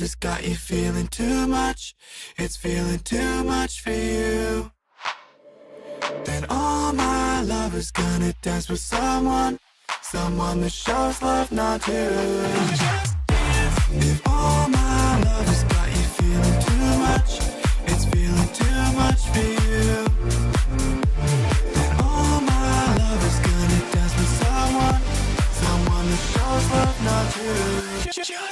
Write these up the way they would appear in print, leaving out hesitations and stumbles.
has got you feeling too much. It's feeling too much for you. Then all my lovers gonna dance with someone that shows love, not you. If all my lovers got you feeling too much, it's feeling too much for you. Then all my lovers gonna dance with someone that shows love, not you. Just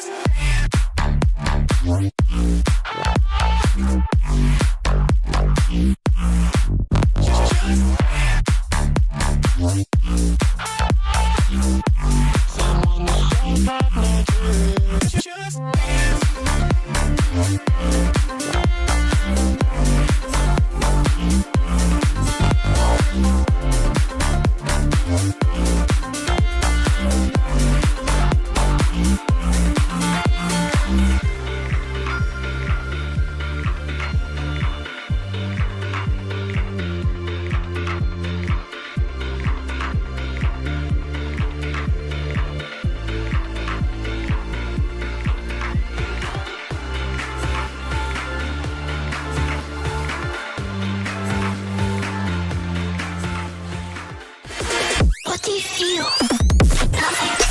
What do you feel? Nothing.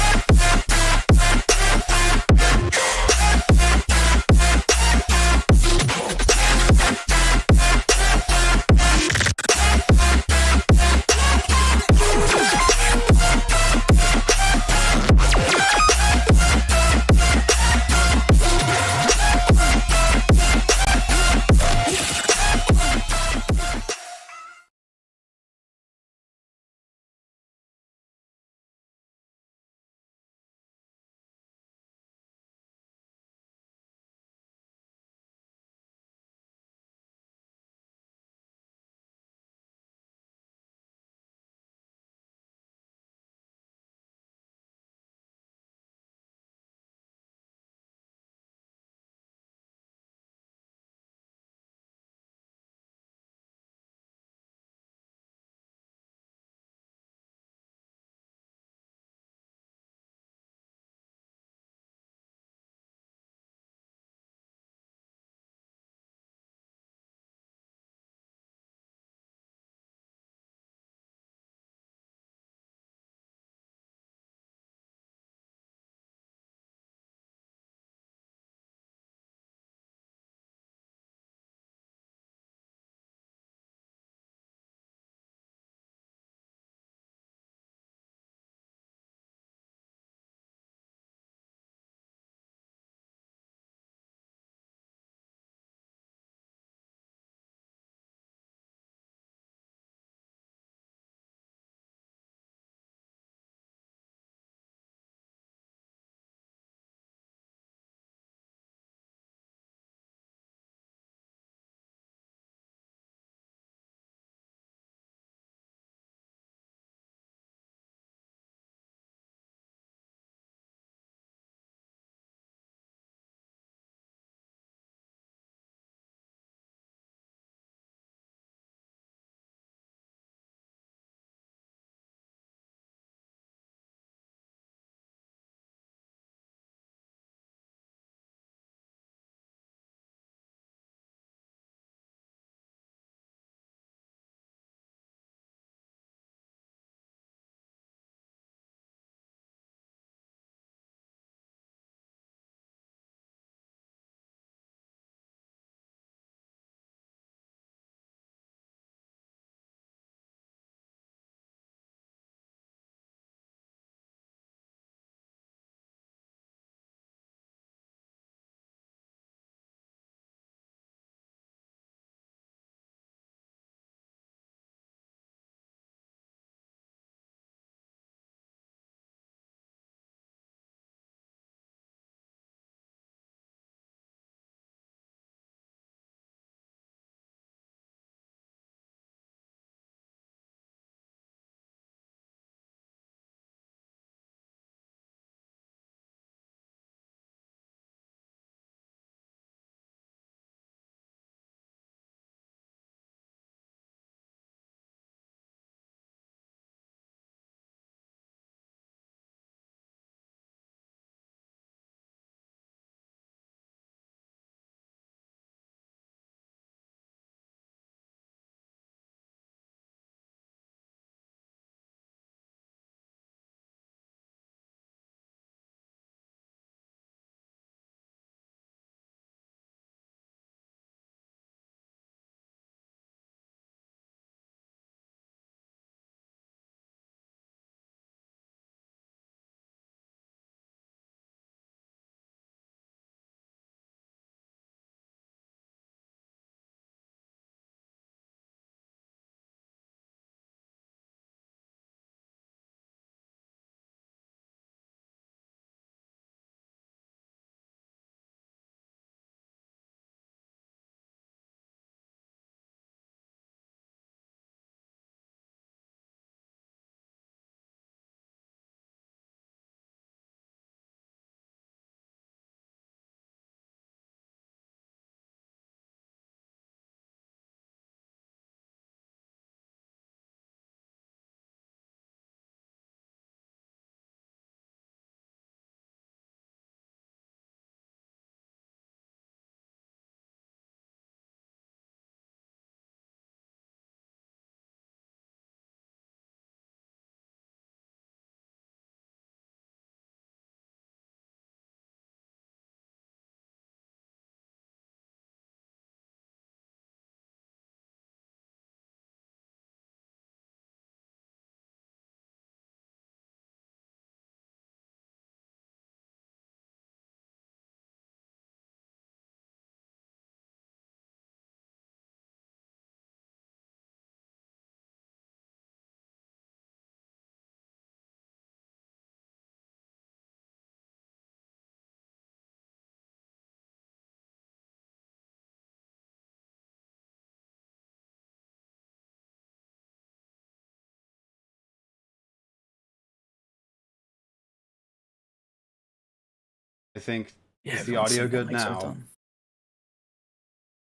I think Yeah, is the everyone's audio saying good that mics aren't now? done.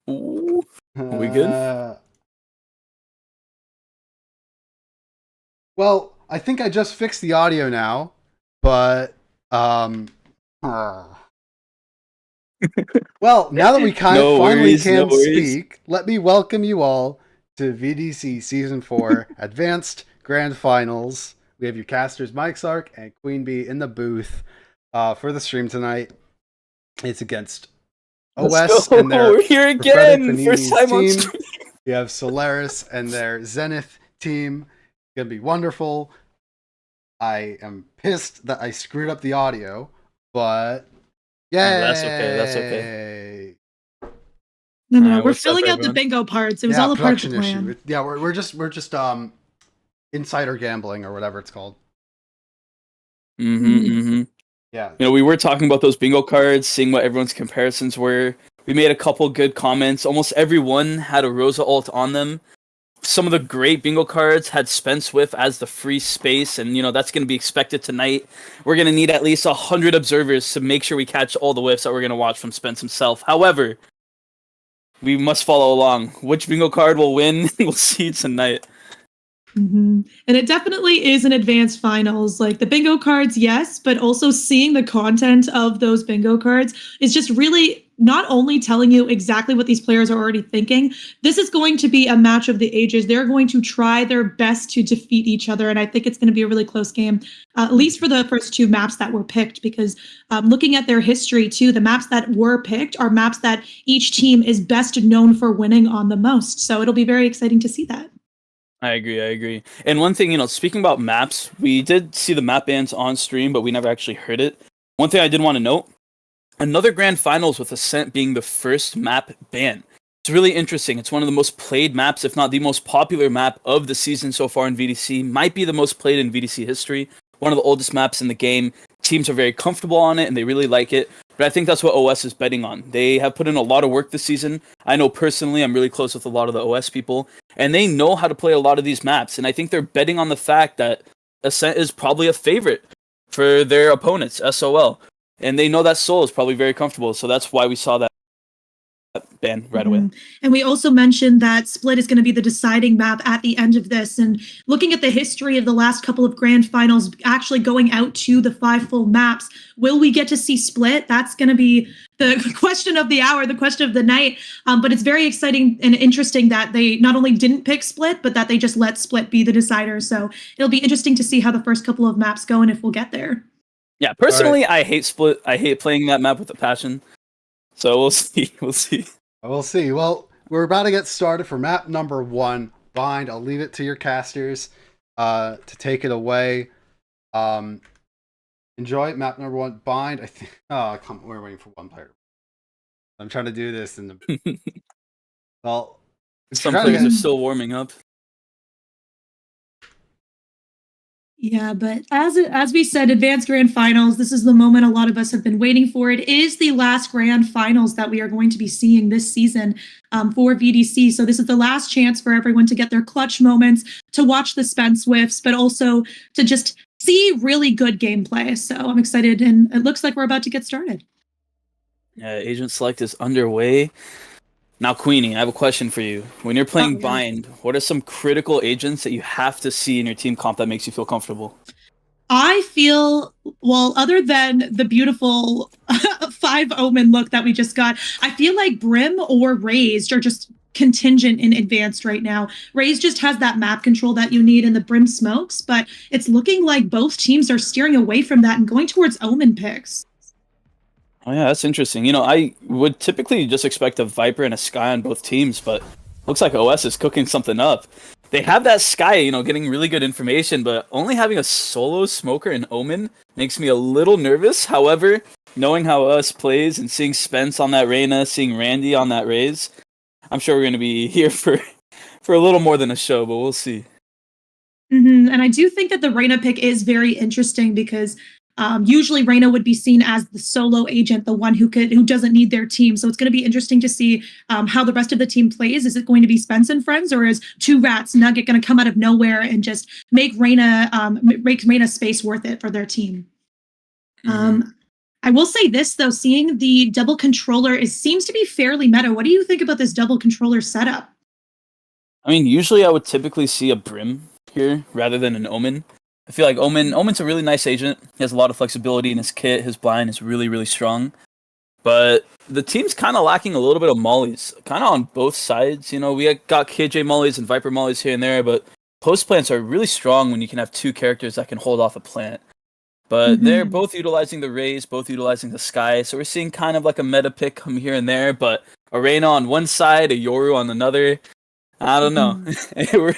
Ooh, are we good? Well, I think I just fixed the audio now, but well, now that we finally can speak, let me welcome you all to VDC Season 4 Advanced Grand Finals. We have your casters Mike Sark and Queen Bee in the booth for the stream tonight. It's against OS and their We're here Prophetic again. First Paninis time on team. stream. We have Solaris and their Zenith team. It's going to be wonderful. I am pissed that I screwed up the audio, but yay! Oh, that's okay. That's okay. No, we're what's up, filling out the everyone? bingo parts. It was all a part of the production plan. issue. Yeah, we're just insider gambling or whatever it's called. Yeah. You know, we were talking about those bingo cards, seeing what everyone's comparisons were. We made a couple good comments. Almost everyone had a Rosa ult on them. Some of the great bingo cards had Spence Whiff as the free space, and you know that's going to be expected tonight. We're going to need at least 100 observers to make sure we catch all the whiffs that we're going to watch from Spence himself. However, we must follow along. Which bingo card will win? We'll see tonight. And it definitely is an advanced finals. Like the bingo cards, yes, but also seeing the content of those bingo cards is just really not only telling you exactly what these players are already thinking. This is going to be a match of the ages. They're going to try their best to defeat each other, and I think it's going to be a really close game, at least for the first two maps that were picked, because looking at their history too, the maps that were picked are maps that each team is best known for winning on the most. So it'll be very exciting to see that. I agree. And one thing, you know, speaking about maps, we did see the map bans on stream, but we never actually heard it. One thing I did want to note, another grand finals with Ascent being the first map ban. It's really interesting. It's one of the most played maps, if not the most popular map of the season so far in VDC. Might be the most played in VDC history. One of the oldest maps in the game. Teams are very comfortable on it and they really like it. But I think that's what OS is betting on. They have put in a lot of work this season. I know personally, I'm really close with a lot of the OS people, and they know how to play a lot of these maps. And I think they're betting on the fact that Ascent is probably a favorite for their opponents, SOL. And they know that Soul is probably very comfortable, so that's why we saw that ban right away. And we also mentioned that Split is going to be the deciding map at the end of this. And looking at the history of the last couple of grand finals, actually going out to the 5 full maps, will we get to see Split? That's going to be the question of the hour, the question of the night. But it's very exciting and interesting that they not only didn't pick Split, but that they just let Split be the decider. So it'll be interesting to see how the first couple of maps go and if we'll get there. Yeah, personally, I hate Split. I hate playing that map with a passion. So we'll see. We'll see. Well, we're about to get started for map number 1. Bind. I'll leave it to your casters to take it away. Enjoy map number 1. Bind. I think. Oh, we're waiting for one player. I'm trying to do this in the. Well, some players are still warming up. Yeah, but as we said, advanced grand finals, this is the moment a lot of us have been waiting for. It is the last grand finals that we are going to be seeing this season for VDC. So this is the last chance for everyone to get their clutch moments, to watch the Spence whiffs, but also to just see really good gameplay. So I'm excited, and it looks like we're about to get started. Yeah, Agent Select is underway. Now, Queenie, I have a question for you. When you're playing Bind, what are some critical agents that you have to see in your team comp that makes you feel comfortable? I feel, well, other than the beautiful 5 Omen look that we just got, I feel like Brim or Raised are just contingent in advanced right now. Raised just has that map control that you need in the Brim smokes, but it's looking like both teams are steering away from that and going towards Omen picks. Oh yeah, that's interesting. You know, I would typically just expect a Viper and a Sky on both teams, but looks like OS is cooking something up. They have that Sky, you know, getting really good information, but only having a solo smoker in Omen makes me a little nervous. However, knowing how OS plays and seeing Spence on that Reyna, seeing Randy on that Raze, I'm sure we're going to be here for a little more than a show, but we'll see. And I do think that the Reyna pick is very interesting because usually Reyna would be seen as the solo agent, the one who doesn't need their team. So it's going to be interesting to see how the rest of the team plays. Is it going to be Spence and friends, or is Two Rats Nugget going to come out of nowhere and just make Reyna space worth it for their team? I will say this though, seeing the double controller seems to be fairly meta. What do you think about this double controller setup? I mean, usually I would typically see a Brim here rather than an Omen. I feel like Omen's a really nice agent. He has a lot of flexibility in his kit. His blind is really, really strong. But the team's kind of lacking a little bit of mollies, kind of on both sides. You know, we got KJ mollies and Viper mollies here and there, but post plants are really strong when you can have two characters that can hold off a plant. But they're both utilizing the Rays, both utilizing the Sky, so we're seeing kind of like a meta pick come here and there, but a Reyna on one side, a Yoru on another. I don't know.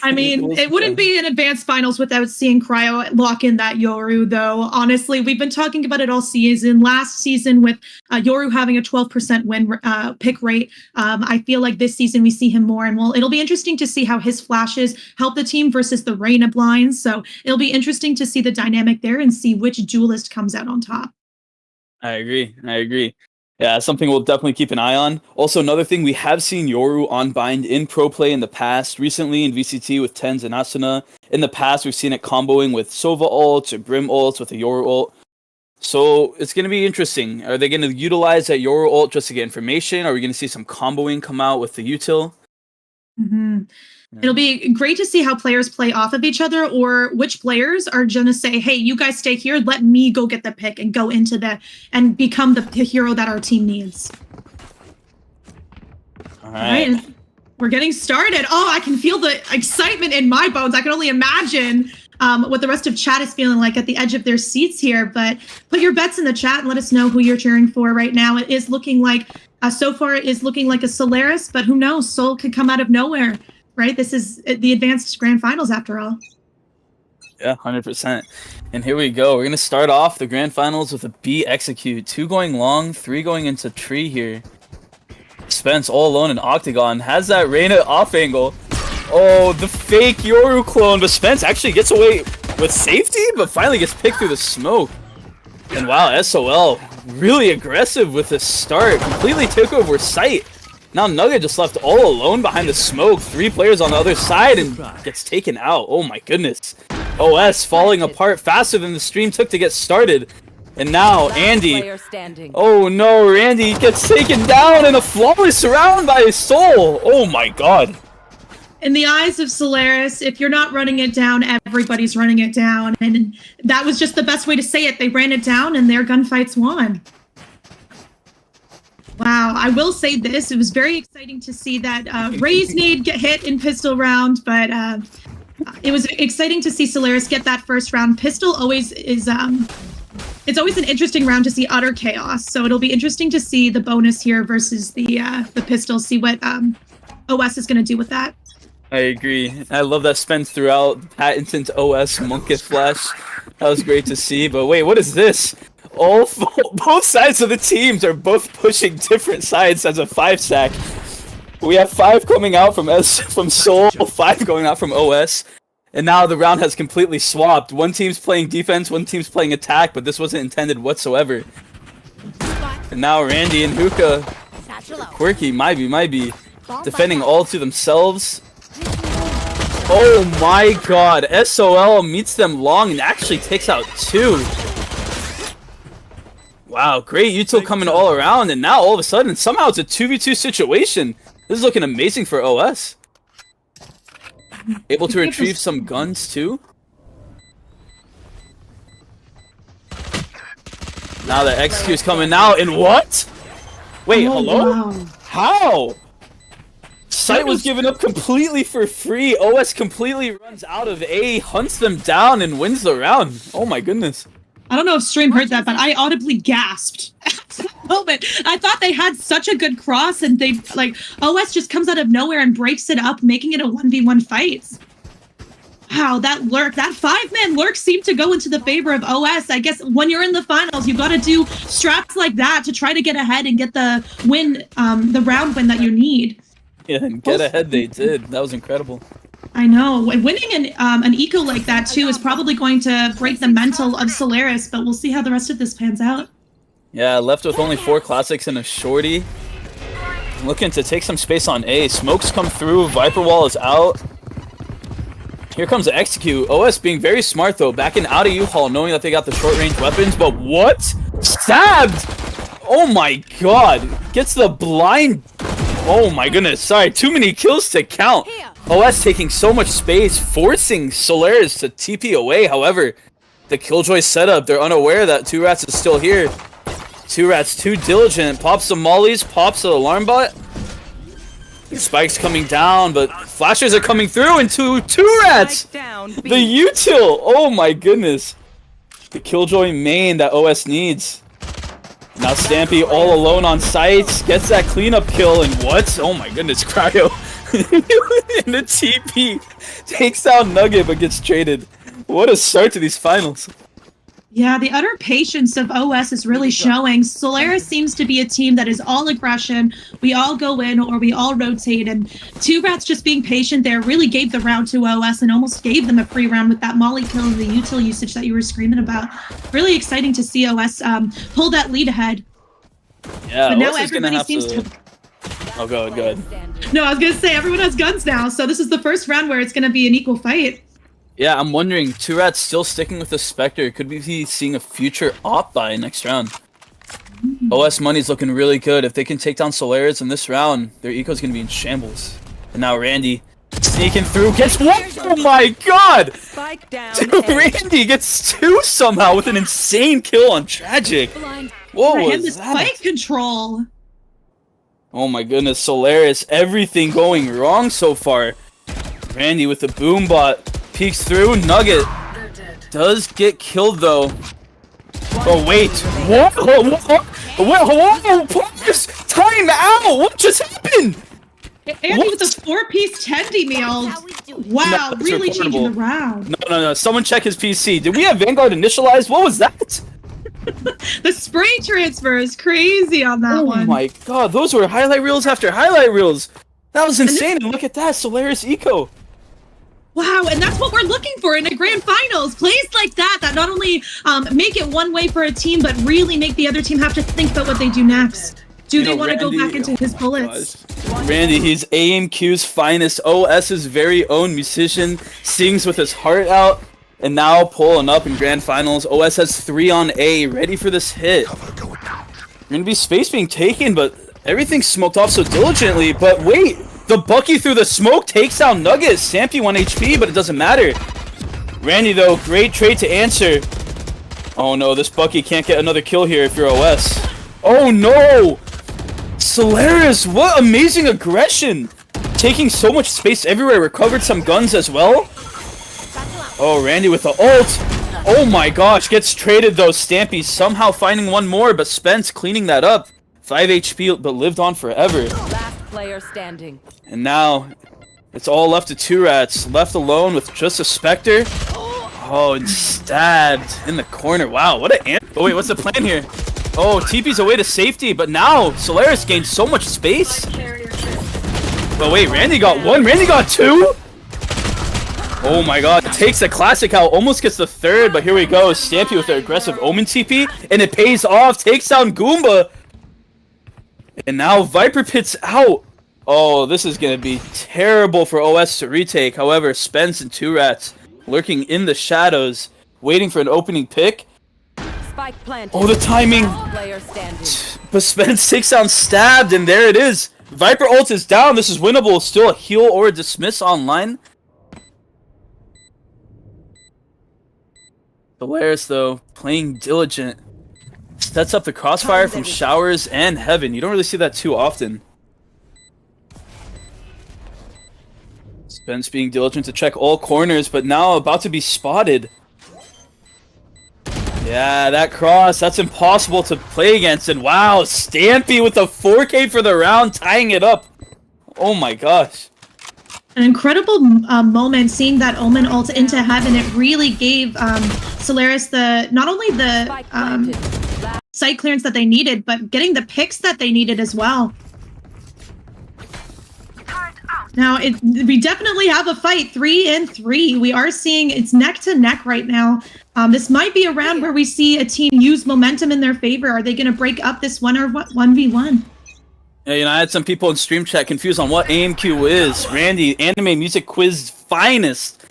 I mean, it wouldn't be an advanced finals without seeing Cryo lock in that Yoru, though. Honestly, we've been talking about it all season. Last season with Yoru having a 12% win pick rate, I feel like this season we see him more. And well, it'll be interesting to see how his flashes help the team versus the Reyna blinds. So it'll be interesting to see the dynamic there and see which duelist comes out on top. I agree. Yeah, something we'll definitely keep an eye on. Also, another thing, we have seen Yoru on bind in pro play in the past, recently in VCT with Tens and Asuna. In the past, we've seen it comboing with Sova ults or Brim ults with a Yoru ult. So it's going to be interesting. Are they going to utilize that Yoru ult just to get information? Are we going to see some comboing come out with the util? It'll be great to see how players play off of each other, or which players are going to say, hey, you guys stay here, let me go get the pick and go into the and become the hero that our team needs. All right. We're getting started. Oh, I can feel the excitement in my bones. I can only imagine what the rest of chat is feeling like at the edge of their seats here. But put your bets in the chat and let us know who you're cheering for right now. It is looking like, so far it is looking like a Solaris, but who knows? Soul could come out of nowhere. Right? This is the advanced grand finals after all. Yeah, 100%. And here we go. We're going to start off the grand finals with a B execute. 2 going long, 3 going into tree here. Spence all alone in Octagon. Has that Reyna off angle. Oh, the fake Yoru clone. But Spence actually gets away with safety, but finally gets picked through the smoke. And wow, SOL really aggressive with this start. Completely took over sight. Now Nugget just left all alone behind the smoke. 3 players on the other side and gets taken out. Oh my goodness. OS falling apart faster than the stream took to get started. And now Andy. Oh no, Randy gets taken down in a flawless round by his soul. Oh my god. In the eyes of Solaris, if you're not running it down, everybody's running it down. And that was just the best way to say it. They ran it down and their gunfights won. Wow, I will say this. It was very exciting to see that Ray's nade get hit in pistol round, but it was exciting to see Solaris get that first round. Pistol always is, it's always an interesting round to see utter chaos. So it'll be interesting to see the bonus here versus the pistol, see what OS is going to do with that. I agree. I love that Spence throughout patented OS Monkith Flash. That was great to see. But wait, what is this? Both sides of the teams are both pushing different sides as a 5-stack. We have 5 coming out from Soul, 5 going out from OS, and now the round has completely swapped. One team's playing defense, one team's playing attack, but this wasn't intended whatsoever. And now Randy and Hookah, Quirky, might be defending all to themselves. Oh my god, SOL meets them long and actually takes out 2. Wow, great util coming all around, and now all of a sudden, somehow it's a 2v2 situation. This is looking amazing for OS. Able to retrieve some guns too. Now the execute's coming out, and what? Wait, hello? Wow. How? Sight was given up completely for free. OS completely runs out of A, hunts them down, and wins the round. Oh my goodness. I don't know if stream heard that, but I audibly gasped at that moment. I thought they had such a good cross, and they OS just comes out of nowhere and breaks it up, making it a 1v1 fight. Wow, that 5-man lurk seemed to go into the favor of OS. I guess when you're in the finals, you got to do straps like that to try to get ahead and get the win, the round win that you need. Yeah, and get ahead they did. That was incredible. I know. And winning an eco like that, too, is probably going to break the mental of Solaris, but we'll see how the rest of this pans out. Yeah, left with only 4 classics and a shorty. Looking to take some space on A. Smokes come through. Viper wall is out. Here comes the execute. OS being very smart though, backing out of U-Haul, knowing that they got the short-range weapons, but what? Stabbed! Oh my god! Gets the blind... Oh my goodness, sorry, too many kills to count. OS taking so much space, forcing Solaris to TP away. However, the Killjoy setup, they're unaware that 2rats is still here. 2rats too diligent, pops some mollies, pops the alarm bot. Spike's coming down, but flashers are coming through into 2rats! The util! Oh my goodness. The Killjoy main that OS needs. Now Stampy all alone on sites, gets that cleanup kill, and what? Oh my goodness, Cryo in the TP takes down Nugget but gets traded. What a start to these finals. Yeah, the utter patience of OS is really showing. Solaris seems to be a team that is all aggression. We all go in or we all rotate, and 2rats just being patient there really gave the round to OS and almost gave them a free round with that molly kill and the util usage that you were screaming about. Really exciting to see OS pull that lead ahead. Yeah, but now OS everybody seems to... Oh, go ahead. No, I was going to say, everyone has guns now, so this is the first round where it's going to be an equal fight. Yeah, I'm wondering, 2rats still sticking with the Spectre. Could we be seeing a future op buy next round? OS money's looking really good. If they can take down Solaris in this round, their eco's gonna be in shambles. And now Randy sneaking through, gets one! Oh my god! Spike down. Dude, Randy gets 2 somehow with an insane kill on Tragic. What And the was that? spike control. Oh my goodness, Solaris, everything going wrong so far. Randy with the boom bot. Peeks through, Nugget does get killed though. Oh wait, what? Whoa, Pokers, time out! What just happened? Andy with a 4-piece tendy meal. Wow, No, really it's changing the reportable. round. No, someone check his PC. Did we have Vanguard initialized? What was that? The spray transfer is crazy on that one. Oh my god, those were highlight reels after highlight reels. That was insane, and look at that, Solaris Eco. Wow, and that's what we're looking for in a grand finals. Plays like that not only make it one way for a team, but really make the other team have to think about what they do next. Do they want to go back into his bullets? Randy, he's AMQ's finest, OS's very own musician, sings with his heart out, and now pulling up in grand finals. OS has 3 on A, ready for this hit. Gonna be space being taken, but everything's smoked off so diligently. But wait! The Bucky through the smoke takes down Nugget. Stampy 1 HP, but it doesn't matter. Randy, though, great trade to answer. Oh no, this Bucky can't get another kill here if you're OS. Oh no! Solaris, what amazing aggression! Taking so much space everywhere, recovered some guns as well. Oh, Randy with the ult. Oh my gosh, gets traded though. Stampy somehow finding one more, but Spence cleaning that up. 5 HP, but lived on forever. Last player standing. And now, it's all left to 2rats, left alone with just a Spectre. Oh, and stabbed in the corner. Wow, what a... Oh wait, what's the plan here? Oh, TP's away to safety, but now Solaris gained so much space. But wait, Randy got 1, Randy got 2? Oh my god, takes the classic out, almost gets the 3rd, but here we go. Stampy with the aggressive Omen TP, and it pays off, takes down Goomba. And now Viper Pit's out. Oh, this is going to be terrible for OS to retake. However, Spence and 2rats lurking in the shadows, waiting for an opening pick. Spike planted. Oh, the timing. Last player standing. But Spence takes down stabbed, and there it is. Viper ult is down. This is winnable. Still a heal or a dismiss online. Solaris, though, playing diligent. Sets up the crossfire from showers and heaven. You don't really see that too often. Spence being diligent to check all corners, but now about to be spotted. Yeah, that cross, that's impossible to play against. And wow, Stampy with a 4K for the round, tying it up. Oh my gosh. An incredible moment seeing that Omen ult into heaven. It really gave Solaris not only the Spike planted. site clearance that they needed, but getting the picks that they needed as well. Now, we definitely have a fight, 3-3. We are seeing it's neck to neck right now. This might be a round where we see a team use momentum in their favor. Are they going to break up this 1v1? Yeah, you know, I had some people in stream chat confused on what AMQ is. Randy, anime music quiz finest.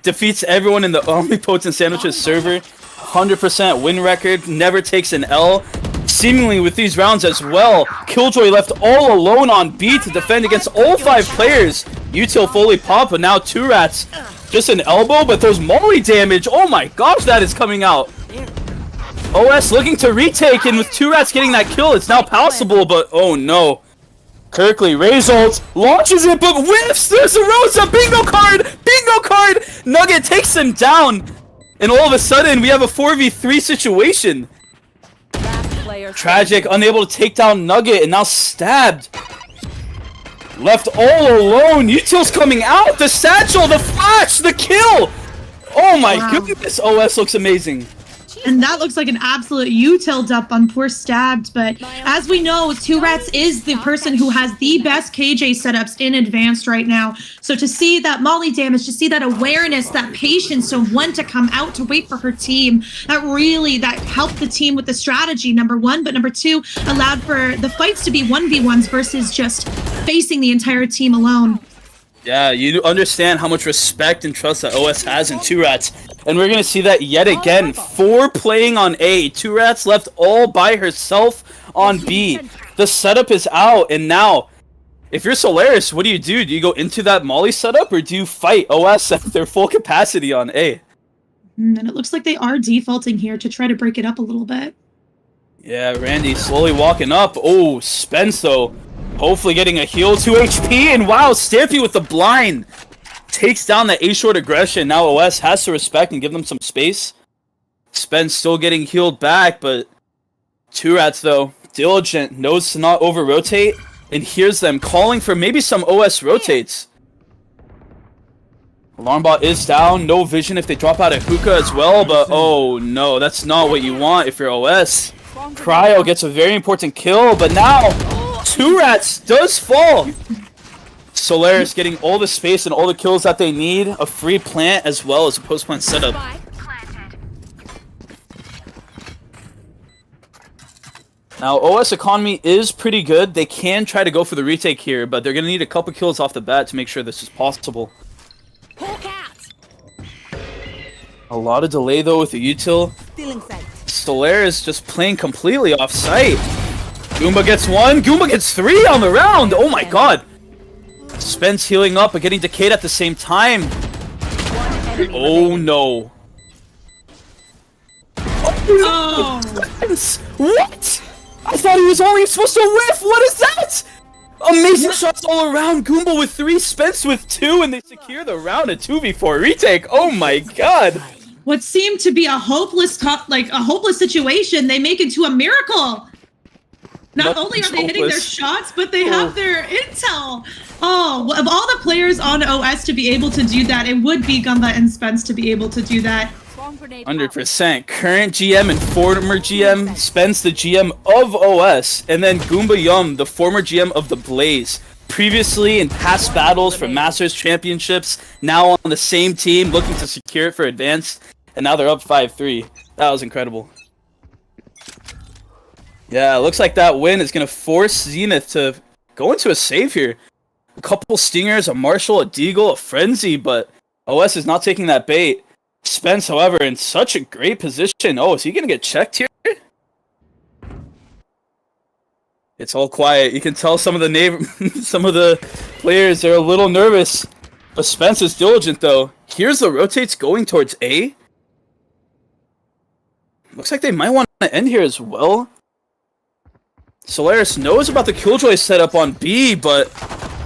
defeats everyone in the Omnipotent Sandwiches server. 100% win record, never takes an L. Seemingly with these rounds as well, Killjoy left all alone on B to defend against all 5 players. Util fully popped, but now 2 rats. Just an elbow, but those molly damage. Oh my gosh, that is coming out. OS looking to retake, and with 2 rats getting that kill, it's now possible, but oh no. Kirkley, Ray's ult, launches it, but whiffs! There's a Rosa! Bingo card! Bingo card! Nugget takes him down! And all of a sudden, we have a 4v3 situation. Tragic, unable to take down Nugget, and now stabbed. Left all alone. Util's coming out. The satchel, the flash, the kill. Oh my goodness, OS looks amazing. And that looks like an absolute util up on poor Stabbed, but as we know, 2 Rats is the person who has the best KJ setups in Advanced right now. So to see that molly damage, to see that awareness, that patience of when to come out to wait for her team, that helped the team with the strategy, number 1, but number 2, allowed for the fights to be 1v1s versus just facing the entire team alone. Yeah, you understand how much respect and trust that OS has in 2 Rats. And we're going to see that yet again. 4 playing on A. 2 Rats left all by herself on B. The setup is out. And now, if you're Solaris, what do? Do you go into that molly setup, or do you fight OS at their full capacity on A? And it looks like they are defaulting here to try to break it up a little bit. Yeah, Randy slowly walking up. Oh, Spence, though. Hopefully getting a heal, 2 HP, and wow, Stampy with the blind. Takes down the A-short aggression. Now OS has to respect and give them some space. Spence still getting healed back, but 2 Rats, though, diligent, knows to not over-rotate, and hears them calling for maybe some OS rotates. Alarmbot is down, no vision if they drop out of hookah as well, but oh no, that's not what you want if you're OS. Cryo gets a very important kill, but now 2 Rats does fall. Solaris getting all the space and all the kills that they need. A free plant as well as a post-plant setup. Now, OS economy is pretty good. They can try to go for the retake here, but they're going to need a couple kills off the bat to make sure this is possible. A lot of delay, though, with the util. Solaris just playing completely off site. Goomba gets 1. Goomba gets 3 on the round. Oh my god. Spence healing up, but getting decayed at the same time. Oh no. Oh no. What? I thought he was only supposed to whiff. What is that? Amazing shots all around. Goomba with 3, Spence with 2, and they secure the round. A 2v4 retake. Oh my god. What seemed to be a hopeless situation, they make into a miracle. Not only are they hitting their shots, but they have their intel. Oh, of all the players on OS to be able to do that, it would be Goomba and Spence to be able to do that. 100%. Current GM and former GM. Spence, the GM of OS. And then Goomba Yum, the former GM of the Blaze. Previously in past battles for Masters Championships. Now on the same team, looking to secure it for Advanced. And now they're up 5-3. That was incredible. Yeah, it looks like that win is going to force Zenith to go into a save here. A couple stingers, a Marshall, a Deagle, a Frenzy, but OS is not taking that bait. Spence, however, in such a great position. Oh, is he going to get checked here? It's all quiet. You can tell some of the players are a little nervous. But Spence is diligent, though. Here's the rotates going towards A. Looks like they might want to end here as well. Solaris knows about the Killjoy setup on B, but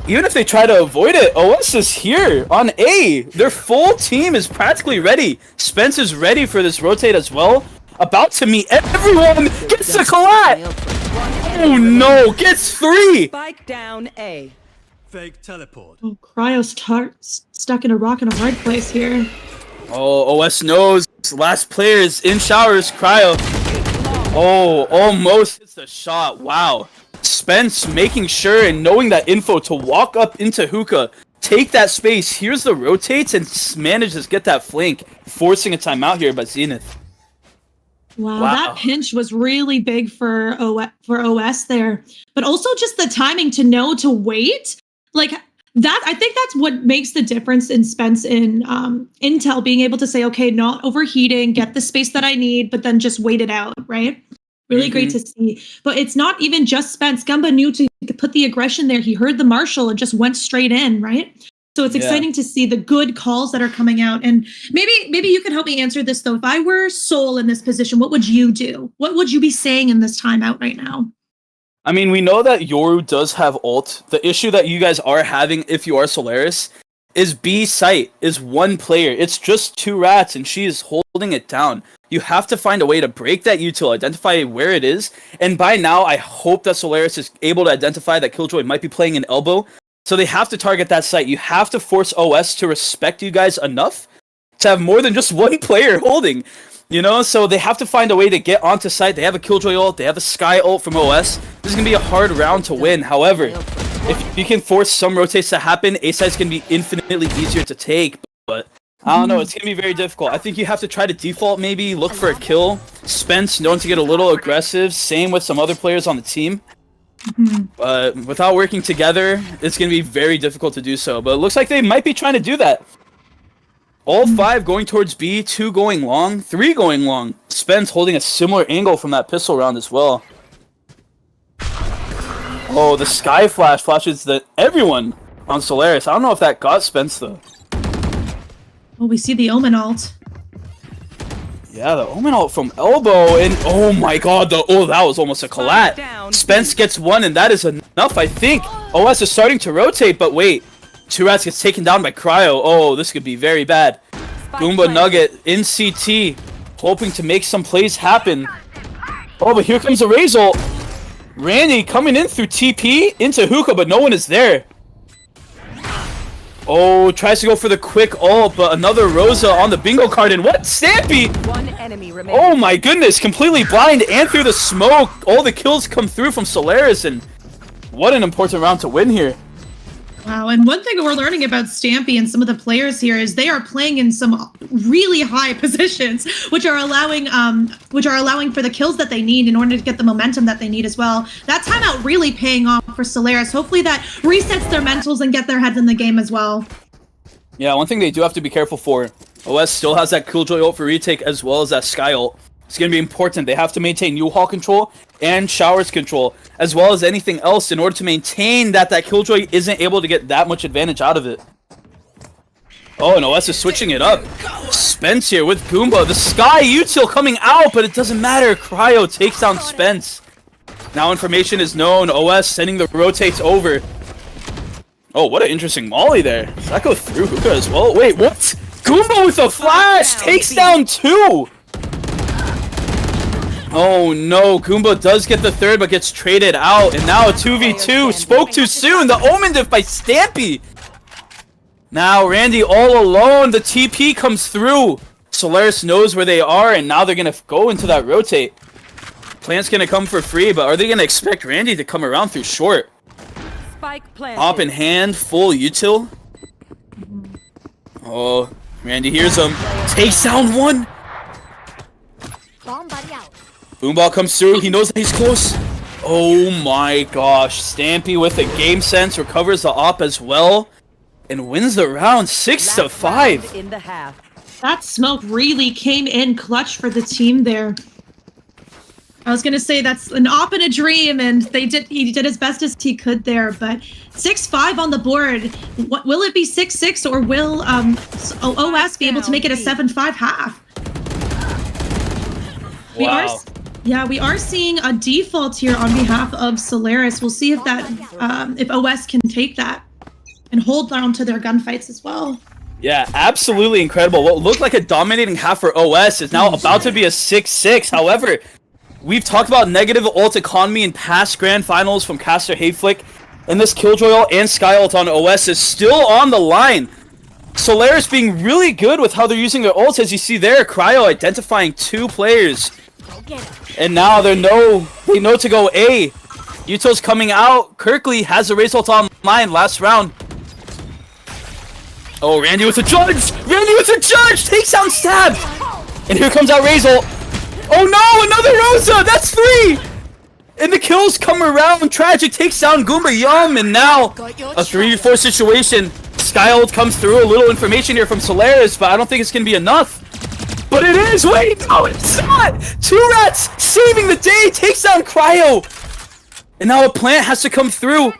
even if they try to avoid it, OS is here on A. Their full team is practically ready. Spence is ready for this rotate as well. About to meet everyone. Gets the collat. Oh no, gets 3. Spike down A. Fake teleport. Oh, Cryo's stuck in a rock and a hard place here. Oh, OS knows. Last player is in showers. Cryo. Oh, almost hits the shot. Wow. Spence making sure and knowing that info to walk up into hookah, take that space. Here's the rotates and manages to get that flank, forcing a timeout here by Zenith. Wow, that pinch was really big for OS there. But also just the timing to know to wait. Like, I think that's what makes the difference in Spence in Intel being able to say, okay, not overheating, get the space that I need, but then just wait it out, right? Really great to see. But it's not even just Spence. Gumba knew to put the aggression there. He heard the Marshall and just went straight in, right? So it's exciting to see the good calls that are coming out. And maybe you can help me answer this though. If I were Soul in this position, what would you do? What would you be saying in this timeout right now? I mean, we know that Yoru does have ult. The issue that you guys are having if you are Solaris is B site is one player. It's just 2 rats and she is holding it down. You have to find a way to break that util, identify where it is. And by now, I hope that Solaris is able to identify that Killjoy might be playing an elbow. So they have to target that site. You have to force OS to respect you guys enough to have more than just one player holding. You know, so they have to find a way to get onto site. They have a Killjoy ult. They have a Sky ult from OS. This is going to be a hard round to win. However, if you can force some rotates to happen, A site's going to be infinitely easier to take. But I don't know. It's going to be very difficult. I think you have to try to default maybe, look for a kill. Spence known to get a little aggressive. Same with some other players on the team. But without working together, it's going to be very difficult to do so. But it looks like they might be trying to do that. All 5 going towards B, 2 going long, 3 going long. Spence holding a similar angle from that pistol round as well. Oh, the Sky Flash flashes everyone on Solaris. I don't know if that got Spence though. Well, we see the Omen ult. Yeah, the Omen ult from elbow, and oh my god, that was almost a collat. Spence gets 1, and that is enough, I think. OS is starting to rotate, but wait. 2 rats gets taken down by Cryo. Oh, this could be very bad. Goomba Nugget in CT, hoping to make some plays happen. Oh, but here comes a Raze ult. Randy coming in through TP into Hookah, but no one is there. Oh, tries to go for the quick ult, but another Rosa on the bingo card. And what? Stampy! 1 enemy remaining. Oh my goodness, completely blind and through the smoke. All the kills come through from Solaris, and what an important round to win here. Wow, and one thing we're learning about Stampy and some of the players here is they are playing in some really high positions, which are allowing for the kills that they need in order to get the momentum that they need as well. That timeout really paying off for Solaris. Hopefully that resets their mentals and get their heads in the game as well. Yeah, one thing they do have to be careful for. OS still has that Killjoy ult for retake as well as that Sky ult. It's going to be important. They have to maintain U-Haul control and Showers control, as well as anything else in order to maintain that Killjoy isn't able to get that much advantage out of it. Oh, and OS is switching it up. Spence here with Goomba. The Sky util coming out, but it doesn't matter. Cryo takes down Spence. Now information is known. OS sending the rotates over. Oh, what an interesting molly there. Does that go through Hookah as well? Wait, what? Goomba with a flash takes down 2. Oh no, Goomba does get the 3rd, but gets traded out. And now a 2v2. Spoke too soon. The Omen diff by Stampy. Now Randy all alone. The TP comes through. Solaris knows where they are, and now they're going to go into that rotate. Plant's going to come for free, but are they going to expect Randy to come around through short? Spike planted. Op in hand, full util. Oh, Randy hears him. Takes down 1. Bomb buddy out. Boomball comes through. He knows that he's close. Oh my gosh. Stampy with the game sense recovers the op as well and wins the round 6-5. In the half. That smoke really came in clutch for the team there. I was gonna say that's an op in a dream, and he did as best as he could there. But 6-5 on the board. What will it be 6-6, or will OS be able to make it a 7-5 half? Wow. We are seeing a default here on behalf of Solaris. We'll see if that if OS can take that and hold on to their gunfights as well. Yeah, absolutely incredible. What looked like a dominating half for OS is now about to be a 6-6. However, we've talked about negative ult economy in past grand finals from Caster Hayflick, and this Killjoy ult and Sky ult on OS is still on the line. Solaris being really good with how they're using their ults, as you see there. Cryo identifying 2 players. And now they know to go A. Util's coming out. Kirkley has the Raze ult online last round. Oh, Randy with a judge! Randy with a judge! Takes down Stab! And here comes out Raze ult. Oh no, another Rosa! That's 3! And the kills come around. Tragic takes down Goomba Yum, and now a 3v4 situation. Sky ult comes through. A little information here from Solaris, but I don't think it's gonna be enough. But it is. Wait, no, it's not. Two Rats saving the day. Takes down Cryo, and now a plant has to come through.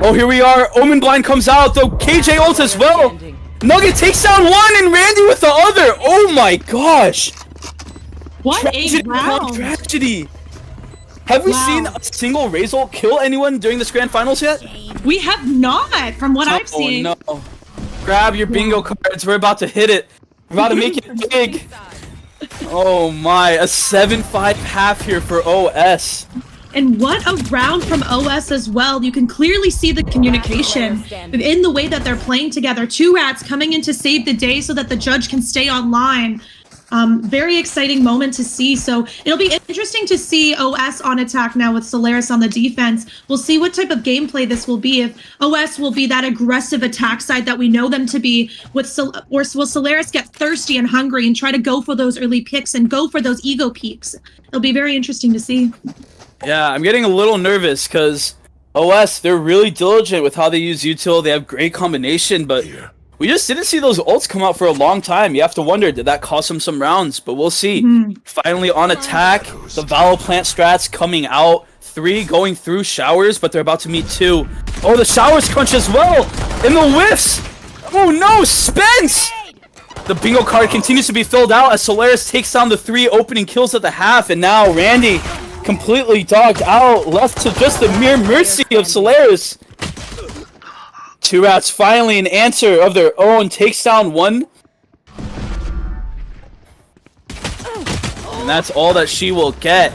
Oh, here we are. Omen Blind comes out, though. KJ ult as well. Nugget takes down one, and Randy with the other. Oh my gosh. What Tragedy a round. tragedy. Have we seen a single Razor kill anyone during this grand finals yet? We have not, from what I've seen. Oh no. Grab your bingo cards. We're about to hit it. We're about to make it big. Oh my. A 7-5 half here for OS. And what a round from OS as well. You can clearly see the communication in the way that they're playing together. Two Rats coming in to save the day so that the judge can stay online. Very exciting moment to see. So it'll be interesting to see OS on attack now with Solaris on the defense. We'll see what type of gameplay this will be. If OS will be that aggressive attack side that we know them to be, or will Solaris get thirsty and hungry and try to go for those early picks and go for those ego peaks? It'll be very interesting to see. Yeah, I'm getting a little nervous because OS, they're really diligent with how they use util. They have great combination, but we just didn't see those ults come out for a long time. You have to wonder, did that cost them some rounds? But we'll see. Finally on attack, the Valo plant strats coming out. 3 going through showers, but they're about to meet 2. Oh, the showers crunch as well. And the whiffs. Oh no, Spence! The bingo card continues to be filled out as Solaris takes down the 3 opening kills at the half. And now Randy completely dogged out, left to just the mere mercy of Solaris. Two Rats finally an answer of their own, takes down 1. And that's all that she will get.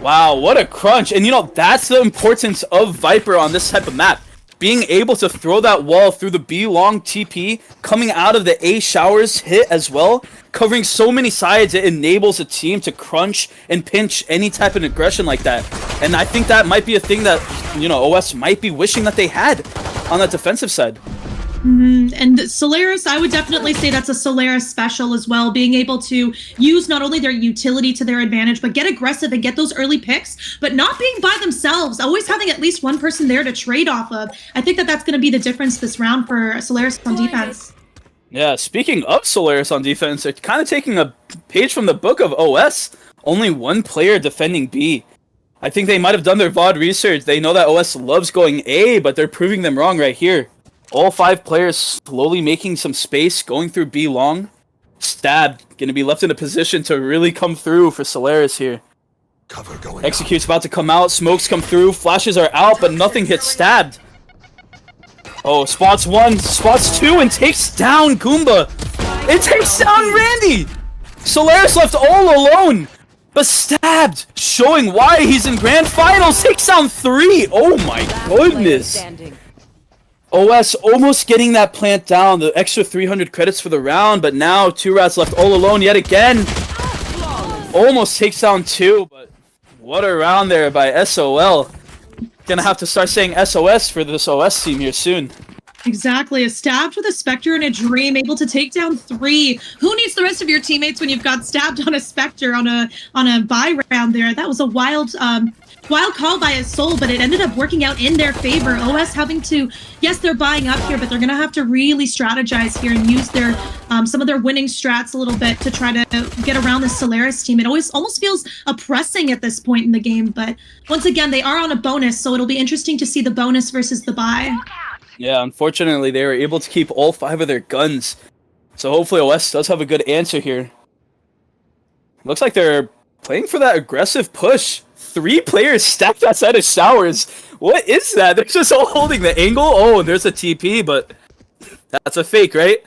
Wow, what a crunch. And you know, that's the importance of Viper on this type of map. Being able to throw that wall through the B long TP, coming out of the A showers hit as well, covering so many sides, it enables a team to crunch and pinch any type of aggression like that. And I think that might be a thing that, you know, OS might be wishing that they had on that defensive side. And Solaris, I would definitely say that's a Solaris special as well, being able to use not only their utility to their advantage, but get aggressive and get those early picks, but not being by themselves, always having at least one person there to trade off of. I think that that's going to be the difference this round for Solaris on defense. Yeah, speaking of Solaris on defense, they're kind of taking a page from the book of OS. Only 1 player defending B. I think they might have done their VOD research. They know that OS loves going A, but they're proving them wrong right here. All 5 players slowly making some space, going through B long. Stab, gonna be left in a position to really come through for Solaris here. Cover going Execute's about to come out, smokes come through, flashes are out, but nothing hits Stabbed. Oh, spots 1, spots 2, and takes down Goomba. It takes down Randy! Solaris left all alone, but Stabbed, showing why he's in grand finals, takes down 3. Oh my goodness. OS almost getting that plant down, the extra 300 credits for the round, but now Two Rats left all alone yet again. Almost takes down 2, but what a round there by SOL. Gonna have to start saying SOS for this OS team here soon. Exactly, a Stabbed with a Spectre and a Dream, able to take down 3. Who needs the rest of your teammates when you've got Stabbed on a Spectre on a buy round there? That was a wild call by his soul, but it ended up working out in their favor. OS having to, yes, they're buying up here, but they're gonna have to really strategize here and use their some of their winning strats a little bit to try to get around the Solaris team. It almost feels oppressing at this point in the game, but once again, they are on a bonus, so it'll be interesting to see the bonus versus the buy. Yeah, unfortunately, they were able to keep all 5 of their guns. So hopefully OS does have a good answer here. Looks like they're playing for that aggressive push. 3 players stacked outside of showers. What is that? They're just all holding the angle. Oh, there's a TP, but that's a fake, right?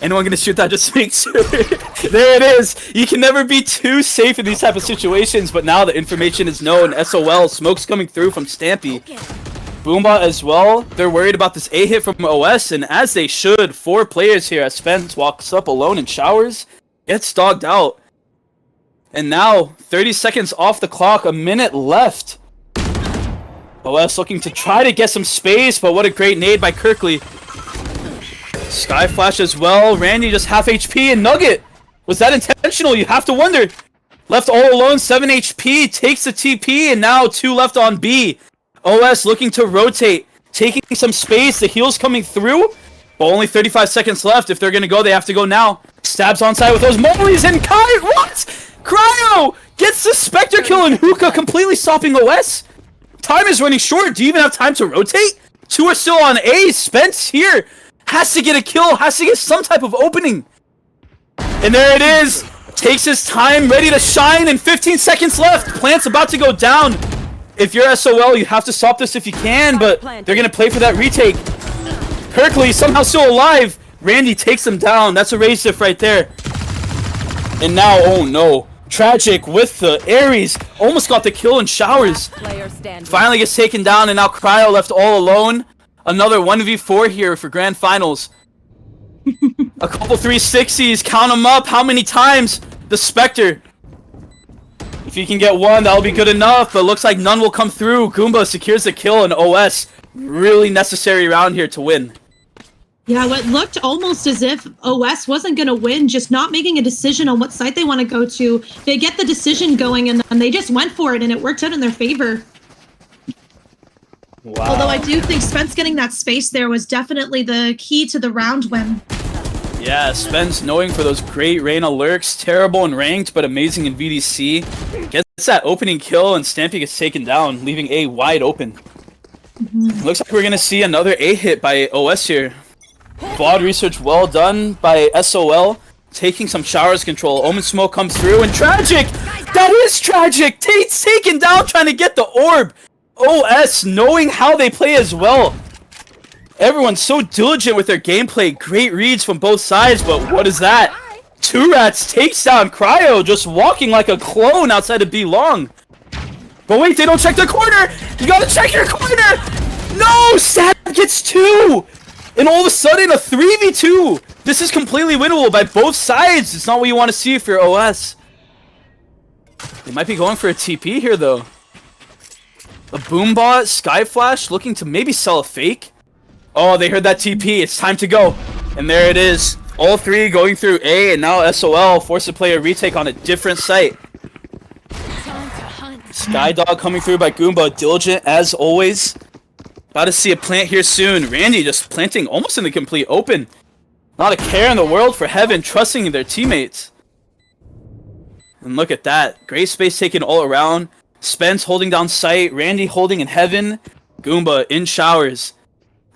Anyone gonna shoot that? Just make sure. There it is. You can never be too safe in these type of situations, but now the information is known. SOL, smoke's coming through from Stampy. Boombot as well. They're worried about this A hit from OS, and as they should. 4 players here as Spence walks up alone in showers, gets dogged out. And now, 30 seconds off the clock, a minute left. OS looking to try to get some space, but what a great nade by Kirkley. Sky Flash as well. Randy just half HP, and Nugget. Was that intentional? You have to wonder. left all alone, 7 HP, takes the TP, and now 2 left on B. OS looking to rotate, taking some space, the heal's coming through, but only 35 seconds left. If they're gonna go, they have to go now. Stabs on side with those mollies, and Kai, what? Cryo gets the Spectre kill, and Hookah completely stopping OS. Time is running short. Do you even have time to rotate? 2 are still on A. Spence here has to get a kill, has to get some type of opening. And there it is. Takes his time, ready to shine, and 15 seconds left. Plant's about to go down. If you're SOL, you have to stop this if you can, but they're going to play for that retake. Kirkley somehow still alive. Randy takes him down. That's a raise diff right there. And now, oh no. Tragic with the Ares. Almost got the kill in showers. Finally gets taken down, and now Cryo left all alone. Another 1v4 here for Grand Finals. A couple 360s, count them up. How many times? The Spectre. If you can get one, that'll be good enough, but looks like none will come through. Goomba secures the kill, and OS, really necessary round here to win. Yeah, what looked almost as if OS wasn't going to win, just not making a decision on what site they want to go to. They get the decision going, and then they just went for it, and it worked out in their favor. Wow. Although I do think Spence getting that space there was definitely the key to the round win. Yeah, Spence knowing for those great Reyna lurks, terrible in ranked, but amazing in VDC. Gets that opening kill, and Stampy gets taken down, leaving A wide open. Looks like we're going to see another A hit by OS here. Flawed research well done by SOL, taking some showers control. Omen smoke comes through, and Tragic! That is Tragic! Tate's taken down trying to get the orb! OS knowing how they play as well. Everyone's so diligent with their gameplay. Great reads from both sides, but what is that? 2 Rats takes down Cryo, just walking like a clone outside of B long. But wait, they don't check the corner! You gotta check your corner! No! Stab gets 2! And all of a sudden, a 3v2! This is completely winnable by both sides. It's not what you want to see if you're OS. They might be going for a TP here, though. A Boombot, Sky Flash, looking to maybe sell a fake. Oh, they heard that TP. It's time to go. And there it is. All 3 going through A, and now SOL forced to play a retake on a different site. Skydog coming through by Goomba. Diligent, as always. About to see a plant here soon. Randy just planting almost in the complete open. Not a care in the world for Heaven, trusting their teammates. And look at that. Great space taken all around. Spence holding down sight. Randy holding in Heaven. Goomba in showers.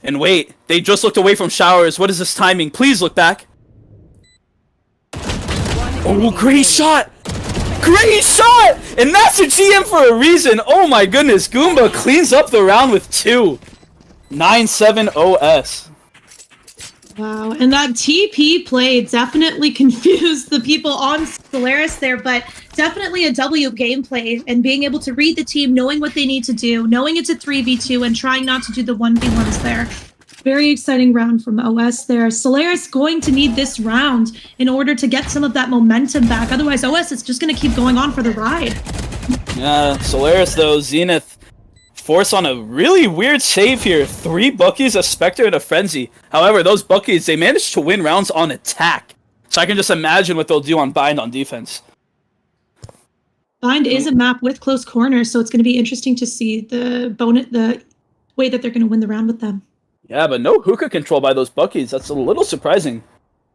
And wait, they just looked away from showers. What is this timing? Please look back. Oh, great shot! Great shot! And that's a GM for a reason. Oh my goodness. Goomba cleans up the round with 2. 9-7 OS. Wow, and that TP play definitely confused the people on Solaris there, but definitely a W gameplay, and being able to read the team, knowing what they need to do, knowing it's a 3v2, and trying not to do the 1v1s there. Very exciting round from OS there. Solaris going to need this round in order to get some of that momentum back. Otherwise, OS is just going to keep going on for the ride. Yeah, Solaris though, Zenith force on a really weird save here. 3 Buckies, a Spectre, and a Frenzy. However, those Buckies, they managed to win rounds on attack. So I can just imagine what they'll do on Bind on defense. Bind is a map with close corners, so it's going to be interesting to see the way that they're going to win the round with them. Yeah, but no hookah control by those Buckies. That's a little surprising.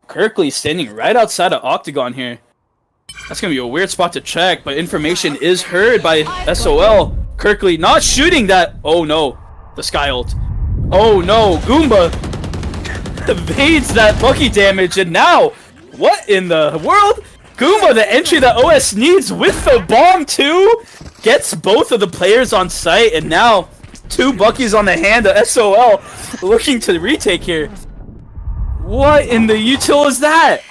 Kirkley standing right outside of Octagon here. That's going to be a weird spot to check, but information is heard by SOL. Kirkley not shooting that. Oh no, the Sky ult. Oh no, Goomba evades that Bucky damage, and now, what in the world? Goomba, the entry that OS needs with the bomb too, gets both of the players on site, and now 2 Buckies on the hand of SOL looking to retake here. What in the util is that?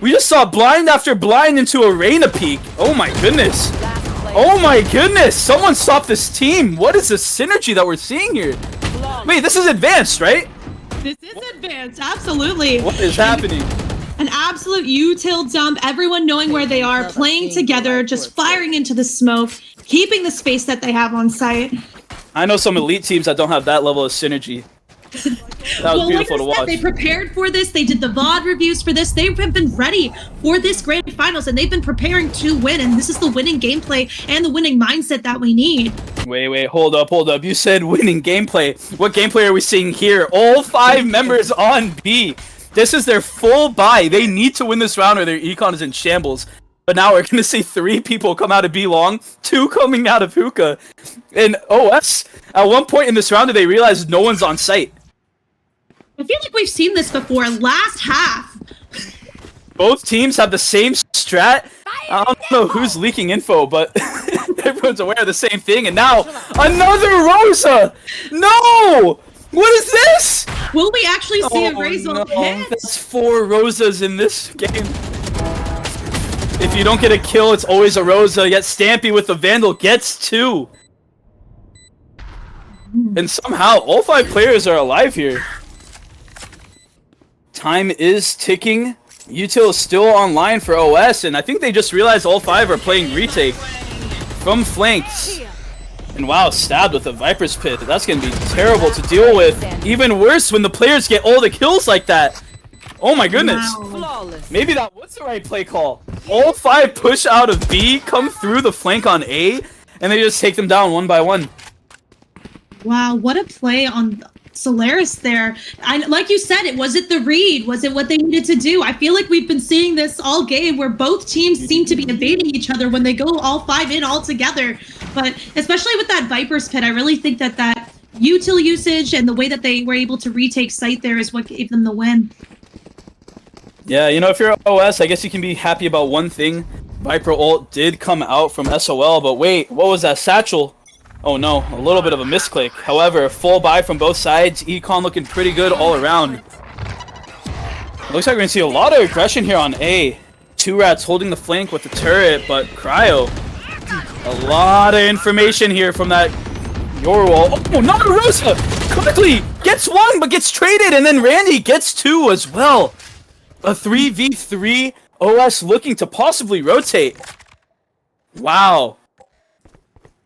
We just saw blind after blind into a Reyna peak. Oh my goodness. Oh my goodness. Someone stop this team. What is the synergy that we're seeing here? Wait, this is advanced, right? This is advanced, absolutely. What is happening? An absolute util dump, everyone knowing where they are, playing together, just firing into the smoke, keeping the space that they have on site. I know some elite teams that don't have that level of synergy. That was Well, beautiful like I to said, they watch. prepared for this. They did the VOD reviews for this. They have been ready for this grand finals, and they've been preparing to win. And this is the winning gameplay and the winning mindset that we need. Wait, hold up. You said winning gameplay. What gameplay are we seeing here? All 5 members on B. This is their full buy. They need to win this round or their econ is in shambles. But now we're going to see 3 people come out of B long, 2 coming out of hookah. And OS, at one point in this round, they realized no one's on site. I feel like we've seen this before. Last half. Both teams have the same strat. I don't know who's leaking info, but everyone's aware of the same thing. And now, another Rosa! No! What is this? Will we actually see a raise no. on hit? That's 4 Rosas in this game. If you don't get a kill, it's always a Rosa, yet Stampy with the Vandal gets 2. And somehow, all 5 players are alive here. Time is ticking. Util is still online for OS, and I think they just realized all 5 are playing retake from flanks. And wow, stabbed with a Viper's Pit. That's going to be terrible to deal with. Even worse when the players get all the kills like that. Oh my goodness. Wow. Flawless. Maybe that was the right play call. All 5 push out of B, come through the flank on A, and they just take them down one by one. Wow, what a play on Solaris there. Like you said, was it the read? Was it what they needed to do? I feel like we've been seeing this all game where both teams seem to be evading each other when they go all 5 in all together. But especially with that Viper's Pit, I really think that util usage and the way that they were able to retake site there is what gave them the win. Yeah, you know, if you're OS, I guess you can be happy about one thing. Viper ult did come out from SOL, but wait, what was that satchel? Oh no, a little bit of a misclick. However, full buy from both sides. Econ looking pretty good all around. Looks like we're gonna see a lot of aggression here on A. 2 Rats holding the flank with the turret, but Cryo. A lot of information here from that Yorwall. Oh, not a Rosa! Quickly gets 1, but gets traded, and then Randy gets 2 as well. A 3v3, OS looking to possibly rotate. Wow.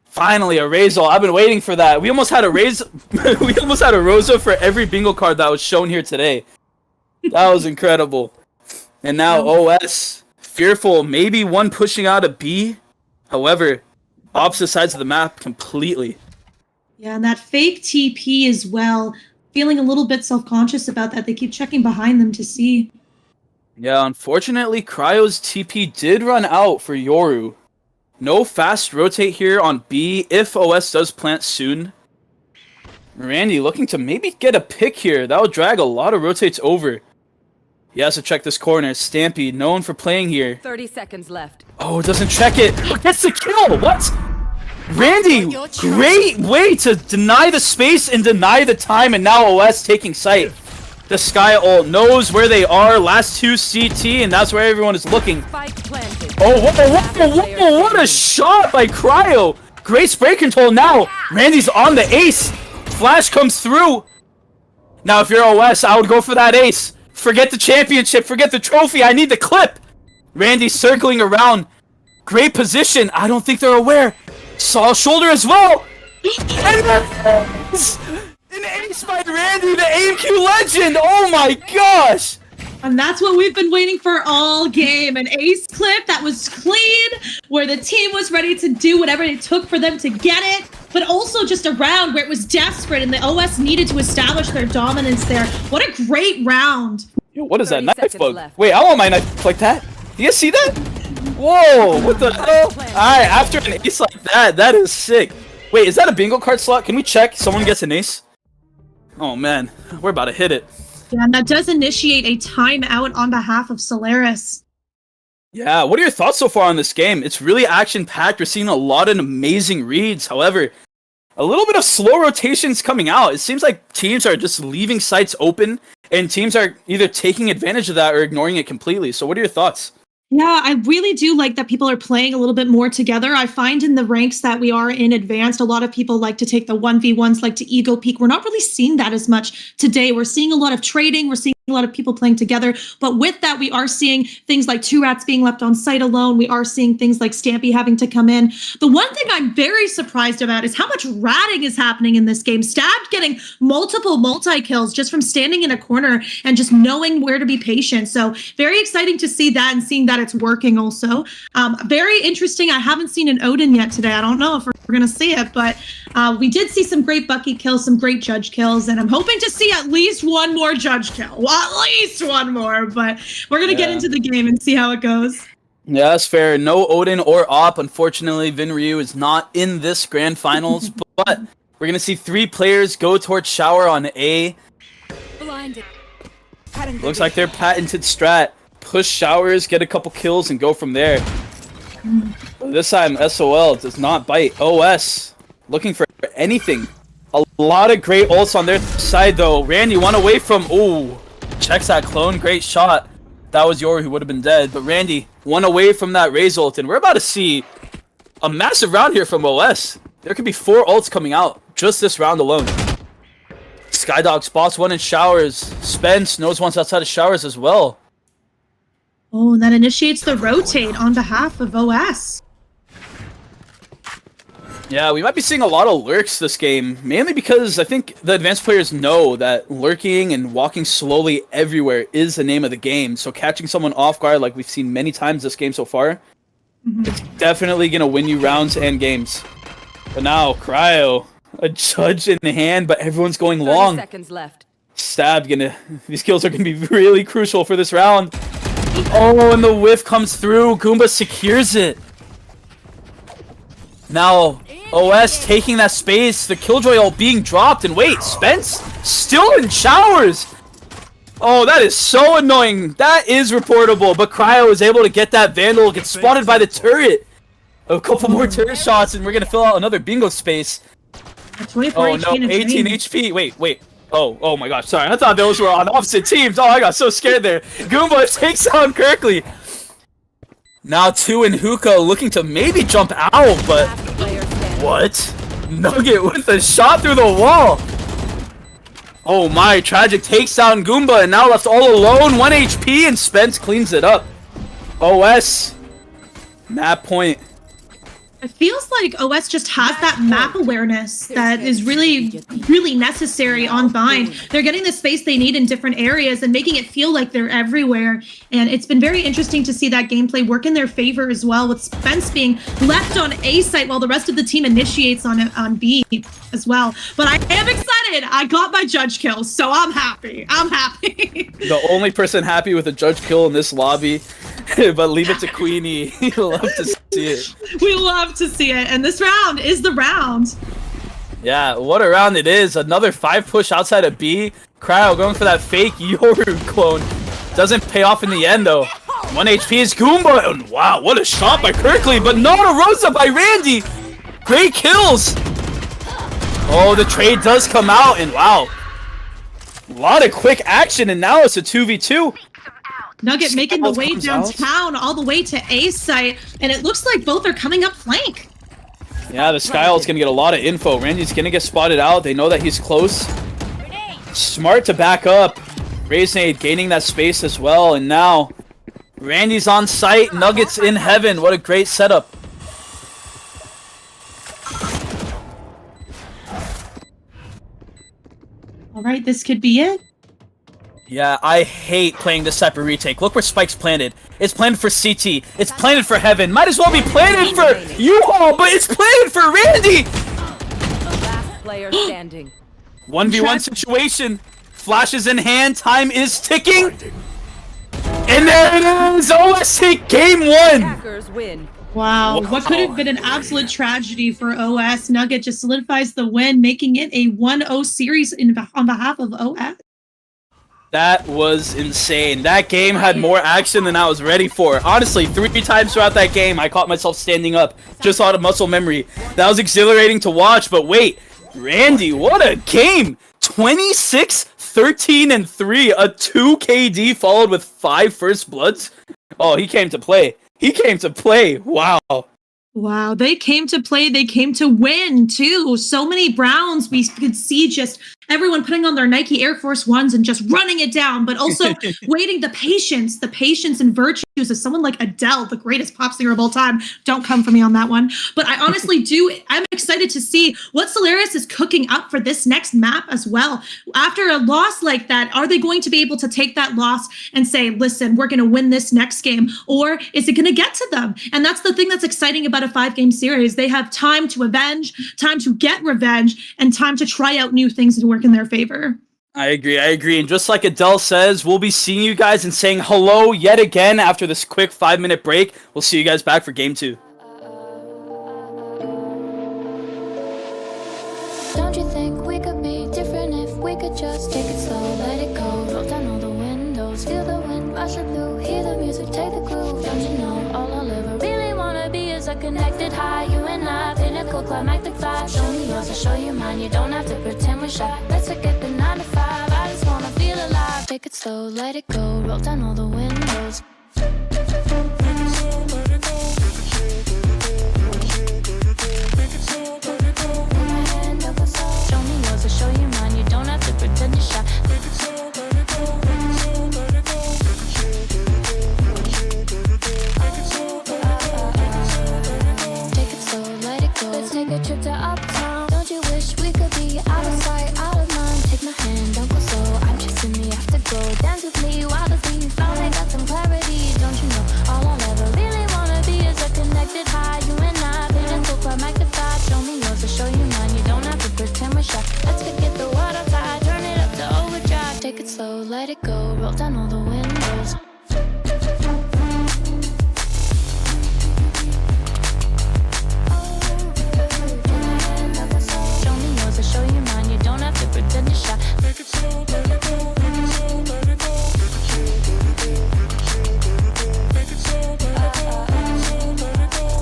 Finally, a Razor. I've been waiting for that. We almost had a we almost had a Rosa for every bingo card that was shown here today. That was incredible. And now OS, fearful, maybe one pushing out a B. However, opposite sides of the map completely. Yeah, and that fake TP as well. Feeling a little bit self-conscious about that. They keep checking behind them to see. Yeah, unfortunately, Cryo's TP did run out for Yoru. No fast rotate here on B if OS does plant soon. Randy looking to maybe get a pick here. That would drag a lot of rotates over. He has to check this corner. Stampy, known for playing here. 30 seconds left. Oh, doesn't check it. Gets the kill. What? Randy, great way to deny the space and deny the time, and now OS taking sight. The Sky ult knows where they are. Last 2 CT, and that's where everyone is looking. Spike planted. Oh, whoa, what a shot by Cryo. Great spray control now. Randy's on the ace. Flash comes through. Now, if you're OS, I would go for that ace. Forget the championship. Forget the trophy. I need the clip. Randy circling around. Great position. I don't think they're aware. Saw shoulder as well. And an ace by Randy, the AimQ legend. Oh my gosh. And that's what we've been waiting for all game. An ace clip that was clean, where the team was ready to do whatever it took for them to get it, but also just a round where it was desperate and the OS needed to establish their dominance there. What a great round. Yo, what is that 30 knife seconds bug? left. Wait, I want my knife like that. Do you see that? Whoa, what the hell? Alright, after an ace like that, that is sick. Wait, is that a bingo card slot? Can we check? Someone gets an ace? Oh man, we're about to hit it. Yeah, and that does initiate a timeout on behalf of Solaris. Yeah, what are your thoughts so far on this game? It's really action-packed. We're seeing a lot of amazing reads. However, a little bit of slow rotations coming out. It seems like teams are just leaving sites open, and teams are either taking advantage of that or ignoring it completely. So what are your thoughts? Yeah, I really do like that people are playing a little bit more together. I find in the ranks that we are in advanced, a lot of people like to take the 1v1s, like to ego peek. We're not really seeing that as much today. We're seeing a lot of trading. We're seeing a lot of people playing together. But with that, we are seeing things like 2 rats being left on site alone. We are seeing things like Stampy having to come in. The one thing I'm very surprised about is how much ratting is happening in this game. Stabbed getting multiple multi-kills just from standing in a corner and just knowing where to be patient. So very exciting to see that and seeing that it's working also. Very interesting. I haven't seen an Odin yet today. I don't know if we're going to see it, but we did see some great Bucky kills, some great Judge kills, and I'm hoping to see at least one more Judge kill. Well, at least one more, but we're going to get into the game and see how it goes. Yeah, that's fair. No Odin or Op. Unfortunately, Vin Ryu is not in this grand finals, but we're going to see 3 players go towards Shower on A. Blinded. Looks like their patented strat. Push Showers, get a couple kills, and go from there. This time, SOL does not bite. OS looking for anything. A lot of great ults on their side, though. Randy, one away from... Ooh, checks that clone. Great shot. That was Yori, who would have been dead. But Randy, one away from that Raze ult. And we're about to see a massive round here from OS. There could be 4 ults coming out just this round alone. Skydog spots one in Showers. Spence knows one's outside of Showers as well. Oh, and that initiates the rotate on behalf of OS. Yeah, we might be seeing a lot of lurks this game, mainly because I think the advanced players know that lurking and walking slowly everywhere is the name of the game. So catching someone off guard, like we've seen many times this game so far, it's definitely going to win you rounds and games. But now, Cryo, a Judge in the hand, but everyone's going 30 long. seconds left. Stab, these kills are going to be really crucial for this round. Oh, and the whiff comes through. Goomba secures it. Now, OS taking that space, the Killjoy ult being dropped, and wait, Spence still in Showers! Oh, that is so annoying. That is reportable, but Cryo is able to get that Vandal, get spotted by the turret. A couple more turret shots, and we're going to fill out another bingo space. Oh no, 18 HP. Wait. Oh my gosh, sorry. I thought those were on opposite teams. Oh, I got so scared there. Goomba takes down Kirkley. Now 2 in Hookah looking to maybe jump out, but... What? Nugget with a shot through the wall. Oh my, Tragic takes down Goomba and now left all alone. 1 HP and Spence cleans it up. OS. Map point. It feels like OS just has that map awareness that is really, really necessary on Bind. They're getting the space they need in different areas and making it feel like they're everywhere. And it's been very interesting to see that gameplay work in their favor as well, with Spence being left on A site while the rest of the team initiates on B as well. But I am excited. I got my Judge kill, so I'm happy. The only person happy with a Judge kill in this lobby. But leave it to Queenie. We love to see it. We love to see it. And this round is the round. Yeah, what a round it is. Another 5 push outside of B. Cryo going for that fake Yoru clone. Doesn't pay off in the end, though. 1 HP is Goomba. And wow, what a shot by Kirkley. But not a Rosa by Randy. Great kills. Oh, the trade does come out. And wow. A lot of quick action. And now it's a 2v2. Nugget making the way downtown all the way to A site, and it looks like both are coming up flank. Yeah, the Sky Ult's gonna get a lot of info. Randy's gonna get spotted out. They know that he's close. Smart to back up. Razenade gaining that space as well, and now Randy's on site. Nuggets in heaven. What a great setup. All right, this could be it. Yeah, I hate playing this type of retake. Look where Spike's planted. It's planted for CT. It's planted for Heaven. Might as well be planted for U-Haul, but it's planted for Randy! Last player standing. 1v1 situation. Flashes in hand. Time is ticking. And there it is! OS take game 1! Hackers win. Wow, what could have been an absolute tragedy for OS. Nugget just solidifies the win, making it a 1-0 series on behalf of OS. That was insane. That game had more action than I was ready for. Honestly, 3 times throughout that game, I caught myself standing up just out of muscle memory. That was exhilarating to watch, but wait. Randy, what a game! 26, 13, and 3. A 2 KD followed with 5 first bloods. Oh, he came to play. He came to play. Wow. Wow, they came to play. They came to win, too. So many Browns we could see just everyone putting on their Nike Air Force Ones and just running it down, but also waiting the patience and virtues of someone like Adele, the greatest pop singer of all time. Don't come for me on that one. But I honestly I'm excited to see what Solaris is cooking up for this next map as well. After a loss like that, are they going to be able to take that loss and say, listen, we're going to win this next game? Or is it going to get to them? And that's the thing that's exciting about a 5-game series. They have time to avenge, time to get revenge, and time to try out new things to work in their favor. I agree. And just like Adele says, we'll be seeing you guys and saying hello yet again after this quick 5-minute break. We'll see you guys back for game 2. Don't you think we could be different if we could just take it slow, let it go, roll down all the windows, feel the wind rushing through, hear the music, take the groove. Don't you know all I'll ever really wanna be is a connected high, you and I, pinnacle, climactic vibe. Show me yours, I'll show you mine, you don't have to pretend we're shy. Let's forget the 9 to 5, I just wanna feel alive. Take it slow, let it go, roll down all the windows. To show you mine, you don't have to pretend you're shy. Take it slow, let it go. Let's take a trip to uptown. Don't you wish we could be out of sight, out of mind? Take my hand, don't go slow. I'm chasing the afterglow. Dance with me while the beat finally got some clarity. Don't you know all I'll ever really wanna be is a connected high. You and I, pinnacle, climactic vibe. Show me yours, I'll show you mine. You don't have to pretend we're shy. Let's forget the world outside, turn it up to overdrive. Take it slow, let it go, roll down all the windows. Show me yours, I'll show you mine. You don't have to pretend you're shy. Take it slow, let it go. Take it slow, let it go. Take it slow, let it go. Let it go.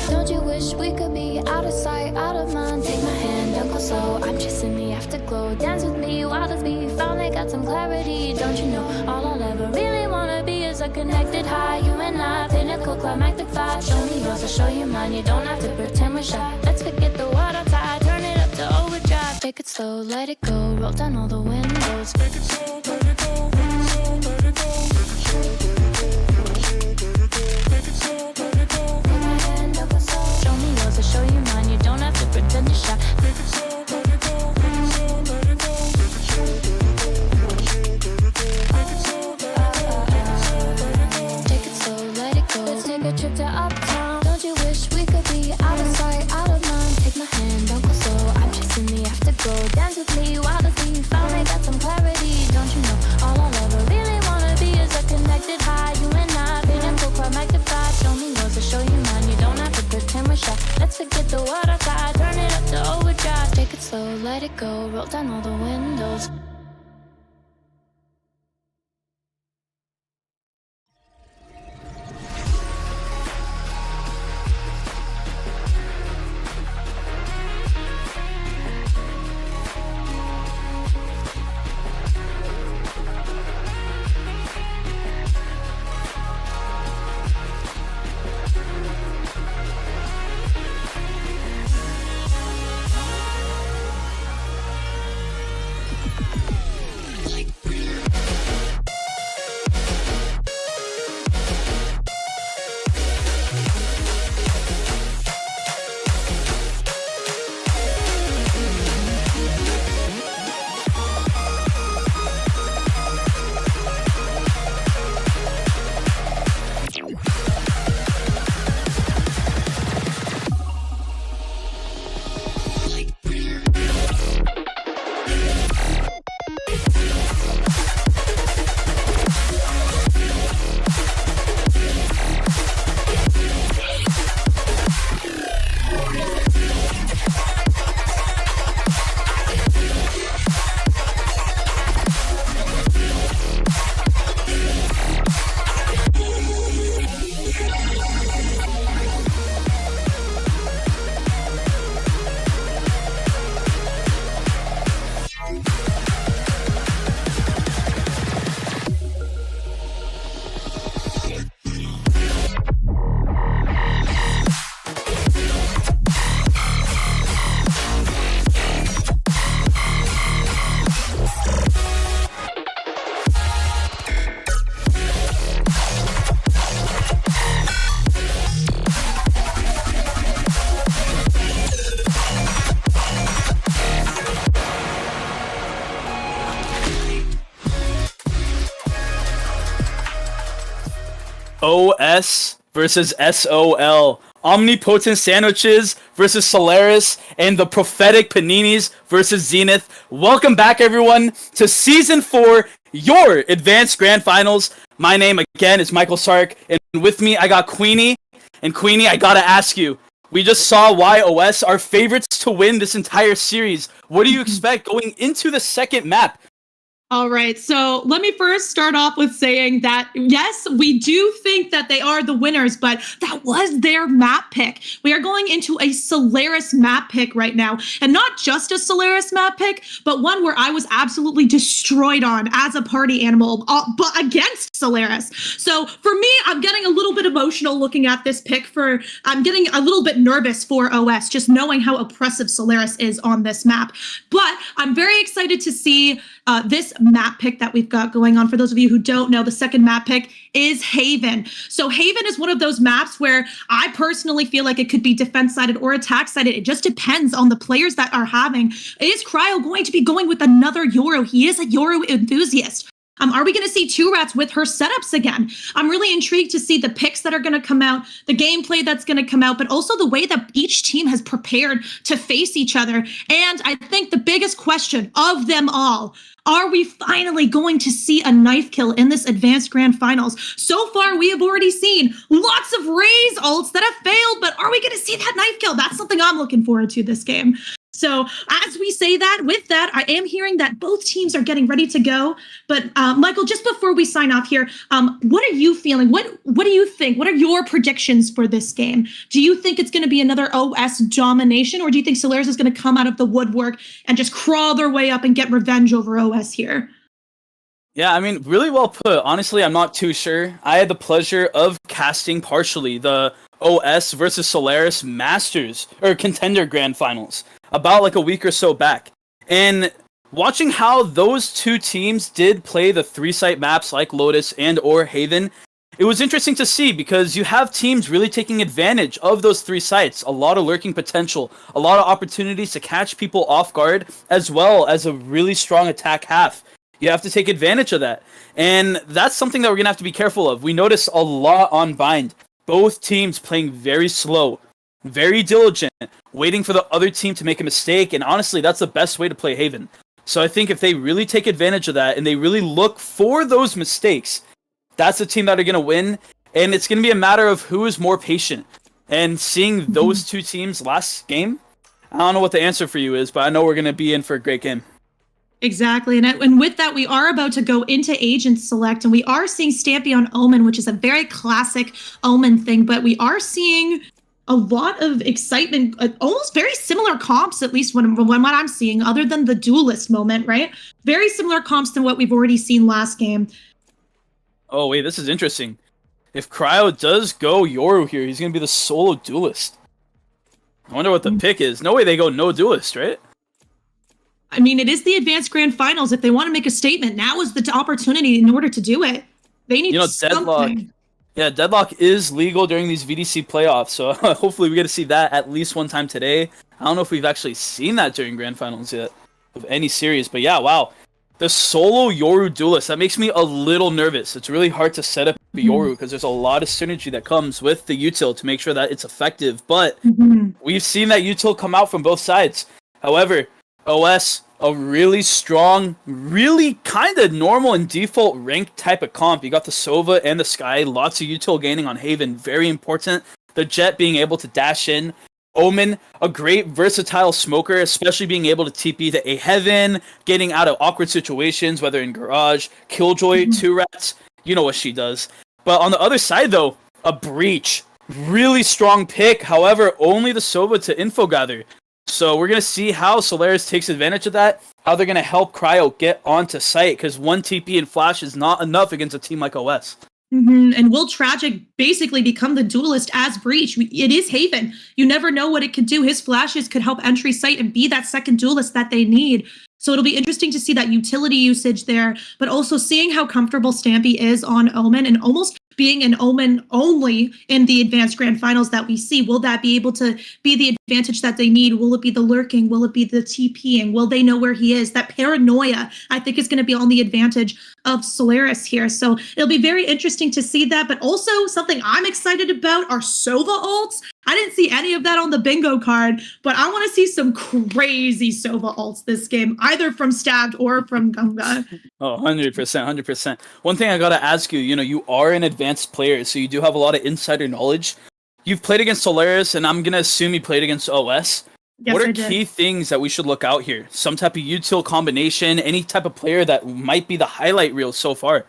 Don't you wish we could be out of sight, out of mind? Take my hand, don't go slow. I'm chasing the afterglow. Dance with me while the beat finally got some clarity. Don't you know all I'll ever really wanna be is a connected high. You and I, pinnacle, climactic vibe. Show me yours, I'll show you mine. You don't have to pretend we're shy. Let's forget the world outside, turn it up to overdrive. Take it slow, let it go, roll down all the windows. Take it slow, let it go. Take it slow, let it go. Take it slow, let it go. Take my hand, don't go slow. Show me yours, I'll show you mine. You don't have to pretend you're shy. Take it slow, let it go. Take it slow, let it go. Take it slow, let it go. Let's take a trip to uptown. Don't you wish we could be out of sight, out of mind? Take my hand, don't go slow. I'm chasing the afterglow. Dance with me while the beat finally got some clarity. Don't you know all I'll ever really wanna be is a connected high. You and I, pinnacle, climactic vibe. Show me yours, I'll show you mine. You don't have to pretend we're shy. Let's forget the world outside, turn it up to overdrive. Take it slow, let it go, roll down all the windows. OS versus SOL. Omnipotent Sandwiches versus Solaris, and the Prophetic Paninis versus Zenith. Welcome back, everyone, to Season 4, your Advanced Grand Finals. My name, again, is Michael Sark, and with me, I got Queenie. And Queenie, I gotta ask you, we just saw YOS are favorites to win this entire series. What do you expect going into the second map? All right, so let me first start off with saying that, yes, we do think that they are the winners, but that was their map pick. We are going into a Solaris map pick right now, and not just a Solaris map pick, but one where I was absolutely destroyed on as a party animal, but against Solaris. So for me, I'm getting a little bit emotional looking at this pick. I'm getting a little bit nervous for OS, just knowing how oppressive Solaris is on this map. But I'm very excited to see this map pick that we've got going on. For those of you who don't know, the second map pick is Haven. So Haven is one of those maps where I personally feel like it could be defense-sided or attack-sided. It just depends on the players that are having. Is Cryo going to be going with another Yoru? He is a Yoru enthusiast. Are we going to see Two Rats with her setups again? I'm really intrigued to see the picks that are going to come out, the gameplay that's going to come out, but also the way that each team has prepared to face each other. And I think the biggest question of them all, are we finally going to see a knife kill in this Advanced Grand Finals? So far, we have already seen lots of Raze ults that have failed, but are we going to see that knife kill? That's something I'm looking forward to this game. So as we say that, with that, I am hearing that both teams are getting ready to go. But Michael, just before we sign off here, what are you feeling? What do you think? What are your predictions for this game? Do you think it's going to be another OS domination, or do you think Solaris is going to come out of the woodwork and just crawl their way up and get revenge over OS here? Yeah, I mean, really well put. Honestly, I'm not too sure. I had the pleasure of casting partially the OS versus Solaris Masters or Contender Grand Finals about like a week or so back. And watching how those two teams did play the 3-site maps like Lotus and or Haven, it was interesting to see because you have teams really taking advantage of those 3 sites. A lot of lurking potential, a lot of opportunities to catch people off guard, as well as a really strong attack half. You have to take advantage of that. And that's something that we're going to have to be careful of. We notice a lot on Bind. Both teams playing very slow, very diligent, waiting for the other team to make a mistake. And honestly, that's the best way to play Haven. So I think if they really take advantage of that and they really look for those mistakes, that's the team that are going to win. And it's going to be a matter of who is more patient. And seeing those two teams last game, I don't know what the answer for you is, but I know we're going to be in for a great game. Exactly. And with that, we are about to go into Agent Select, and we are seeing Stampy on Omen, which is a very classic Omen thing, but we are seeing a lot of excitement, almost very similar comps, at least when what I'm seeing, other than the duelist moment, right? Very similar comps to what we've already seen last game. Oh, wait, this is interesting. If Cryo does go Yoru here, he's going to be the solo duelist. I wonder what the pick is. No way they go no duelist, right? I mean, it is the Advanced Grand Finals. If they want to make a statement, now is the opportunity in order to do it. They need something. Deadlock. Yeah, Deadlock is legal during these VDC playoffs, so hopefully we get to see that at least one time today. I don't know if we've actually seen that during Grand Finals yet of any series, but yeah, wow. The solo Yoru duelist, that makes me a little nervous. It's really hard to set up a Yoru because there's a lot of synergy that comes with the util to make sure that it's effective, but we've seen that util come out from both sides. However, OS, a really strong, really kind of normal and default ranked type of comp. You got the Sova and the Sky, lots of util gaining on Haven, very important. The Jet being able to dash in. Omen, a great versatile smoker, especially being able to TP to A Heaven, getting out of awkward situations, whether in Garage, Killjoy, Two Rats, you know what she does. But on the other side though, a Breach. Really strong pick, however, only the Sova to info gather. So we're going to see how Solaris takes advantage of that, how they're going to help Cryo get onto site, because one TP and Flash is not enough against a team like OS. And will Tragic basically become the duelist as Breach? It is Haven. You never know what it could do. His flashes could help entry site and be that second duelist that they need. So it'll be interesting to see that utility usage there, but also seeing how comfortable Stampy is on Omen and almost being an Omen only in the advanced grand finals that we see, will that be able to be the advantage that they need? Will it be the lurking? Will it be the TPing? Will they know where he is? That paranoia, I think, is going to be on the advantage of Solaris here. So it'll be very interesting to see that. But also something I'm excited about are Sova ults. I didn't see any of that on the bingo card, but I want to see some crazy Sova ults this game, either from Stabbed or from Gunga. Oh, 100%, 100%. One thing I gotta ask you, you are an advanced player, so you do have a lot of insider knowledge. You've played against Solaris, and I'm gonna assume you played against OS. Yes, what are I did. key things that we should look out here? Some type of util combination, any type of player that might be the highlight reel so far?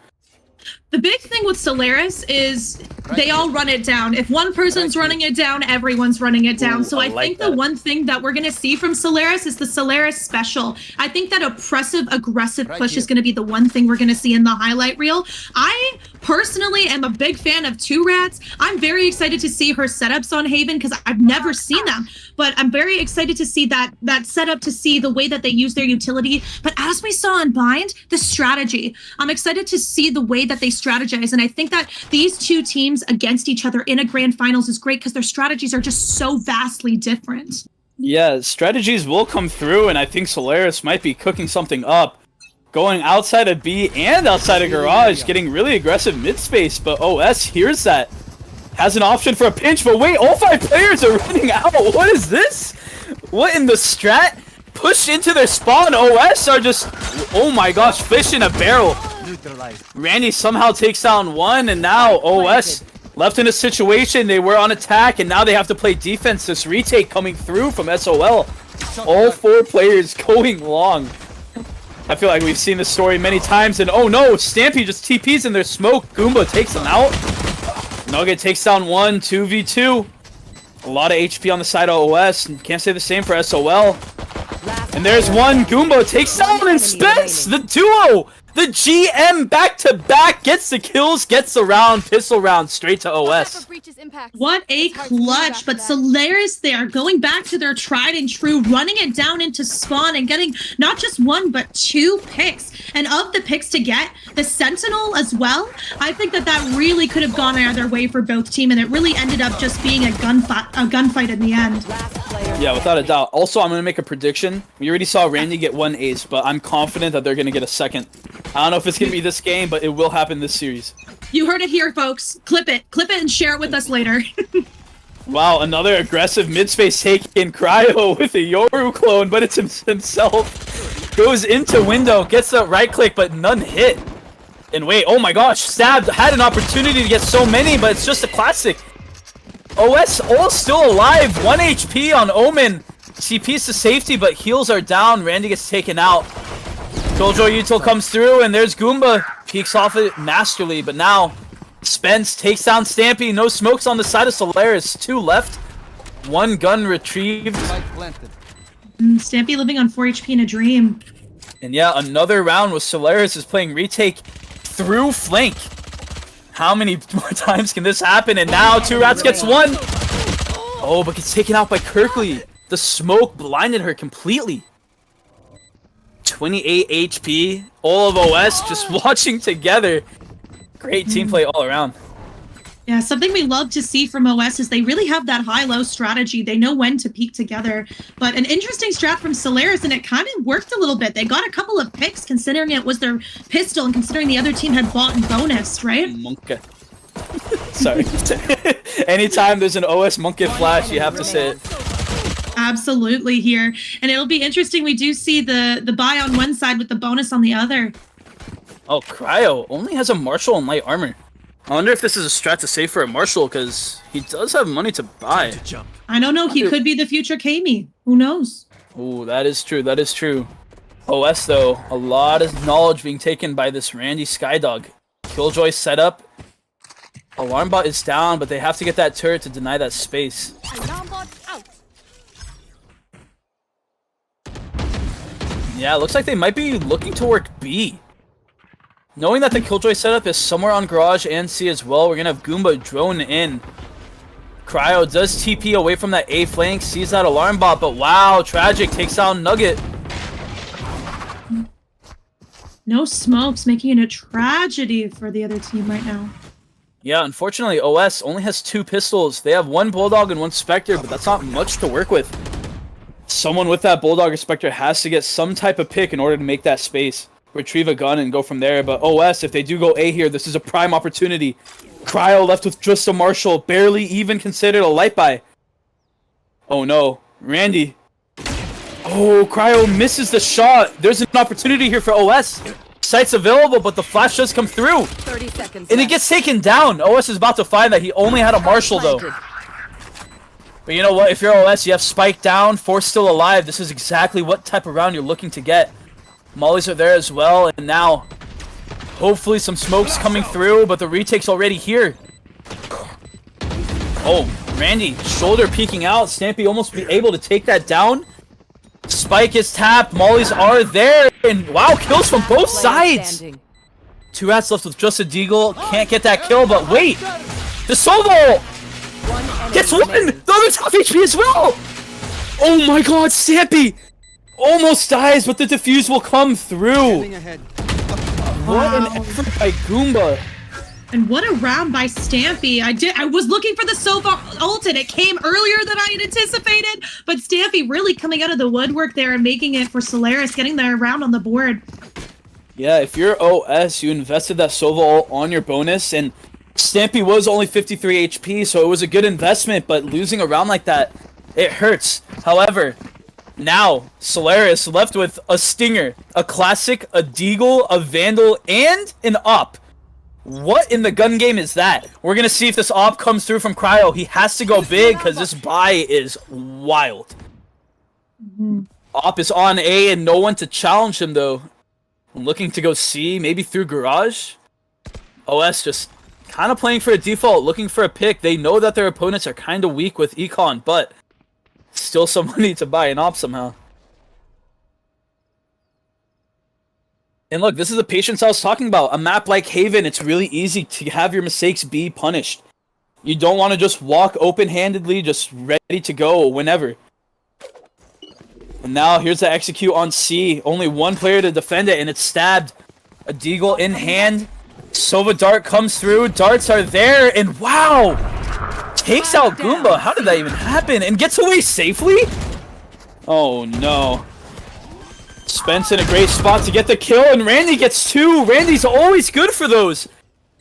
The big thing with Solaris is they all run it down. If one person's running it down, everyone's running it down. Ooh, So I think the one thing that we're going to see from Solaris is the Solaris special. I think that oppressive, aggressive push is going to be the one thing we're going to see in the highlight reel. I personally am a big fan of Two Rats. I'm very excited to see her setups on Haven because I've never seen them. But I'm very excited to see that setup, to see the way that they use their utility. But as we saw in Bind, the strategy. I'm excited to see the way that they strategize. And I think that these two teams against each other in a grand finals is great because their strategies are just so vastly different. Yeah, strategies will come through, and I think Solaris might be cooking something up. Going outside of B and outside of Garage, getting really aggressive mid-space, but OS hears that. Has an option for a pinch, but wait, all 5 players are running out. What is this? What in the strat? Pushed into their spawn, OS are just, oh my gosh, fish in a barrel. Randy somehow takes down one, and now OS left in a situation. They were on attack, and now they have to play defense. This retake coming through from SOL. All 4 players going long. I feel like we've seen this story many times, and oh no, Stampy just TPs in their smoke. Goomba takes them out. Nugget takes down one, 2v2. A lot of HP on the side of OS. Can't say the same for SOL. And there's one. Goomba takes down and Spence, the duo. The GM back-to-back gets the kills, gets the round, pistol round straight to OS. What a clutch, but Solaris there, going back to their tried and true, running it down into spawn and getting not just 1, but 2 picks. And of the picks to get, the Sentinel as well, I think that really could have gone either way for both team, and it really ended up just being a gunfight in the end. Yeah, without a doubt. Also, I'm going to make a prediction. We already saw Randy get 1 ace, but I'm confident that they're going to get a second. I don't know if it's going to be this game, but it will happen this series. You heard it here, folks. Clip it and share it with us later. Wow, another aggressive mid-space take in Cryo with a Yoru clone, but it's himself. Goes into window, gets the right click, but none hit. And wait, oh my gosh, Stabbed had an opportunity to get so many, but it's just a classic. OS all still alive, 1 HP on Omen. CP's to safety, but heals are down. Randy gets taken out. Killjoy util comes through, and there's Goomba. Peeks off it masterly, but now Spence takes down Stampy. No smokes on the side of Solaris. 2 left. 1 gun retrieved. Stampy living on 4 HP in a dream. And yeah, another round with Solaris is playing retake through flank. How many more times can this happen? And now 2 Rats gets 1. Oh, but gets taken out by Kirkley. The smoke blinded her completely. 28 HP. All of OS just watching together. Great team play all around. Yeah, something we love to see from OS is they really have that high-low strategy. They know when to peek together. But an interesting strat from Solaris, and it kind of worked a little bit. They got a couple of picks considering it was their pistol and considering the other team had bought and bonus, right? Monkey. Sorry. Anytime there's an OS monkey flash, you have to say it. Absolutely here. And it'll be interesting. We do see the buy on one side with the bonus on the other. Oh, Cryo only has a Marshall and light armor. I wonder if this is a strat to save for a Marshall, because he does have money to buy. I don't know. He could be the future Kami. Who knows? Ooh, that is true. That is true. OS, though, a lot of knowledge being taken by this Randy Skydog. Killjoy setup. Alarm bot is down, but they have to get that turret to deny that space. Alarm bot out. Yeah, it looks like they might be looking to work B. Knowing that the Killjoy setup is somewhere on Garage and C as well, we're going to have Goomba drone in. Cryo does TP away from that A flank, sees that alarm bot, but wow, Tragic takes down Nugget. No smokes, making it a tragedy for the other team right now. Yeah, unfortunately, OS only has 2 pistols. They have 1 Bulldog and 1 Spectre, but that's not much to work with. Someone with that Bulldog or Spectre has to get some type of pick in order to make that space. Retrieve a gun and go from there. But OS, if they do go A here, this is a prime opportunity. Cryo left with just a Marshall, barely even considered a light buy. Oh no, Randy. Oh, Cryo misses the shot. There's an opportunity here for OS. Sight's available, but the flash does come through. 30 seconds And it left. gets taken down. OS is about to find that he only had a Marshall, though. But you know what? If you're OS, you have Spike down, Force still alive. This is exactly what type of round you're looking to get. Mollies are there as well, and now hopefully some smoke's coming through, but the retake's already here. Oh, Randy, shoulder peeking out. Stampy almost be able to take that down. Spike is tapped. Mollies are there, and wow, kills from both sides. Standing. 2 rats left with just a deagle. Can't get that kill, but wait, the solo One enemy gets one. remaining. The other's half HP as well. Oh my God, Stampy almost dies, but the defuse will come through. What an effort by Goomba. And what a round by Stampy. I was looking for the Sova ult and it came earlier than I had anticipated, but Stampy really coming out of the woodwork there and making it for Solaris, getting their round on the board. Yeah, if you're OS, you invested that Sova ult on your bonus, and Stampy was only 53 HP, so it was a good investment, but losing a round like that, it hurts. However, now Solaris left with a Stinger, a Classic, a Deagle, a Vandal, and an Op. What in the gun game is that? We're gonna see if this Op comes through from Cryo. He has to go big because this buy is wild. Op is on A and no one to challenge him though. Looking to go C, maybe through Garage. OS just kind of playing for a default, looking for a pick. They know that their opponents are kind of weak with Econ, but still some money to buy an Op somehow. And look, this is the patience I was talking about. A map like Haven, it's really easy to have your mistakes be punished. You don't want to just walk open-handedly, just ready to go whenever. And now here's the execute on C. Only 1 player to defend it, and it's stabbed. A Deagle in hand. Sova Dart comes through. Darts are there, and wow! Takes out Goomba. How did that even happen? And gets away safely? Oh no. Spence in a great spot to get the kill, and Randy gets 2. Randy's always good for those.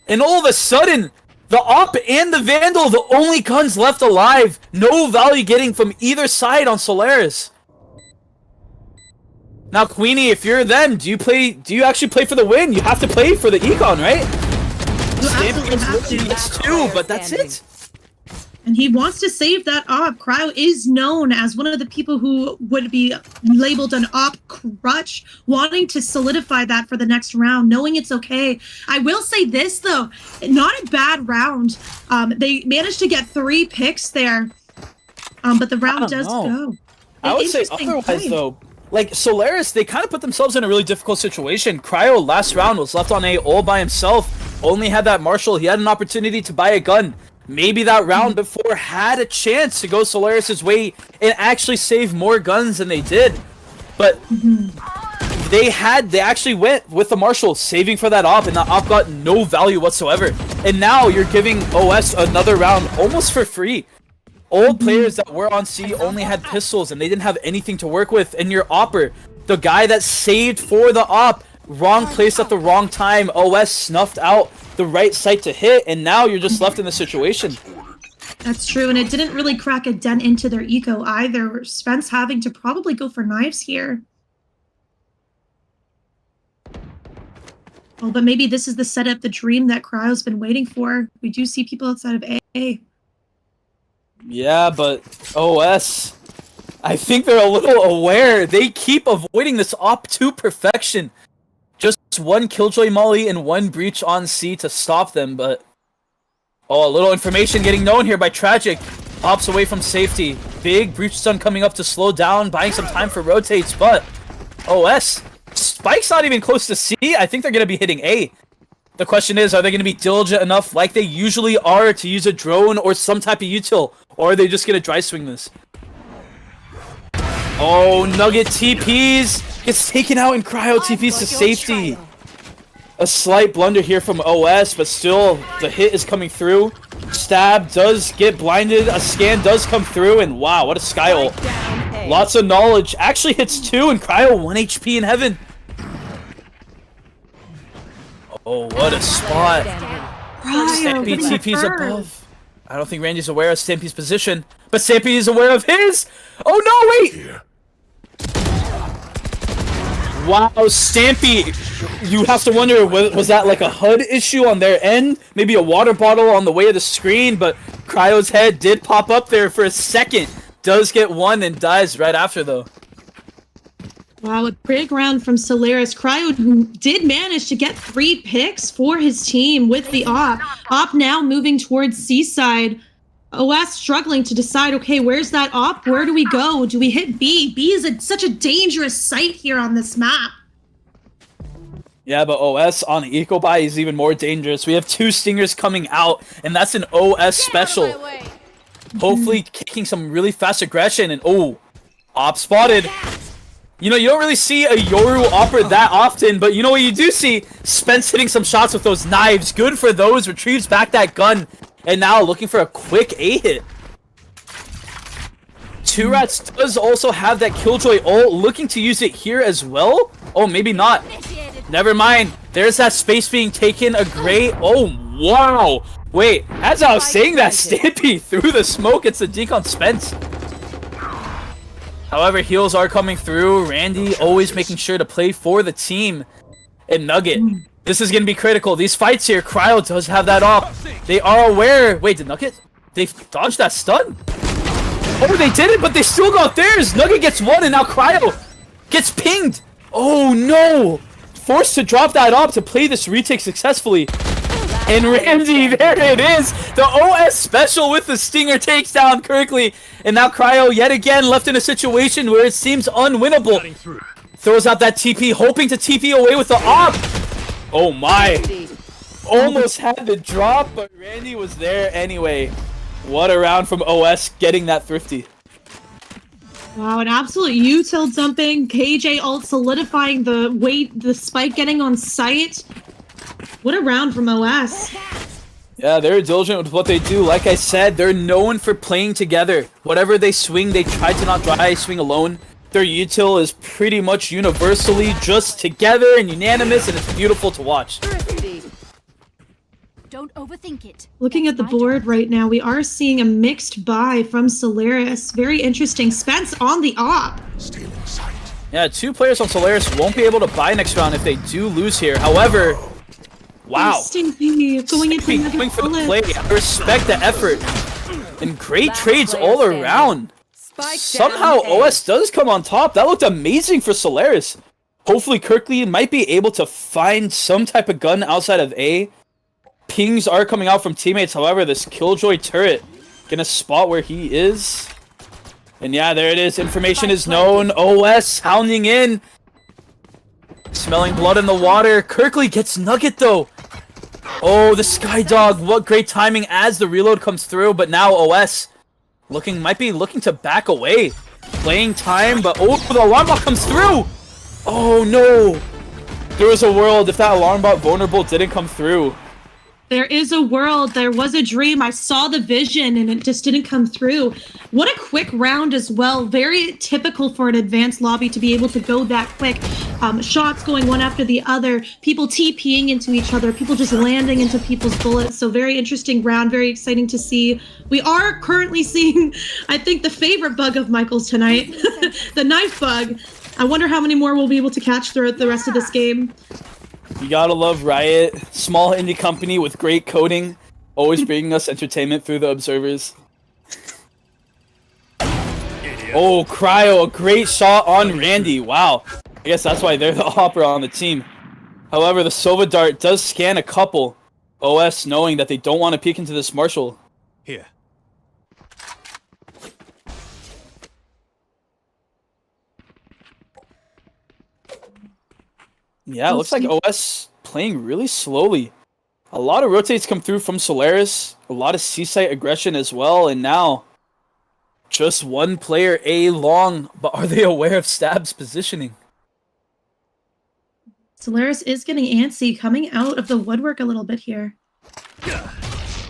And all of a sudden, the Op and the Vandal, the only guns left alive. No value getting from either side on Solaris. Now, Queenie, if you're them, do you actually play for the win? You have to play for the Econ, right? You absolutely have to. Gets 2, but that's it. And he wants to save that op. Cryo is known as one of the people who would be labeled an op crutch, wanting to solidify that for the next round, knowing it's okay. I will say this, though, not a bad round. They managed to get 3 picks there, but the round does go. I would say otherwise, though. Like, Solaris, they kind of put themselves in a really difficult situation. Cryo, last round, was left on A all by himself. Only had that Marshall. He had an opportunity to buy a gun. Maybe that round before had a chance to go Solaris' way and actually save more guns than they did. But they actually went with the Marshall, saving for that Op, and that Op got no value whatsoever. And now you're giving OS another round almost for free. All players that were on C only had pistols, and they didn't have anything to work with. And your Opper, the guy that saved for the Op, wrong place at the wrong time. OS snuffed out the right site to hit, and now you're just left in the situation. That's true, and it didn't really crack a dent into their eco either. Spence having to probably go for knives here. Oh, but maybe this is the setup, the dream that Cryo's been waiting for. We do see people outside of A. Yeah, but OS, I think they're a little aware. They keep avoiding this Op to perfection. Just 1 Killjoy Molly and 1 Breach on C to stop them, but... Oh, a little information getting known here by Tragic. Ops away from safety. Big Breach Stun coming up to slow down, buying some time for rotates, but... OS, Spike's not even close to C. I think they're going to be hitting A. The question is, are they going to be diligent enough like they usually are to use a drone or some type of util? Or are they just going to dry swing this? Oh, Nugget TPs gets taken out and Cryo TPs to safety. A slight blunder here from OS, but still the hit is coming through. Stab does get blinded, a scan does come through, and wow, what a sky ult. Lots of knowledge. Actually hits 2, and Cryo 1 HP in heaven. Oh, what a spot. Stampy TP's above. I don't think Randy's aware of Stampy's position, but Stampy is aware of his. Oh no, wait! Wow, Stampy, you have to wonder, was that like a HUD issue on their end? Maybe a water bottle on the way of the screen, but Cryo's head did pop up there for a second. Does get 1 and dies right after, though. Wow, a great round from Solaris. Cryo did manage to get 3 picks for his team with the op. Op now moving towards Seaside. OS struggling to decide, okay, where's that op? Where do we go? Do we hit B? B is such a dangerous site here on this map. Yeah, but OS on Eco Buy is even more dangerous. We have 2 stingers coming out, and that's an OS special. Hopefully kicking some really fast aggression, and oh, op spotted. You know, you don't really see a Yoru opera that often, but you know what you do see? Spence hitting some shots with those knives. Good for those, retrieves back that gun. And now looking for a quick A hit. 2Rats does also have that Killjoy ult, looking to use it here as well. Oh, maybe not. Never mind. There's that space being taken. A great. Oh, wow. Wait, as I was saying that, Stampy through the smoke. It's the decon Spence. However, heals are coming through. Randy always making sure to play for the team. And Nugget. This is going to be critical. These fights here, Cryo does have that off. They are aware. Wait, did Nugget? They dodged that stun? Oh, they didn't, but they still got theirs. Nugget gets 1, and now Cryo gets pinged. Oh, no. Forced to drop that off to play this retake successfully. And Randy, there it is. The OS special with the Stinger takes down Kirkley. And now Cryo, yet again, left in a situation where it seems unwinnable. Throws out that TP, hoping to TP away with the op. Oh my. Almost had the drop, but Randy was there anyway. What a round from OS getting that thrifty. Wow, an absolute util dumping. KJ ult solidifying the spike getting on site. What a round from OS. Yeah, they're diligent with what they do. Like I said, they're known for playing together. Whatever they swing, they try to not dry swing alone. Their util is pretty much universally just together and unanimous, and it's beautiful to watch. Don't overthink it. Looking at the board right now, we are seeing a mixed buy from Solaris. Very interesting. Spence on the op. Yeah, 2 players on Solaris won't be able to buy next round if they do lose here. However, wow. Stimpy going into another going for the bullet. play. I respect the effort. And great trades all around. Somehow OS does come on top. That looked amazing for Solaris. Hopefully Kirkley might be able to find some type of gun outside of A. Pings are coming out from teammates. However, this Killjoy turret gonna spot where he is. And yeah, there it is. Information is known. OS hounding in. Smelling blood in the water. Kirkley gets Nugget though. Oh, the Skydog. What great timing as the reload comes through. But now OS might be looking to back away. Playing time, but oh, the alarm bot comes through. Oh no. There was a world if that alarm bot vulnerable didn't come through. There is a world. There was a dream. I saw the vision and it just didn't come through. What a quick round as well. Very typical for an advanced lobby to be able to go that quick. Shots going one after the other. People TPing into each other. People just landing into people's bullets. So very interesting round. Very exciting to see. We are currently seeing, I think, the favorite bug of Michael's tonight. The knife bug. I wonder how many more we'll be able to catch throughout the rest of this game. You gotta love Riot. Small indie company with great coding. Always bringing us entertainment through the observers. Oh, Cryo, a great shot on Randy. Wow. I guess that's why they're the opera on the team. However, the Sova Dart does scan a couple. OS knowing that they don't want to peek into this Marshall. Here. Yeah, it looks like OS playing really slowly. A lot of rotates come through from Solaris. A lot of C-site aggression as well. And now, just one player A long. But are they aware of Stab's positioning? Solaris is getting antsy, coming out of the woodwork a little bit here.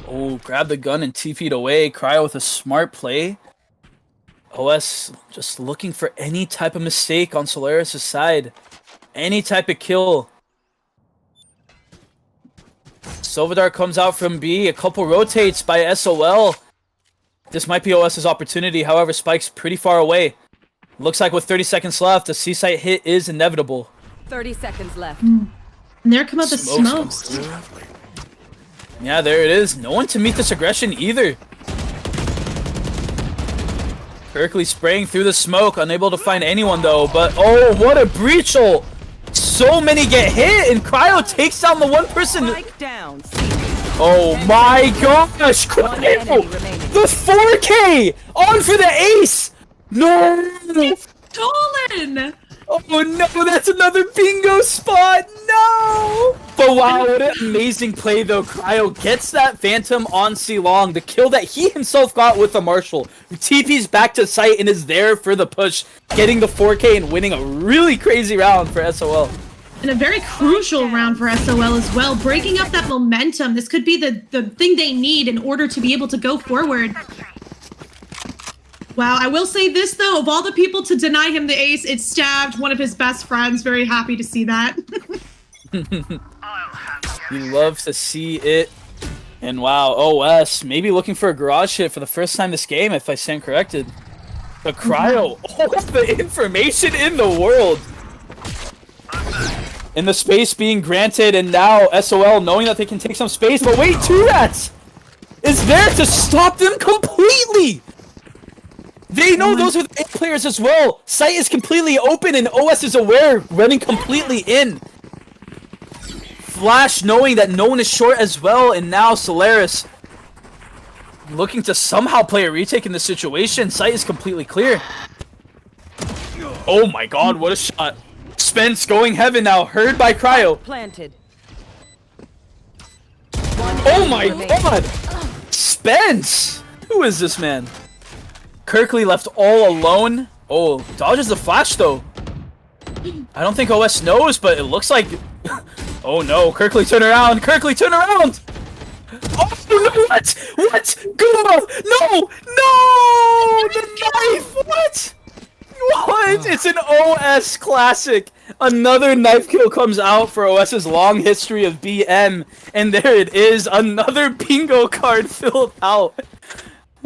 Oh, grab the gun and TP'd away. Cryo with a smart play. OS just looking for any type of mistake on Solaris' side. Any type of kill. Silvadar comes out from B. A couple rotates by SOL. This might be OS's opportunity. However, Spike's pretty far away. Looks like with 30 seconds left, a C-site hit is inevitable. 30 seconds left. And there come out the Smokes smokes. Yeah, there it is. No one to meet this aggression either. Kirkley spraying through the smoke, unable to find anyone though. But oh, what a breach ult! So many get hit, and Cryo takes down the one person. Spike down. Oh my gosh, One enemy Cryo! remaining. The 4K on for the ace. No. Stolen! Oh no, that's another bingo spot! No! But wow, what an amazing play though. Cryo gets that Phantom on C-Long, the kill that he himself got with the Marshall. TP's back to site and is there for the push, getting the 4K and winning a really crazy round for SOL. And a very crucial round for SOL as well, breaking up that momentum. This could be the thing they need in order to be able to go forward. Wow, I will say this though, of all the people to deny him the ace, it stabbed one of his best friends. Very happy to see that. You love to see it. And wow, OS maybe looking for a garage hit for the first time this game, if I stand corrected. But Cryo, all the information in the world. And the space being granted, and now SOL knowing that they can take some space. But wait, 2Rats is there to stop them completely. They know those are the A players as well. Site is completely open and OS is aware, running completely in. Flash knowing that no one is short as well, and now Solaris looking to somehow play a retake in this situation. Site is completely clear. Oh my god, what a shot. Spence going heaven now, heard by Cryo. Planted. Oh my god! Spence! Who is this man? Kirkley left all alone. Oh, dodges the flash though. I don't think OS knows, but it looks like... Oh no, Kirkley turn around! Kirkley turn around! Oh no, what? What? Goomba! No! No! The knife! What? What? It's an OS classic. Another knife kill comes out for OS's long history of BM. And there it is, another bingo card filled out.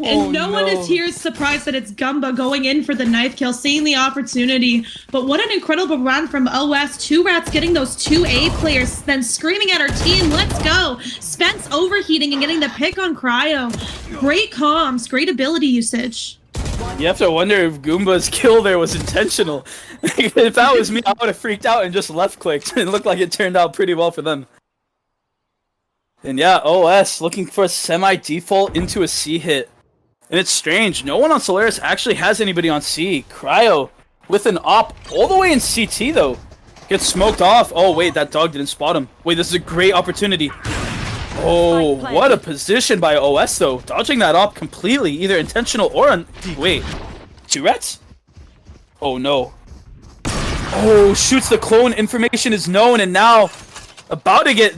And no one is here surprised that it's Gumba going in for the knife kill, seeing the opportunity. But what an incredible run from OS. 2Rats getting those 2A players, then screaming at our team, let's go. Spence overheating and getting the pick on Cryo. Great comms, great ability usage. You have to wonder if Goomba's kill there was intentional. If that was me, I would have freaked out and just left-clicked. It looked like it turned out pretty well for them. And yeah, OS looking for a semi-default into a C hit. And it's strange, no one on Solaris actually has anybody on C. Cryo with an op all the way in CT though. Gets smoked off. Oh wait, that dog didn't spot him. Wait, this is a great opportunity. Oh, what a position by OS though. Dodging that op completely, either intentional or wait, 2Rats? Oh no. Oh, shoots the clone, information is known, and now about to get...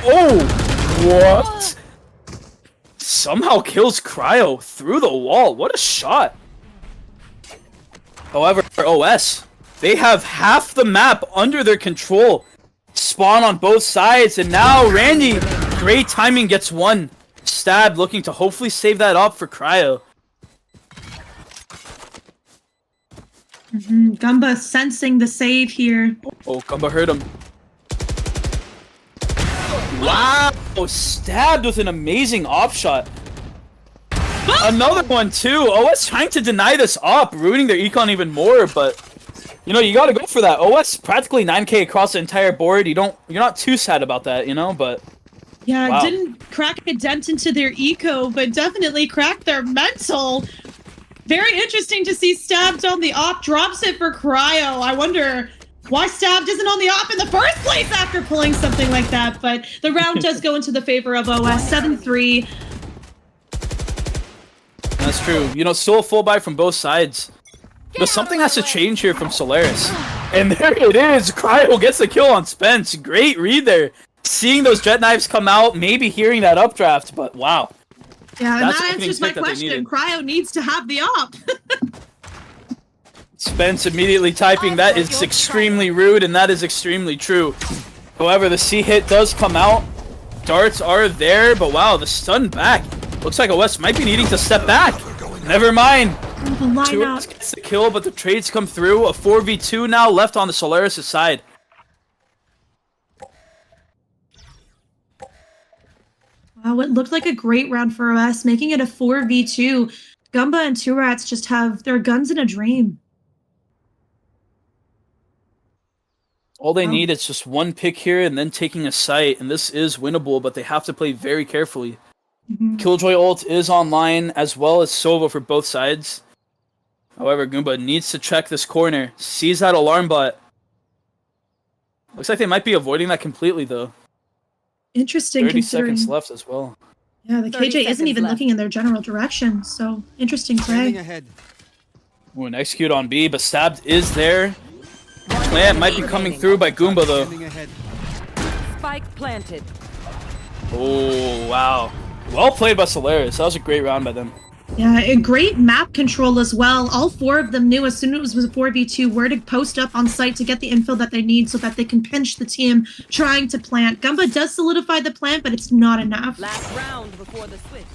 Oh, what? Somehow kills Cryo through the wall. What a shot. However, for OS, they have half the map under their control. Spawn on both sides, and now Randy, great timing, gets one. Stabbed, looking to hopefully save that up for Cryo. Gumba sensing the save here. Oh, Gumba heard him. Wow, stabbed with an amazing op shot. Another one too. OS trying to deny this op, ruining their econ even more, but you know, you gotta go for that. OS practically 9k across the entire board. You're not too sad about that, you know, but yeah, wow. Didn't crack a dent into their eco, but definitely cracked their mental. Very interesting to see Stabbed on the op, drops it for Cryo. I wonder why Stabbed isn't on the op in the first place after pulling something like that, but the round does go into the favor of OS, 7-3. That's true. You know, still a full buy from both sides. But something has to change here from Solaris. And there it is. Cryo gets the kill on Spence. Great read there. Seeing those jet knives come out, maybe hearing that updraft, but wow. Yeah, and That's that the answers pick my that they needed. question. Cryo needs to have the op. Spence immediately typing, that is extremely rude, and that is extremely true. However, the C hit does come out. Darts are there, but wow, the stun back. Looks like OS might be needing to step back. Never mind. The lineup. 2S gets the kill, but the trades come through. A 4v2 now left on the Solaris' side. Wow, it looked like a great round for us, making it a 4v2. Gumba and Two Rats just have their guns in a dream. All they need is just one pick here and then taking a site, and this is winnable, but they have to play very carefully. Killjoy ult is online, as well as Sova for both sides. However, Goomba needs to check this corner. Sees that alarm bot. Looks like they might be avoiding that completely, though. Interesting. 30 considering... seconds left as well. Yeah, the KJ isn't even looking in their general direction, so interesting play. Ooh, an execute on B, but stabbed is there. Plant might be coming through by Goomba, though. Spike planted. Oh, wow. Well played by Solaris. That was a great round by them. Yeah, a great map control as well. All four of them knew as soon as it was a 4v2 where to post up on site to get the infill that they need so that they can pinch the team trying to plant. Gumba does solidify the plant, but it's not enough. Last round before the switch.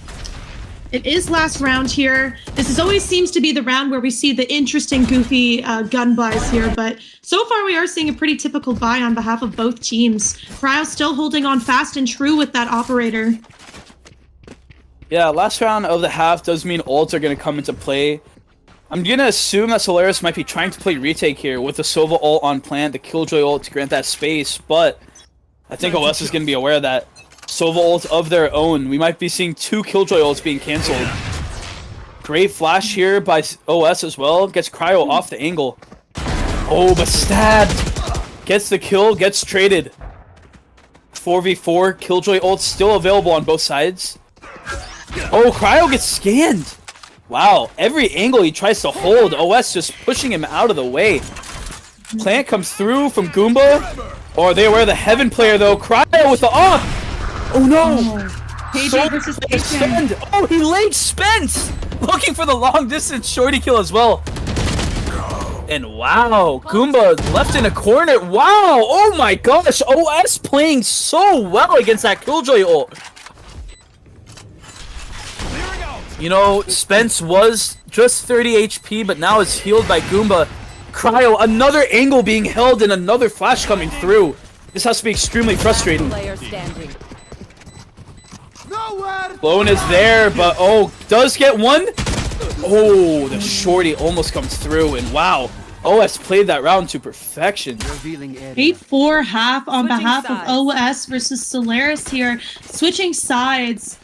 It is last round here. This always seems to be the round where we see the interesting, goofy gun buys here, but so far we are seeing a pretty typical buy on behalf of both teams. Cryo still holding on fast and true with that operator. Yeah, last round of the half does mean ults are going to come into play. I'm going to assume that Solaris might be trying to play retake here with the Sova ult on plant, the Killjoy ult to grant that space, but I think OS is going to be aware of that. Sova ult of their own. We might be seeing 2 Killjoy ults being cancelled. Great flash here by OS as well. Gets Cryo off the angle. Oh, but stabbed. Gets the kill, gets traded. 4v4, Killjoy ult still available on both sides. Oh, Cryo gets scanned. Wow, every angle he tries to hold, OS just pushing him out of the way. Plant comes through from Goomba. Or they were the Heaven player though. Cryo with the off. Oh no! KJ versus KJ. Oh, he laid Spence! Looking for the long distance shorty kill as well. And wow, Goomba left in a corner. Wow, oh my gosh, OS playing so well against that Killjoy ult. You know, Spence was just 30 HP, but now is healed by Goomba. Cryo, another angle being held and another flash coming through. This has to be extremely frustrating. Player standing. Blown is there, but oh, does get one. Oh, the shorty almost comes through, and wow, OS played that round to perfection. 8-4 half on Switching behalf sides. of OS versus Solaris here. Switching sides.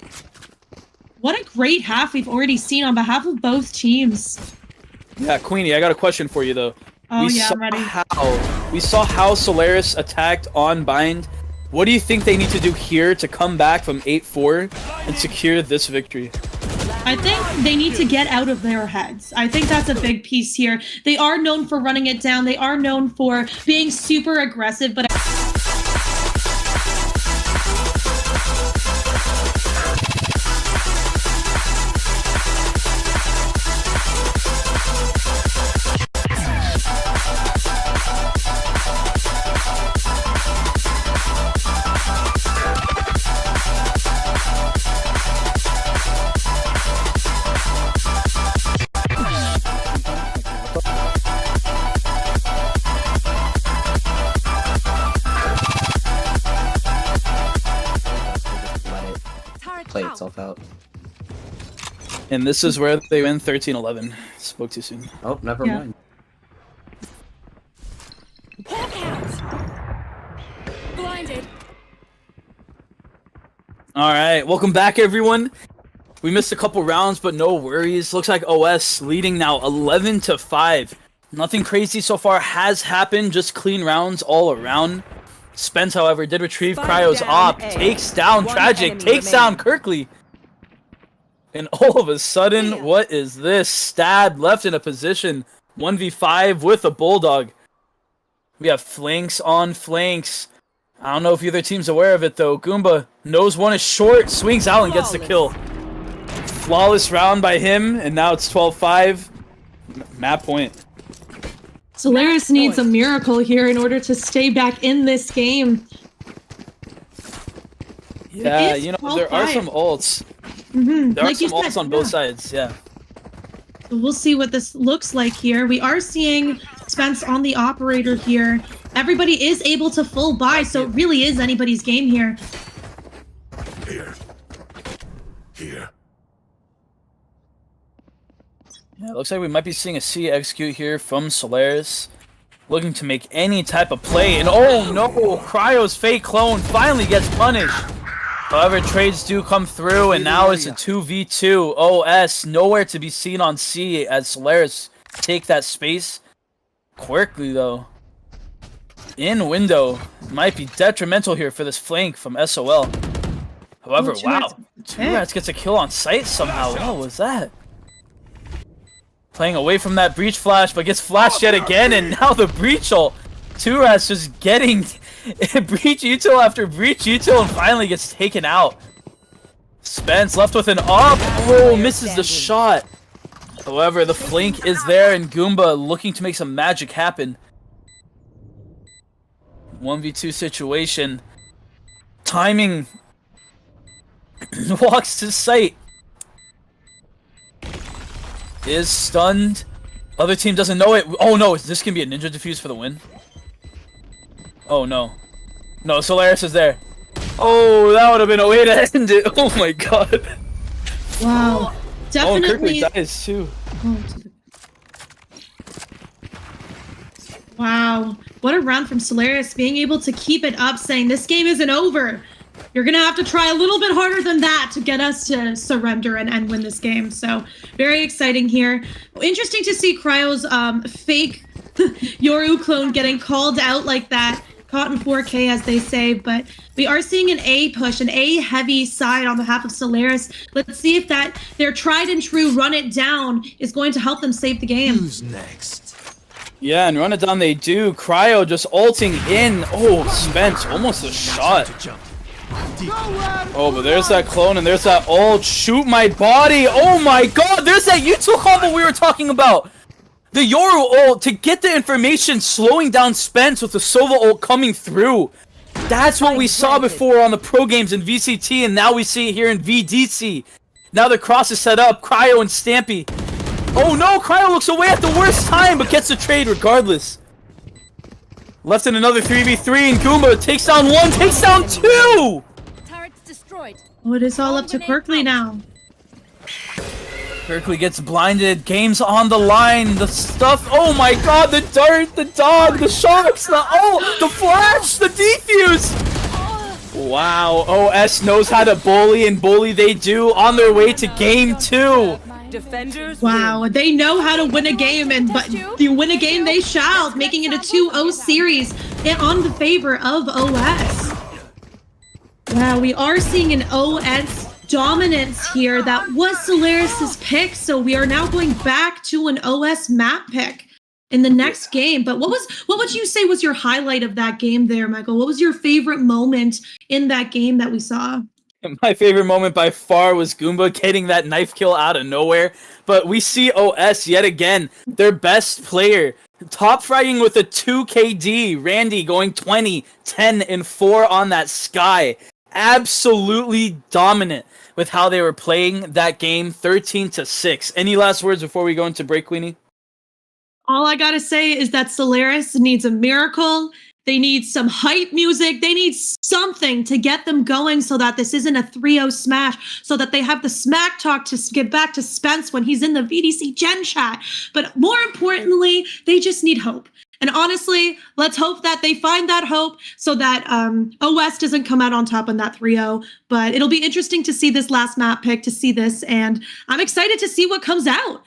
What a great half we've already seen on behalf of both teams. Yeah, Queenie, I got a question for you though. Oh yeah, I'm ready. We saw how Solaris attacked on bind. What do you think they need to do here to come back from 8-4 and secure this victory? I think they need to get out of their heads. I think that's a big piece here. They are known for running it down. They are known for being super aggressive, but play itself out. And this is where they win 13-11. Spoke too soon. Oh, never Yeah. mind. Blinded. Alright, welcome back everyone. We missed a couple rounds, but no worries. Looks like OS leading now 11-5. Nothing crazy so far has happened, just clean rounds all around. Spence, however, did retrieve Spike Cryo's down op, A. takes down One Tragic, enemy takes down remaining. Kirkley. And all of a sudden, what is this? Stab left in a position 1v5 with a Bulldog. We have flanks on flanks. I don't know if either team's aware of it, though. Goomba knows one is short, swings out and gets the kill. Flawless round by him, and now it's 12-5. Map point. Solaris needs a miracle here in order to stay back in this game. Yeah, you know, there are some ults. There are some ults on both sides, yeah. We'll see what this looks like here. We are seeing Spence on the operator here. Everybody is able to full buy, so it really is anybody's game here. Here. Yeah, it looks like we might be seeing a C execute here from Solaris. Looking to make any type of play, and oh no! Cryo's fake clone finally gets punished. However, trades do come through, and now it's a 2v2. OS nowhere to be seen on C as Solaris take that space. Quickly though. In window might be detrimental here for this flank from SOL. However, wow. 2rats gets a kill on sight somehow. What was that? Playing away from that breach flash, but gets flashed yet again, and now the breach ult. 2Rats just getting breach util after breach util and finally gets taken out. Spence left with an up. Oh, misses the shot. However, the flank is there, and Goomba looking to make some magic happen. 1v2 situation. Timing. Walks to sight. Is stunned. Other team doesn't know it. Oh no, this can be a ninja defuse for the win. Oh no. No, Solaris is there. Oh, that would have been a way to end it. Oh my god. Wow. Definitely. Oh, Kirkly dies too. Wow. What a round from Solaris, being able to keep it up, saying this game isn't over. You're going to have to try a little bit harder than that to get us to surrender and win this game. So very exciting here. Interesting to see Cryo's fake Yoru clone getting called out like that. Caught in 4K, as they say. But we are seeing an A push, an A heavy side on behalf of Solaris. Let's see if that their tried and true run it down is going to help them save the game. Who's next? Yeah, and run it down they do. Cryo just ulting in. Oh, Spence, almost a shot. Oh, but there's that clone and there's that ult. Shoot my body. Oh my god, there's that util combo we were talking about. The Yoru ult to get the information, slowing down Spence with the Sova ult coming through. That's what we saw before on the pro games in VCT, and now we see it here in VDC. Now the cross is set up. Cryo and Stampy. Oh no, Cryo looks away at the worst time, but gets the trade regardless. Left in another 3v3, and Goomba takes down one, takes down two! Turrets destroyed. Oh, it is all up to Quirkly now. Quirkly gets blinded, game's on the line, the stuff, oh my god, the dart, the dog, the shocks, the ult, the flash, the defuse! Wow, OS knows how to bully, and bully they do on their way to game 2. Defenders. Wow, they know how to win a game, and but you win a game they shall, making it a 2-0 series on the favor of OS. Wow, we are seeing an OS dominance here. That was Solaris's pick, so we are now going back to an OS map pick in the next game. But what would you say was your highlight of that game there, Michael? What was your favorite moment in that game that we saw? My favorite moment by far was Goomba getting that knife kill out of nowhere. But we see OS yet again, their best player, top fragging with a 2 KD. Randy going 20, 10, and 4 on that Sky. Absolutely dominant with how they were playing that game, 13-6. Any last words before we go into break, Queenie? All I gotta say is that Solaris needs a miracle. They need some hype music. They need something to get them going so that this isn't a 3-0 smash, so that they have the smack talk to give back to Spence when he's in the VDC Gen chat. But more importantly, they just need hope. And honestly, let's hope that they find that hope so that OS doesn't come out on top on that 3-0. But it'll be interesting to see this last map pick, to see this, and I'm excited to see what comes out.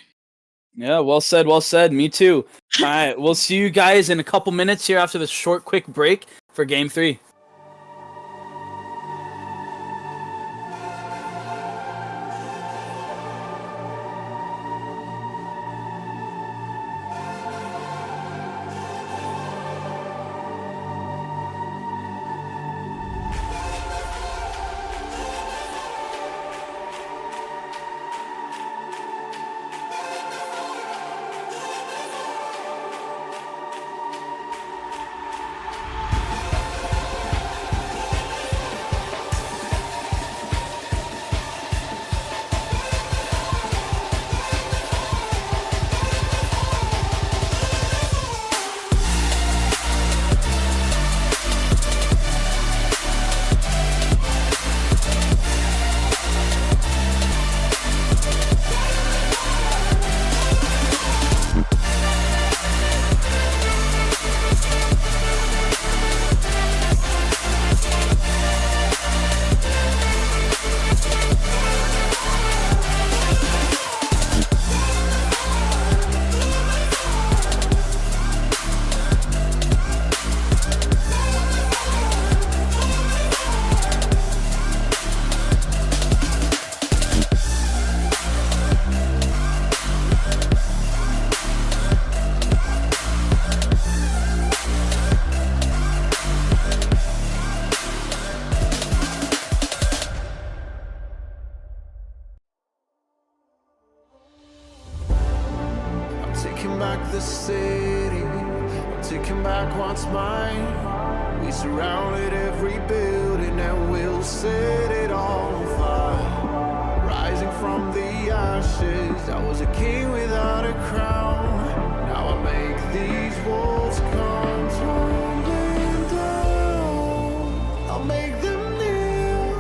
Yeah, well said, well said. Me too. All right, we'll see you guys in a couple minutes here after this short, quick break for Game 3. We surrounded every building and we'll set it on fire. Rising from the ashes, I was a king without a crown. Now I make these walls come tumbling down. I'll make them kneel,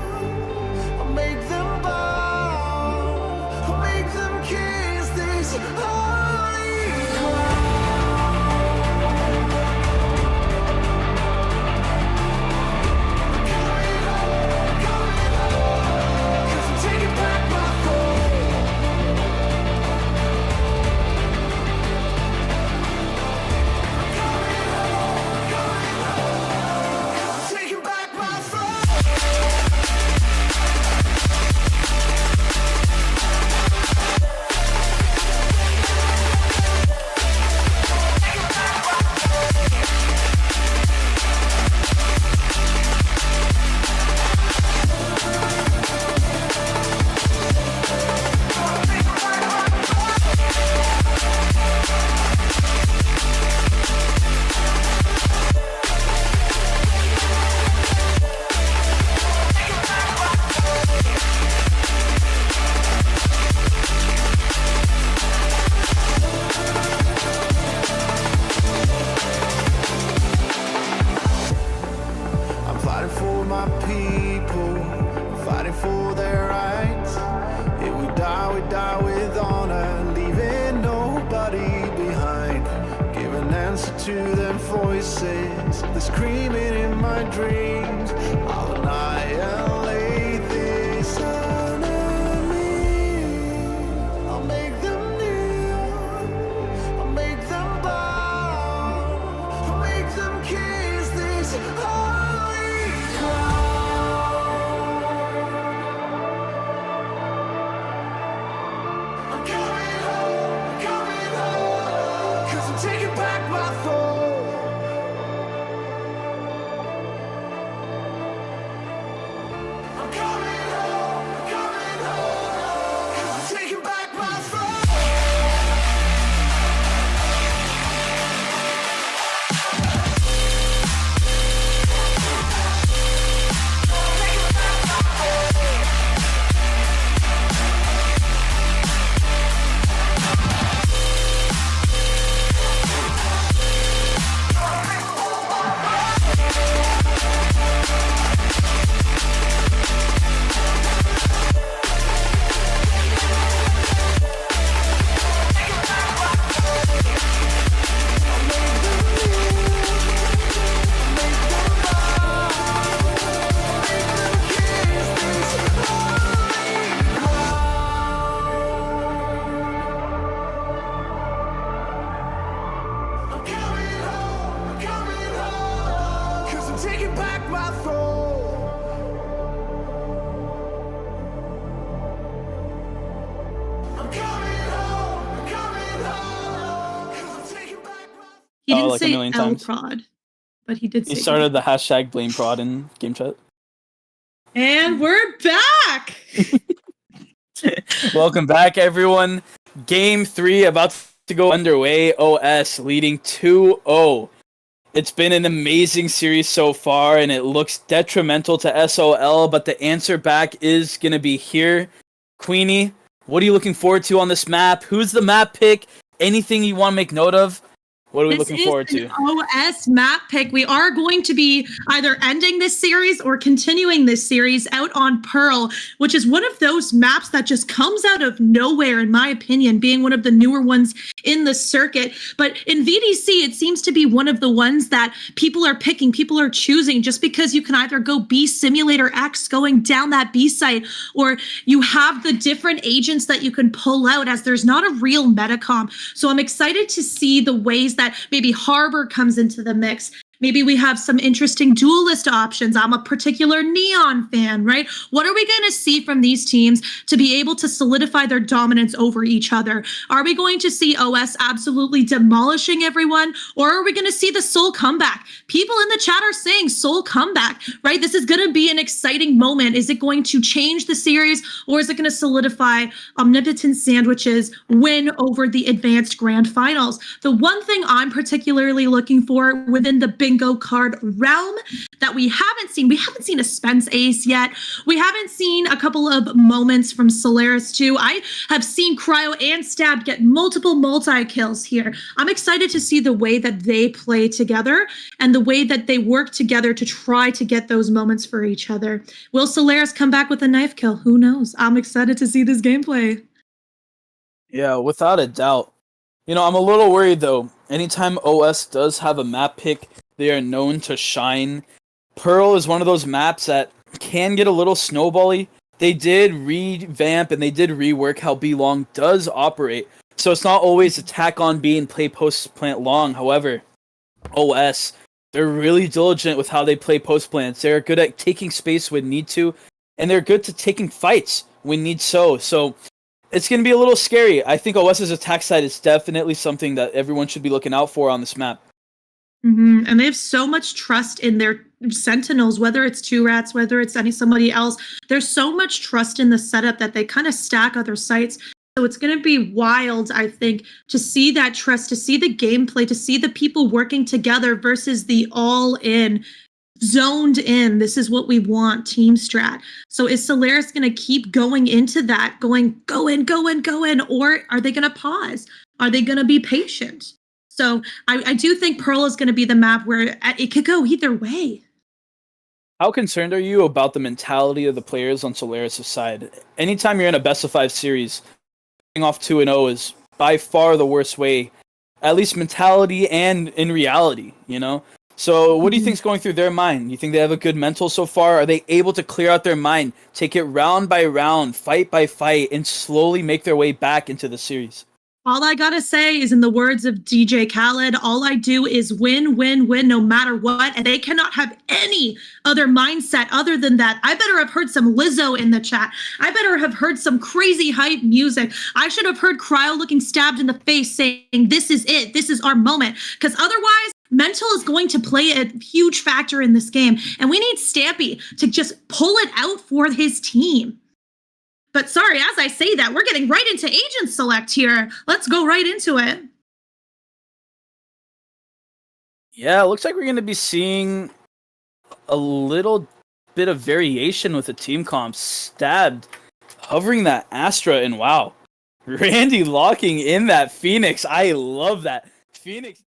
I'll make them bow, I'll make them kiss this holy ground. To them voices, they're screaming in my dreams. I'll annihilate this enemy. I'll make them kneel, I'll make them bow, I'll make them kiss this holy ground. I'm coming home, 'cause I'm taking back my throne. He didn't like say a million L times. prod, but he did say He started the hashtag blame prod in game chat. And we're back! Welcome back, everyone. Game 3 about to go underway. OS leading 2-0. It's been an amazing series so far, and it looks detrimental to SOL, but the answer back is going to be here. Queenie, what are you looking forward to on this map? Who's the map pick? Anything you want to make note of? What are we looking forward to? This is an OS map pick. We are going to be either ending this series or continuing this series out on Pearl, which is one of those maps that just comes out of nowhere, in my opinion, being one of the newer ones in the circuit. But in VDC, it seems to be one of the ones that people are picking, people are choosing, just because you can either go B Simulator X going down that B site, or you have the different agents that you can pull out, as there's not a real metacom. So I'm excited to see the ways that maybe Harbor comes into the mix. Maybe we have some interesting duelist options. I'm a particular Neon fan, right? What are we going to see from these teams to be able to solidify their dominance over each other? Are we going to see OS absolutely demolishing everyone? Or are we going to see the Soul comeback? People in the chat are saying Soul comeback, right? This is going to be an exciting moment. Is it going to change the series, or is it going to solidify Omnipotent Sandwich's win over the Advanced Grand Finals? The one thing I'm particularly looking for within the big bingo card realm that we haven't seen. We haven't seen a Spence ace yet. We haven't seen a couple of moments from Solaris too. I have seen Cryo and Stab get multiple multi-kills here. I'm excited to see the way that they play together and the way that they work together to try to get those moments for each other. Will Solaris come back with a knife kill? Who knows? I'm excited to see this gameplay. Yeah, without a doubt. You know, I'm a little worried though. Anytime OS does have a map pick, they are known to shine. Pearl is one of those maps that can get a little snowbally. They did revamp and they did rework how B long does operate. So it's not always attack on B and play post plant long. However, OS, they're really diligent with how they play post plants. They're good at taking space when need to, and they're good to taking fights when need so. So it's going to be a little scary. I think OS's attack side is definitely something that everyone should be looking out for on this map. Mm-hmm. And they have so much trust in their sentinels, whether it's Two Rats, whether it's somebody else. There's so much trust in the setup that they kind of stack other sites. So it's going to be wild, I think, to see that trust, to see the gameplay, to see the people working together versus the all-in, zoned in, this is what we want, team strat. So is Solaris going to keep going into that, go in, or are they going to pause? Are they going to be patient? So I do think Pearl is going to be the map where it could go either way. How concerned are you about the mentality of the players on Solaris' side? Anytime you're in a best of 5 series, getting off 2-0 is by far the worst way, at least mentality and in reality, you know? So what do you think is going through their mind? You think they have a good mental so far? Are they able to clear out their mind, take it round by round, fight by fight, and slowly make their way back into the series? All I gotta say is, in the words of DJ Khaled, all I do is win, win, win, no matter what. And they cannot have any other mindset other than that. I better have heard some Lizzo in the chat. I better have heard some crazy hype music. I should have heard Cryo looking stabbed in the face saying, this is it. This is our moment. Because otherwise, mental is going to play a huge factor in this game. And we need Stampy to just pull it out for his team. But sorry, as I say that, we're getting right into agent select here. Let's go right into it. Yeah, it looks like we're going to be seeing a little bit of variation with the team comp. Stabbed, hovering that Astra, and wow. Randy locking in that Phoenix. I love that. Phoenix.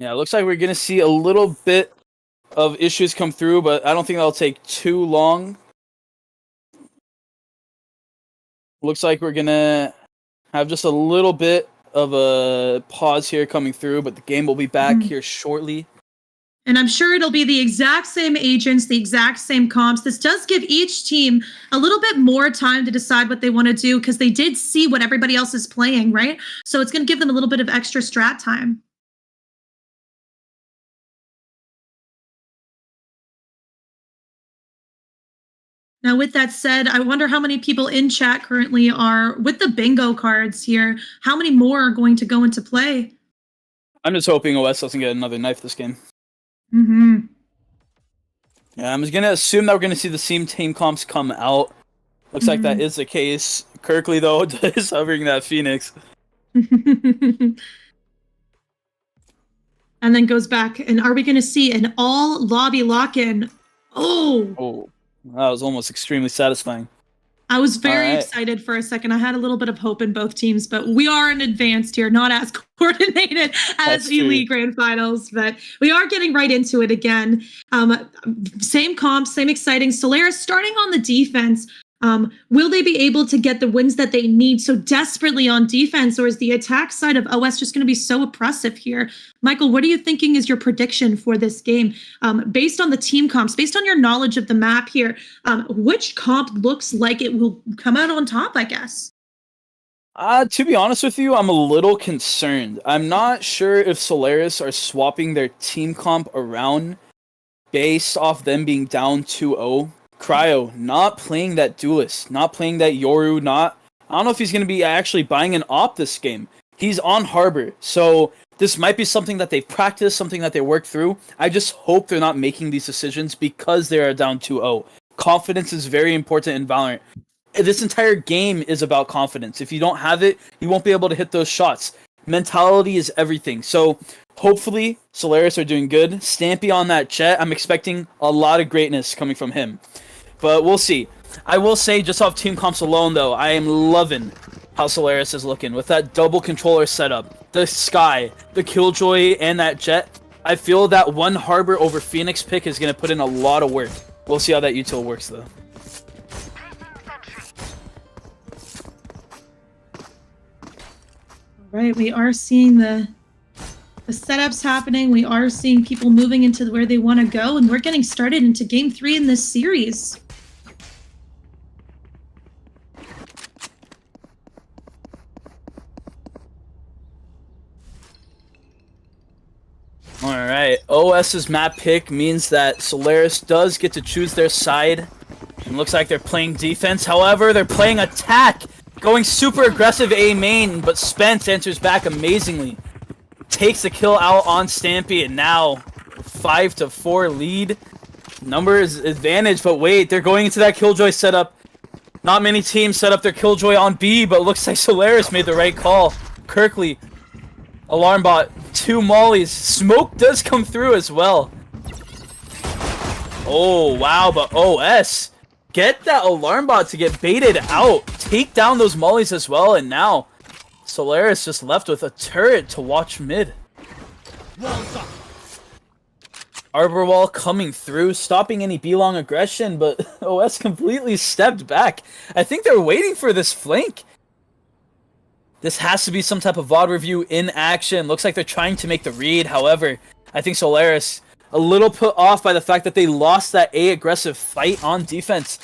Yeah, it looks like we're going to see a little bit of issues come through, but I don't think that'll take too long. Looks like we're going to have just a little bit of a pause here coming through, but the game will be back here shortly. And I'm sure it'll be the exact same agents, the exact same comps. This does give each team a little bit more time to decide what they want to do because they did see what everybody else is playing, right? So it's going to give them a little bit of extra strat time. Now, with that said, I wonder how many people in chat currently are with the bingo cards here. How many more are going to go into play? I'm just hoping OS doesn't get another knife this game. Mm-hmm. Yeah, I'm just gonna assume that we're gonna see the same team comps come out. Looks like that is the case. Kirkley, though, is hovering that Phoenix. And then goes back. And are we going to see an all lobby lock-in? Oh, that was almost extremely satisfying. I was very excited for a second. I had a little bit of hope in both teams, but we are in advanced here, not as coordinated as Elite Grand Finals, but we are getting right into it again. Same comps, same exciting. Solaris starting on the defense. Will they be able to get the wins that they need so desperately on defense, or is the attack side of OS just going to be so oppressive here? Michael, what are you thinking is your prediction for this game? Based on the team comps, based on your knowledge of the map here, which comp looks like it will come out on top, I guess? To be honest with you, I'm a little concerned. I'm not sure if Solaris are swapping their team comp around based off them being down 2-0. Cryo, not playing that Duelist, not playing that Yoru, I don't know if he's going to be actually buying an op this game. He's on Harbor, so this might be something that they've practiced, something that they worked through. I just hope they're not making these decisions because they are down 2-0. Confidence is very important in Valorant. This entire game is about confidence. If you don't have it, you won't be able to hit those shots. Mentality is everything. So hopefully Solaris are doing good. Stampy on that Jet, I'm expecting a lot of greatness coming from him. But we'll see. I will say, just off team comps alone, though, I am loving how Solaris is looking. With that double controller setup, the Sky, the Killjoy, and that Jet, I feel that one Harbor over Phoenix pick is going to put in a lot of work. We'll see how that util works, though. Right, we are seeing the setups happening. We are seeing people moving into where they want to go, and we're getting started into Game 3 in this series. Alright, OS's map pick means that Solaris does get to choose their side. And looks like they're playing defense. However, they're playing attack! Going super aggressive A main, but Spence answers back amazingly. Takes the kill out on Stampy, and now 5-4 lead. Numbers advantage, but wait, they're going into that Killjoy setup. Not many teams set up their Killjoy on B, but looks like Solaris made the right call. Kirkley, alarm bot, 2 mollies. Smoke does come through as well. Oh, wow, but OS, get that alarm bot to get baited out. Take down those mollies as well, and now Solaris just left with a turret to watch mid. Arbor wall coming through, stopping any B-long aggression, but OS completely stepped back. I think they're waiting for this flank. This has to be some type of VOD review in action. Looks like they're trying to make the read. However, I think Solaris a little put off by the fact that they lost that A aggressive fight on defense.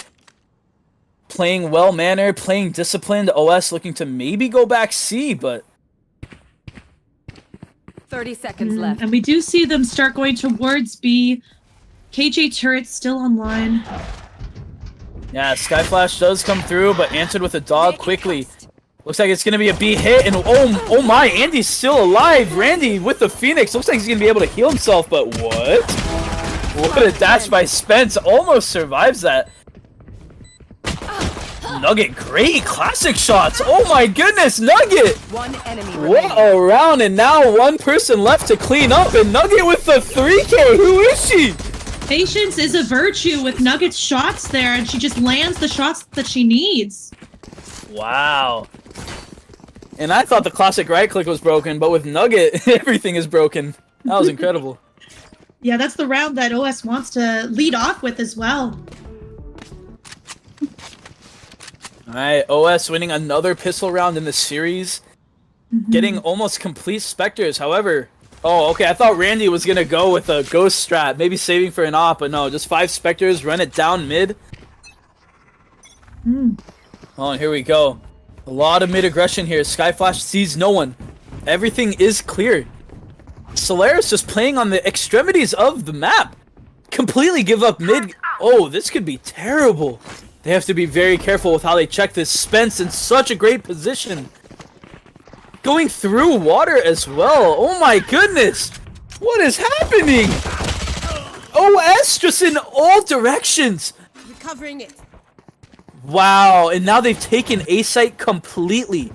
Playing well-mannered, playing disciplined. OS looking to maybe go back C, but 30 seconds left. And we do see them start going towards B. KJ turret still online. Yeah, Skyflash does come through, but answered with a dog quickly. Looks like it's going to be a B hit, and oh my, Andy's still alive. Randy with the Phoenix. Looks like he's going to be able to heal himself, but what? What a dash by Spence. Almost survives that. Nugget, great classic shots. Oh my goodness, Nugget. One enemy What a round, and now one person left to clean up, and Nugget with the 3K. Who is she? Patience is a virtue with Nugget's shots there, and she just lands the shots that she needs. Wow. And I thought the classic right click was broken, but with Nugget, everything is broken. That was incredible. Yeah, that's the round that OS wants to lead off with as well. Alright, OS winning another pistol round in the series. Getting almost complete Spectres. However, oh, okay, I thought Randy was going to go with a ghost strat. Maybe saving for an op, but no, just 5 Spectres, run it down mid. Oh, and here we go. A lot of mid-aggression here. Skyflash sees no one. Everything is clear. Solaris just playing on the extremities of the map. Completely give up mid. Oh, this could be terrible. They have to be very careful with how they check this. Spence in such a great position. Going through water as well. Oh my goodness. What is happening? OS just in all directions. Recovering it. Wow, and now they've taken A site completely.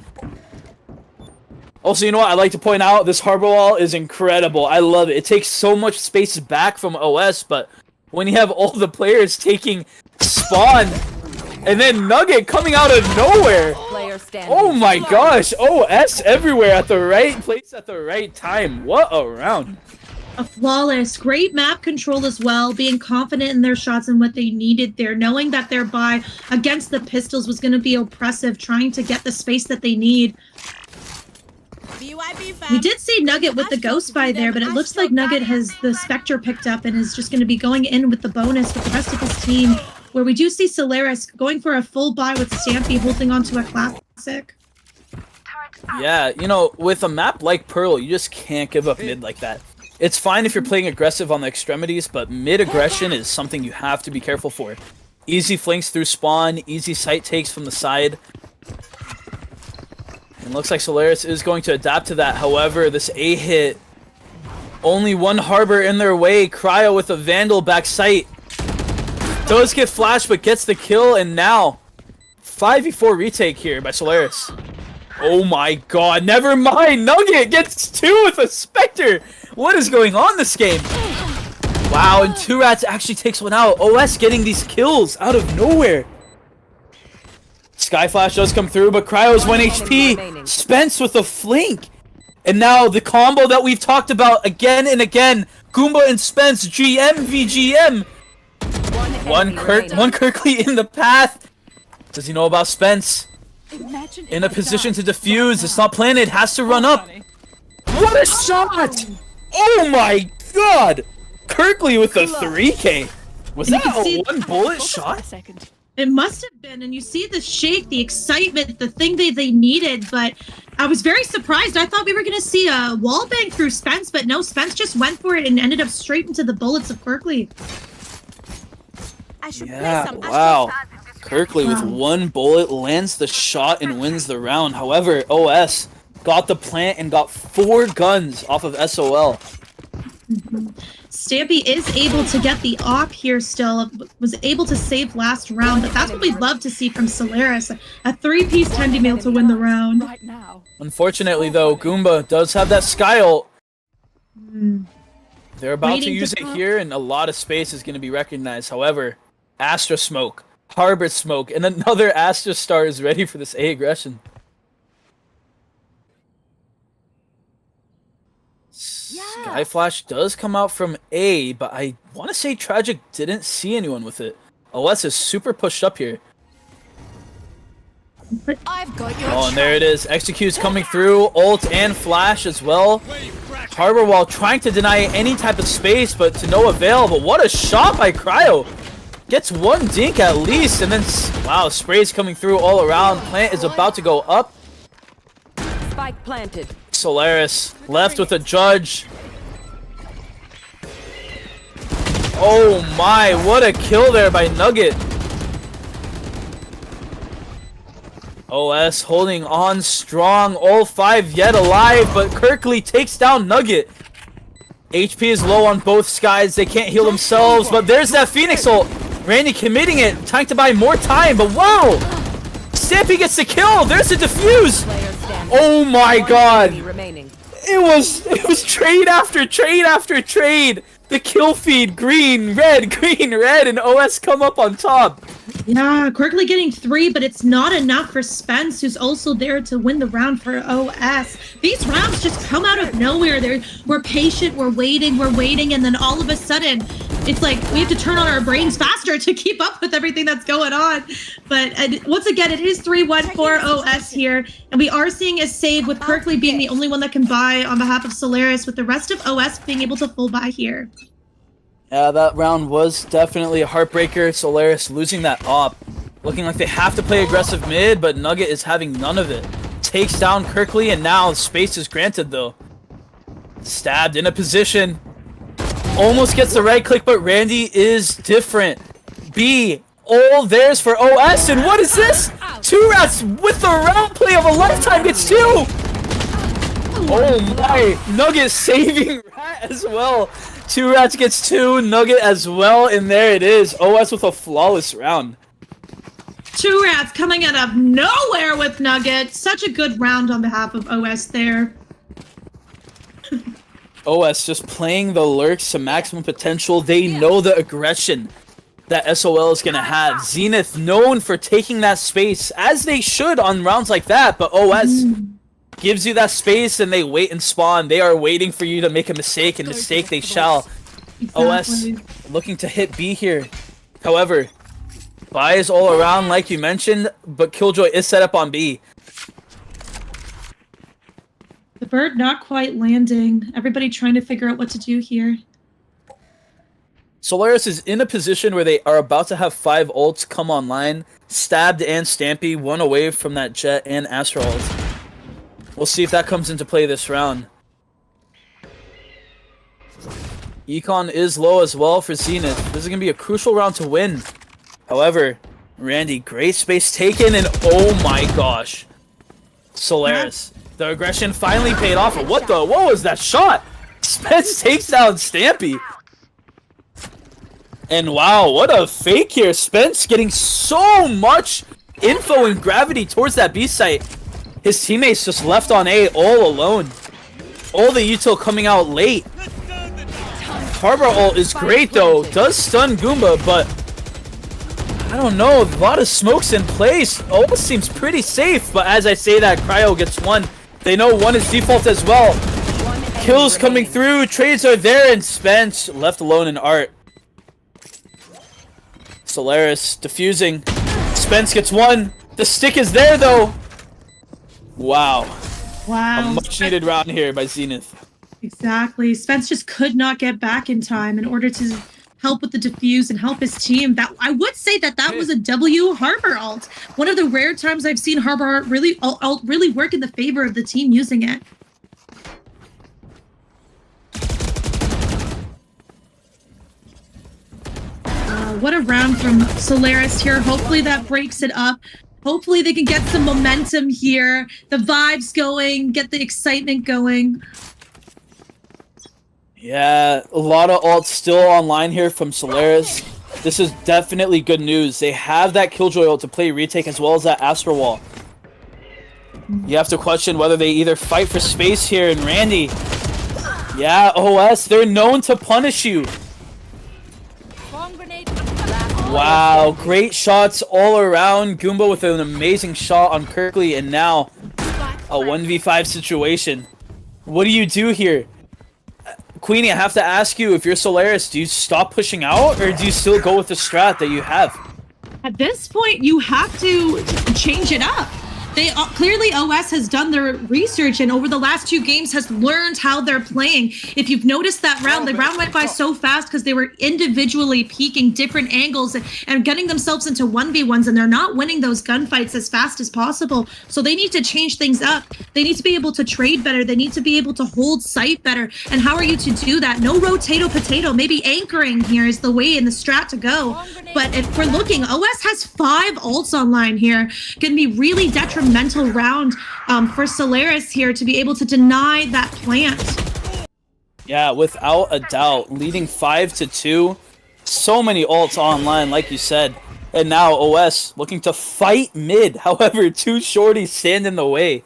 Also, you know what? I'd like to point out this harbor wall is incredible. I love it. It takes so much space back from OS, but when you have all the players taking spawn and then Nugget coming out of nowhere. Oh my gosh, OS everywhere at the right place at the right time. What a round. A flawless, great map control as well, being confident in their shots and what they needed there, knowing that their buy against the pistols was going to be oppressive, trying to get the space that they need. We did see Nugget with the ghost buy there, but it looks like Nugget has the Spectre picked up and is just going to be going in with the bonus with the rest of his team, where we do see Solaris going for a full buy with Stampy holding onto a classic. Yeah, you know, with a map like Pearl, you just can't give up mid like that. It's fine if you're playing aggressive on the extremities, but mid aggression is something you have to be careful for. Easy flanks through spawn, easy sight takes from the side. And looks like Solaris is going to adapt to that. However, this A hit, only one harbor in their way. Cryo with a Vandal back sight. Does get flashed, but gets the kill, and now 5v4 retake here by Solaris. Oh my god, never mind! Nugget gets 2 with a Spectre! What is going on this game? Wow, and 2 Rats actually takes one out. OS getting these kills out of nowhere. Skyflash does come through, but Cryo's 1 HP. Spence with a flank. And now the combo that we've talked about again and again. Goomba and Spence, GM v GM. One Kirkley in the path. Does he know about Spence? In a position to defuse. It's not planted. Has to run up. What a shot! Oh my god! Kirkley with a 3K. Was that a 1 bullet shot? It must have been, and you see the shake, the excitement, the thing that they needed, but I was very surprised. I thought we were going to see a wall bang through Spence, but no, Spence just went for it and ended up straight into the bullets of Kirkley. Yeah, wow. Kirkley with 1 bullet lands the shot and wins the round. However, OS got the plant and got 4 guns off of SOL. Stampy is able to get the op here still, was able to save last round, but that's what we'd love to see from Solaris. A 3-piece 10 to be able to win the round. Unfortunately, though, Goomba does have that Sky ult. They're about to use it here, and a lot of space is going to be recognized. However, Astra Smoke, Harbor Smoke, and another Astra Star is ready for this A aggression. Skyflash does come out from A, but I want to say Tragic didn't see anyone with it. OS is super pushed up here. Oh, and there it is. Execute's coming through. Ult and Flash as well. Harbor Wall trying to deny any type of space, but to no avail. But what a shot by Cryo. Gets 1 dink at least, and then, wow, sprays coming through all around. Plant is about to go up. Spike planted. Solaris left with a Judge. Oh my, what a kill there by Nugget. OS holding on strong, all 5 yet alive, but Kirkley takes down Nugget. HP is low on both Skies, they can't heal themselves, but there's that Phoenix ult. Randy committing it, trying to buy more time, but wow! Stampy gets the kill, there's the defuse! Oh my god! It was trade after trade after trade! The kill feed, green, red, and OS come up on top. Yeah, Kirkley getting 3, but it's not enough for Spence, who's also there to win the round for OS. These rounds just come out of nowhere. We're patient, we're waiting, and then all of a sudden, it's like we have to turn on our brains faster to keep up with everything that's going on. But once again, it is 3-1 for OS here, and we are seeing a save with Kirkley being the only one that can buy on behalf of Solaris, with the rest of OS being able to full buy here. Yeah, that round was definitely a heartbreaker. Solaris losing that op. Looking like they have to play aggressive mid, but Nugget is having none of it. Takes down Kirkley, and now space is granted, though. Stabbed in a position. Almost gets the right click, but Randy is different. B. All theirs for OS, and what is this? 2 rats with the round play of a lifetime gets 2! Oh my, Nugget saving Rat as well. 2 rats gets 2, Nugget as well, and there it is. OS with a flawless round. 2 rats coming out of nowhere with Nugget. Such a good round on behalf of OS there. OS just playing the lurks to maximum potential. They know the aggression that SOL is going to have. Zenith known for taking that space, as they should on rounds like that, but OS gives you that space and they wait and spawn. They are waiting for you to make a mistake, and mistake they shall. Exactly. OS looking to hit B here. However, buys all around like you mentioned, but Killjoy is set up on B. The bird not quite landing. Everybody trying to figure out what to do here. Solaris is in a position where they are about to have 5 ults come online. Stabbed and Stampy, 1 away from that Jet and Astra ult. We'll see if that comes into play this round. Econ is low as well for Zenith. This is going to be a crucial round to win. However, Randy, great space taken, and oh my gosh. Solaris. The aggression finally paid off. What was that shot? Spence takes down Stampy. And wow, what a fake here. Spence getting so much info and gravity towards that B site. His teammates just left on A all alone. All the util coming out late. Harbor ult is great though. Does stun Goomba, but I don't know. A lot of smokes in place. Almost seems pretty safe, but as I say that, Cryo gets 1. They know 1 is default as well. Kills coming through. Trades are there, and Spence left alone in Art. Solaris diffusing. Spence gets 1. The stick is there though. Wow. Wow. A much needed round here by Zenith. Exactly. Spence just could not get back in time in order to help with the defuse and help his team. That I would say that was a W Harbor ult. One of the rare times I've seen Harbor ult really work in the favor of the team using it. What a round from Solaris here. Hopefully that breaks it up. Hopefully they can get some momentum here. The vibes going, get the excitement going. Yeah, a lot of ults still online here from Solaris. This is definitely good news. They have that Killjoy ult to play retake as well as that Astra wall. You have to question whether they either fight for space here, and Randy. Yeah, OS, they're known to punish you. Wow, great shots all around. Goomba with an amazing shot on Kirkley, and now a 1v5 situation. What do you do here? Queenie, I have to ask you, if you're Solaris, do you stop pushing out, or do you still go with the strat that you have? At this point, you have to change it up. They clearly OS has done their research and over the last 2 games has learned how they're playing. If you've noticed that round, the round went by so fast because they were individually peeking different angles and getting themselves into 1v1s, and they're not winning those gunfights as fast as possible. So they need to change things up. They need to be able to trade better. They need to be able to hold sight better. And how are you to do that? No rotato potato. Maybe anchoring here is the way in the strat to go. But if we're looking, OS has 5 ults online here. Going to be really detrimental round for Solaris here to be able to deny that plant. Yeah, without a doubt, leading 5-2. So many ults online, like you said. And now OS looking to fight mid. However, 2 shorties stand in the way.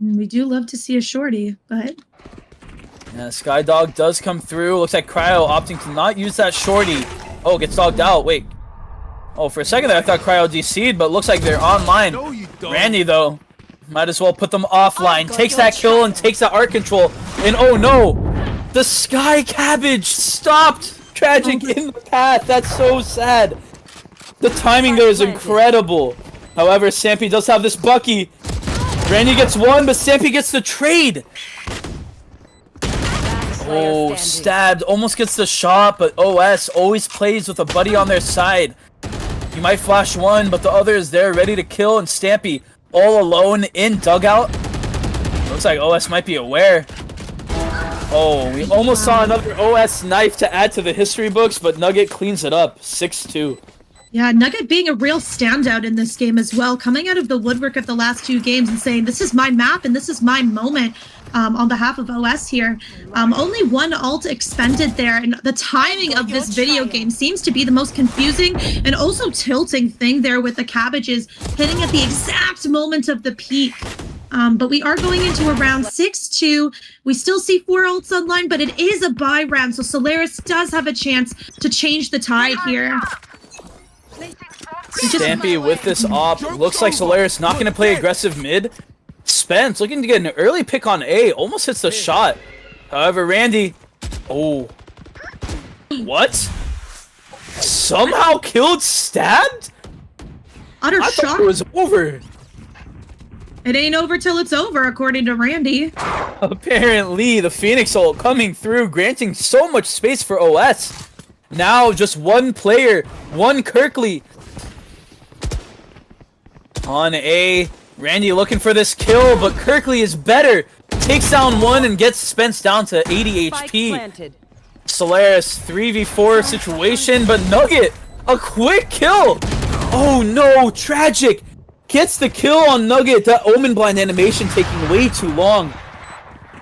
We do love to see a shorty, but... Yeah, Skydog does come through. Looks like Cryo opting to not use that shorty. Oh, gets dogged out. Wait. Oh, for a second there, I thought Cryo DC'd, but looks like they're online. No, Randy, though, might as well put them offline. Takes that kill and takes that art control. And oh no! The Sky Cabbage stopped Tragic in the path. That's so sad. The timing there is incredible. However, Stampy does have this Bucky. Randy gets 1, but Stampy gets the trade. Oh, stabbed. Almost gets the shot, but OS always plays with a buddy on their side. You might flash 1, but the other is there ready to kill, and Stampy all alone in dugout. Looks like OS might be aware. Oh, we almost saw another OS knife to add to the history books, but Nugget cleans it up. 6-2. Yeah, Nugget being a real standout in this game as well, coming out of the woodwork of the last 2 games and saying, this is my map and this is my moment on behalf of OS here. Only 1 ult expended there, and the timing of this video game seems to be the most confusing and also tilting thing there with the cabbages hitting at the exact moment of the peak. But we are going into a round 6-2. We still see 4 ults online, but it is a bye round, so Solaris does have a chance to change the tide here. Stampy with this op. Looks like Solaris not going to play aggressive mid. Spence looking to get an early pick on A. Almost hits the shot. However, Randy... Oh. What? Somehow killed Stabbed? Utter I shock. thought it was over. It ain't over till it's over, according to Randy. Apparently, the Phoenix ult coming through, granting so much space for OS. Now, just 1 player, 1 Kirkley. On A, Randy looking for this kill, but Kirkley is better. Takes down 1 and gets Spence down to 80 HP. Solaris 3v4 situation, but Nugget, a quick kill. Oh no, tragic. Gets the kill on Nugget. That Omen Blind animation taking way too long.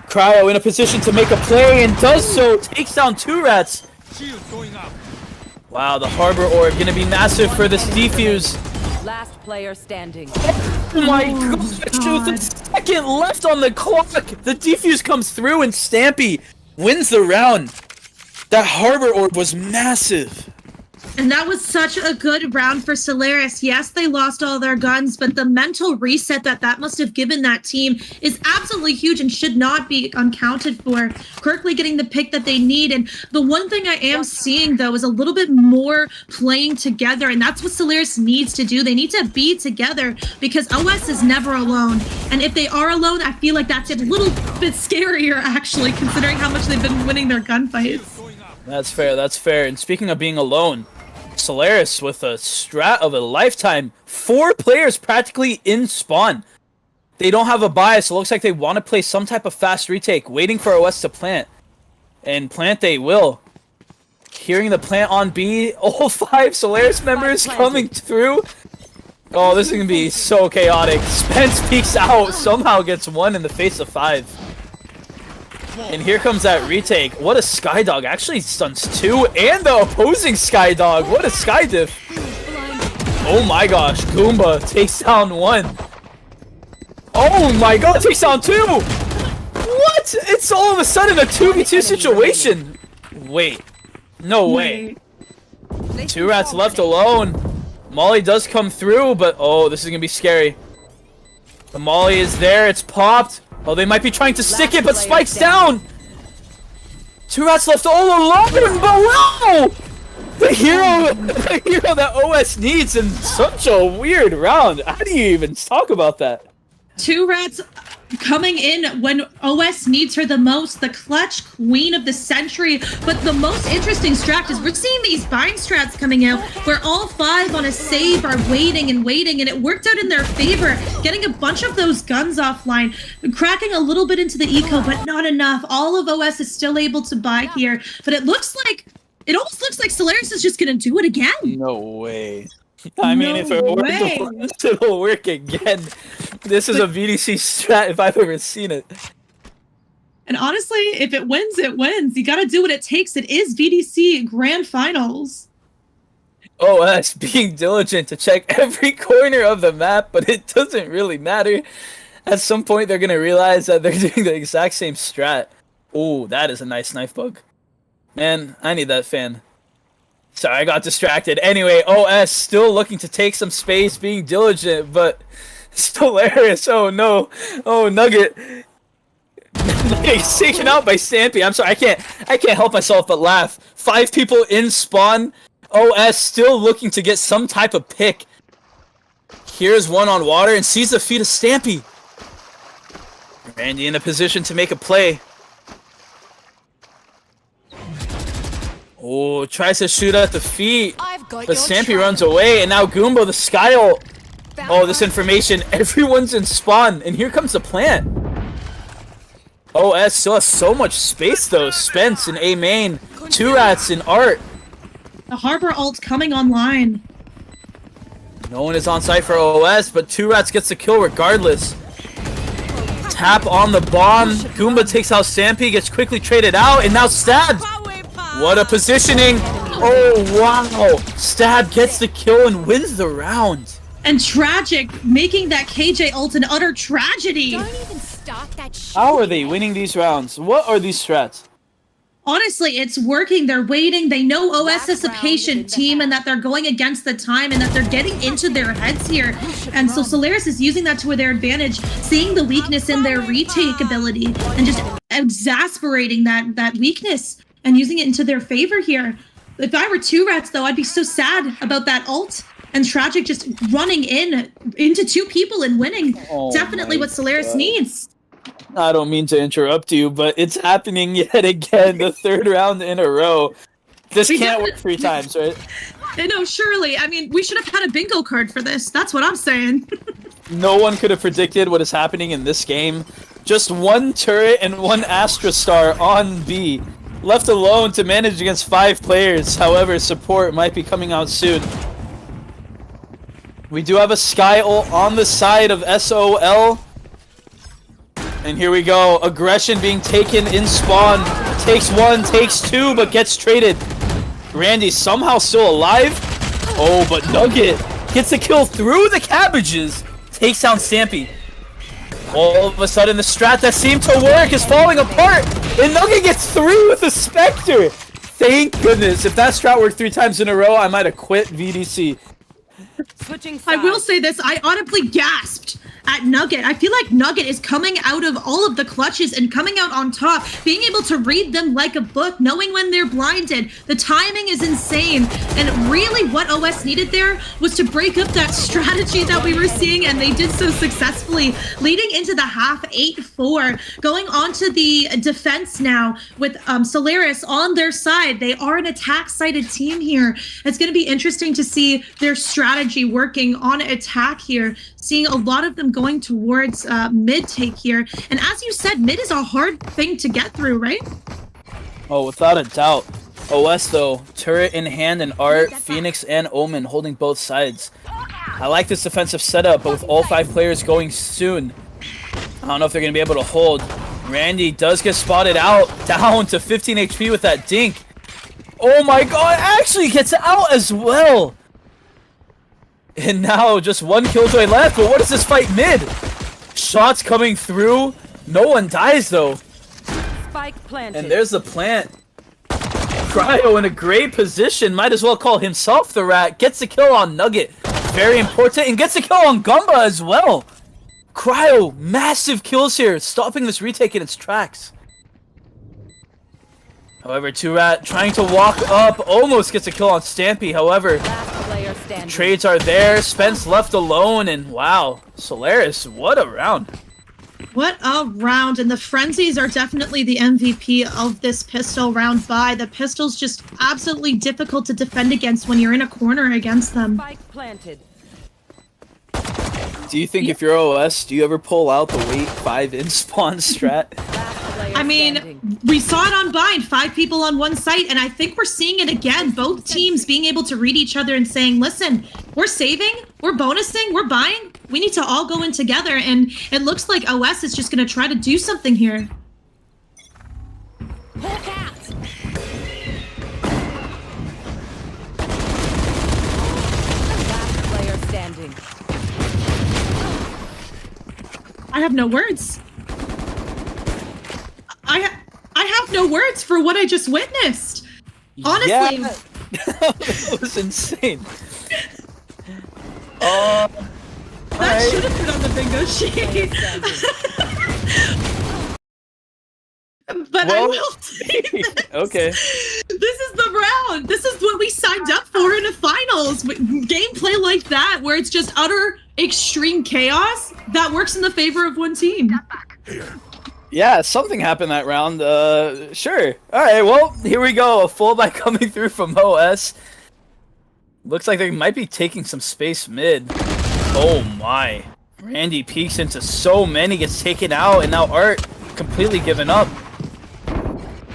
Cryo in a position to make a play and does so. Takes down 2 rats. Wow, the Harbor Orb gonna be massive for this defuse. Last player standing. Oh my gosh, with a second left on the clock. The defuse comes through and Stampy wins the round. That Harbor Orb was massive. And that was such a good round for Solaris. Yes, they lost all their guns, but the mental reset that must have given that team is absolutely huge and should not be uncounted for. Kirkley getting the pick that they need. And the one thing I am seeing, though, is a little bit more playing together. And that's what Solaris needs to do. They need to be together because OS is never alone. And if they are alone, I feel like that's a little bit scarier, actually, considering how much they've been winning their gunfights. That's fair, that's fair. And speaking of being alone, Solaris with a strat of a lifetime. 4 players practically in spawn. They don't have a bias. It looks like they want to play some type of fast retake, waiting for OS to plant. And plant they will. Hearing the plant on B. All 5 Solaris members coming through. Oh, this is going to be so chaotic. Spence peeks out, somehow gets 1 in the face of 5. And here comes that retake. What a Skydog. Actually stuns 2 and the opposing Skydog. What a Sky diff. Oh my gosh. Goomba takes down 1. Oh my god, takes down 2. What? It's all of a sudden a 2v2 situation. Wait. No way. 2 rats left alone. Molly does come through, but oh, this is going to be scary. The Molly is there. It's popped. Oh, they might be trying to stick it, but Spike's down! 2 rats left all alone, but wow! The hero that OS needs in such a weird round. How do you even talk about that? 2 rats coming in when OS needs her the most, the clutch queen of the century. But the most interesting strat is we're seeing these bind strats coming out where all 5 on a save are waiting, and it worked out in their favor, getting a bunch of those guns offline, cracking a little bit into the eco, but not enough. All of OS is still able to buy here, but it almost looks like Solaris is just gonna do it again. No way. I mean, if it worked once, it'll work again. This is a VDC strat if I've ever seen it. And honestly, if it wins, it wins. You gotta do what it takes. It is VDC Grand Finals. OS being diligent to check every corner of the map, but it doesn't really matter. At some point, they're gonna realize that they're doing the exact same strat. Ooh, that is a nice knife bug. Man, I need that fan. Sorry, I got distracted. Anyway, OS still looking to take some space, being diligent, but Solaris, oh no. Oh, Nugget. He's taken out by Stampy. I'm sorry, I can't help myself but laugh. 5 people in spawn. OS still looking to get some type of pick. Here's 1 on water and sees the feet of Stampy. Randy in a position to make a play. Oh, tries to shoot at the feet, but Stampy runs away, and now Goomba, the Sky ult. Oh, this information, everyone's in spawn, and here comes the plant. OS still has so much space though. Spence and A main, 2 rats and Art. The Harbor ult coming online. No one is on site for OS, but 2 rats gets the kill regardless. Tap on the bomb. Goomba takes out Stampy, gets quickly traded out, and now Stab. What a positioning. Oh, wow. Stab gets the kill and wins the round. And Tragic making that KJ ult an utter tragedy. Don't even start that shit. How are they winning these rounds? What are these strats? Honestly, it's working. They're waiting. They know OS is a patient team and that they're going against the time and that they're getting into their heads here. And so Solaris is using that to their advantage, seeing the weakness in their retake ability and just exasperating that weakness and using it into their favor here. If I were 2 rats, though, I'd be so sad about that ult. And Tragic just running into 2 people and winning. Oh definitely what Solaris needs. I don't mean to interrupt you, but it's happening yet again. The 3rd round in a row. This can't work 3 times, right? No, surely. I mean, we should have had a bingo card for this. That's what I'm saying. No one could have predicted what is happening in this game. Just 1 turret and 1 Astra Star on B. Left alone to manage against 5 players. However, support might be coming out soon. We do have a Sky ult on the side of SOL. And here we go. Aggression being taken in spawn. Takes 1, takes 2, but gets traded. Randy somehow still alive. Oh, but Nugget gets the kill through the cabbages. Takes down Stampy. All of a sudden, the strat that seemed to work is falling apart. And Nugget gets 3 with a Spectre. Thank goodness. If that strat worked 3 times in a row, I might have quit VDC. Switching sides. I will say this, I audibly gasped at Nugget. I feel like Nugget is coming out of all of the clutches and coming out on top, being able to read them like a book, knowing when they're blinded. The timing is insane. And really what OS needed there was to break up that strategy that we were seeing, and they did so successfully, leading into the half 8-4, going on to the defense now with Solaris on their side. They are an attack-sided team here. It's going to be interesting to see their strategy working on attack here, seeing a lot of them going towards mid take here. And as you said, mid is a hard thing to get through, right? Oh, without a doubt. OS though, turret in hand and Art, Phoenix and Omen holding both sides. I like this defensive setup, but with all 5 players going soon, I don't know if they're going to be able to hold. Randy does get spotted out, down to 15 HP with that dink. Oh my god, actually gets out as well. And now just 1 killjoy left, but what is this fight mid? Shots coming through. No one dies though. Spike planted. And there's the plant. Cryo in a great position. Might as well call himself the rat. Gets the kill on Nugget. Very important. And gets the kill on Gumba as well. Cryo, massive kills here. Stopping this retake in its tracks. However, 2rat trying to walk up. Almost gets a kill on Stampy. However, trades are there. Spence left alone. And wow, Solaris, what a round. What a round, and the Frenzies are definitely the MVP of this pistol round by. The pistol's just absolutely difficult to defend against when you're in a corner against them. Spike planted. Do you think if you're OS, do you ever pull out the wait 5 in spawn strat? I mean, we saw it on Bind, 5 people on one site, and I think we're seeing it again. Both teams being able to read each other and saying, listen, we're saving, we're bonusing, we're buying. We need to all go in together, and it looks like OS is just going to try to do something here. Hawk out. Last player standing. I have no words. I have no words for what I just witnessed. Honestly. Yeah. That was insane. That should have been on the bingo sheet. But well, I will say this. Okay. This is the round. This is what we signed up for in the finals. Gameplay like that, where it's just utter extreme chaos, that works in the favor of one team. Yeah, something happened that round. Sure. All right, well, here we go. A full buy coming through from OS. Looks like they might be taking some space mid. Oh my. Randy peeks into so many, gets taken out, and now Art completely given up.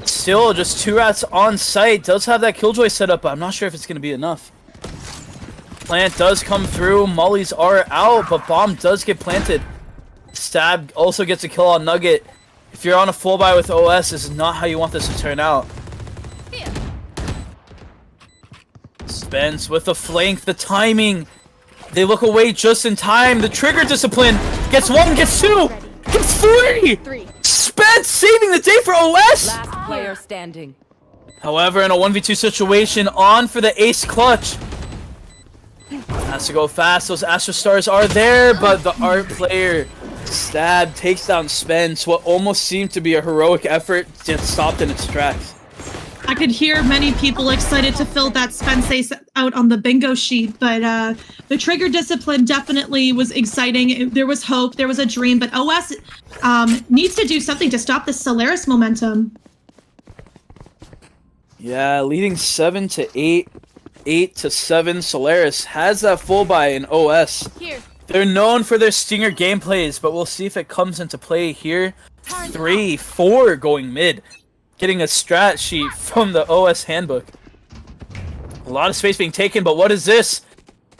Still, just 2 rats on site. Does have that killjoy set up, but I'm not sure if it's going to be enough. Plant does come through. Mollies are out, but bomb does get planted. Stab also gets a kill on Nugget. If you're on a full buy with OS, this is not how you want this to turn out. Spence with the flank, the timing. They look away just in time. The trigger discipline gets 1, gets 2, gets 3. Spence saving the day for OS. Last player standing. However, in a 1v2 situation, on for the ace clutch. Has to go fast. Those Astra Stars are there, but the art player Stab takes down Spence. What almost seemed to be a heroic effort just stopped in its tracks. I could hear many people excited to fill that Spence ace out on the bingo sheet, but the trigger discipline definitely was exciting. There was hope, there was a dream, but OS needs to do something to stop this Solaris momentum. Yeah, leading 7-8, 8-7. Solaris has that full buy in OS. Here. They're known for their stinger gameplays, but we'll see if it comes into play here. 3, 4 going mid. Getting a strat sheet from the OS handbook. A lot of space being taken, but what is this?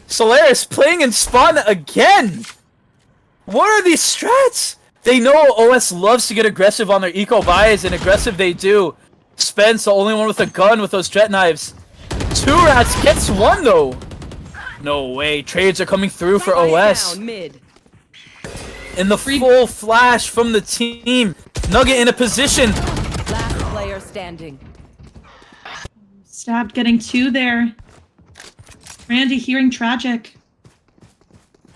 Solaris playing in spawn again! What are these strats? They know OS loves to get aggressive on their eco buys, and aggressive they do. Spence, the only one with a gun with those jet knives. 2 rats gets 1 though. No way, trades are coming through for OS. Down mid. In the full flash from the team. Nugget in a position. Last player standing. Stabbed getting 2 there. Randy hearing tragic.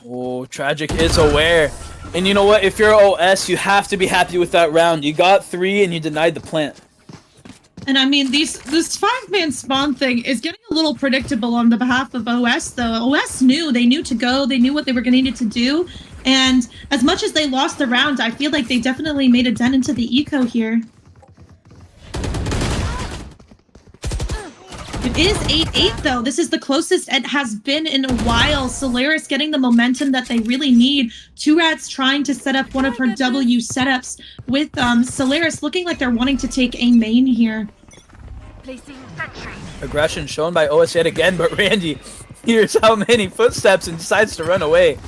Oh, Tragic is aware. And you know what? If you're OS, you have to be happy with that round. You got 3 and you denied the plant. And I mean, this 5-man spawn thing is getting a little predictable on the behalf of OS, though. OS knew. They knew to go. They knew what they were going to need to do. And as much as they lost the round, I feel like they definitely made a dent into the eco here. It is 8-8, though. This is the closest it has been in a while. Solaris getting the momentum that they really need. 2 rats trying to set up one of her W setups with Solaris looking like they're wanting to take a main here. Aggression shown by OS yet again, but Randy hears how many footsteps and decides to run away.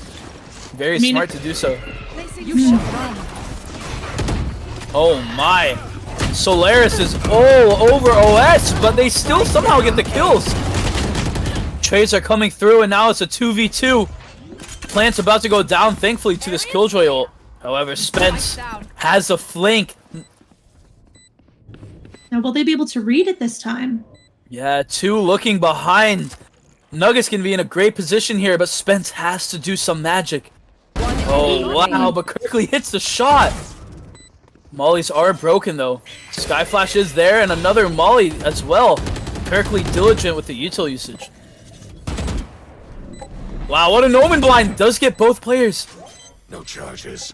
Very smart to do so. Oh my. Solaris is all over OS, but they still somehow get the kills. Trades are coming through, and now it's a 2v2. Plant's about to go down, thankfully, to this Killjoy ult. However, Spence has a flank. Now, will they be able to read it this time? Yeah, 2 looking behind. Nuggets can be in a great position here, but Spence has to do some magic. Oh, wow, but Kirkley hits the shot. Mollies are broken, though. Sky Flash is there, and another Molly as well. Kirkley diligent with the util usage. Wow, what an Omen blind! Does get both players. No charges.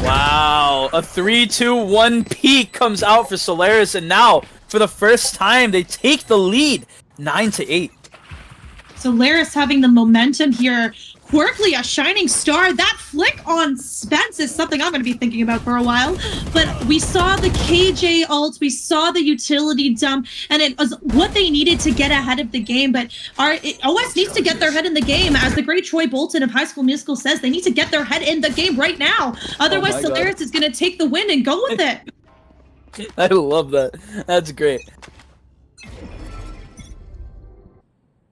Wow, a 3-2-1 peak comes out for Solaris, and now, for the first time, they take the lead, 9-8. Solaris having the momentum here. Quirkly, a shining star. That flick on Spence is something I'm going to be thinking about for a while. But we saw the KJ ult, we saw the utility dump, and it was what they needed to get ahead of the game. But OS needs to get their head in the game. As the great Troy Bolton of High School Musical says, they need to get their head in the game right now. Otherwise, Solaris is going to take the win and go with it. I love that. That's great.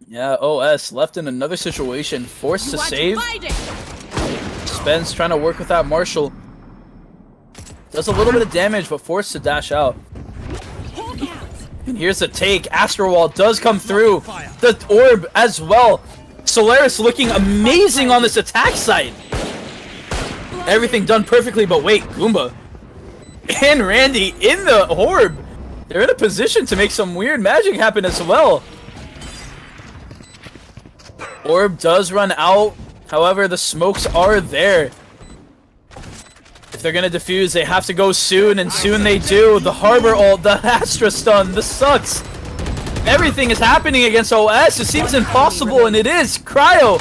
Yeah, OS left in another situation, forced to save. Spence trying to work with that Marshall. Does a little bit of damage, but forced to dash out. And here's the take. Astrowall does come through. The orb as well. Solaris looking amazing on this attack side. Everything done perfectly, but wait, Goomba and Randy in the orb. They're in a position to make some weird magic happen as well. Orb does run out, however the smokes are there. If they're gonna defuse, they have to go soon, and soon they do. The Harbor ult, the Astra stun, the sucks. Everything is happening against OS. It seems impossible, and it is. Cryo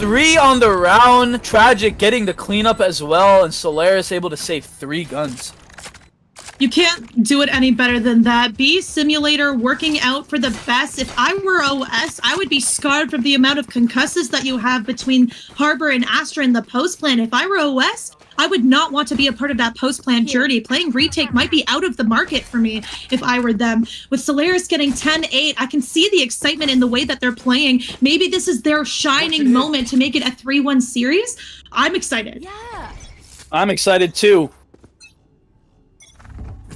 3 on the round. Tragic getting the cleanup as well, and Solaris able to save 3 guns. You can't do it any better than that. B Simulator working out for the best. If I were OS, I would be scarred from the amount of concusses that you have between Harbor and Astra in the post plan. If I were OS, I would not want to be a part of that post plan journey. Playing retake might be out of the market for me if I were them. With Solaris getting 10-8, I can see the excitement in the way that they're playing. Maybe this is their shining moment to make it a 3-1 series. I'm excited. Yeah. I'm excited too.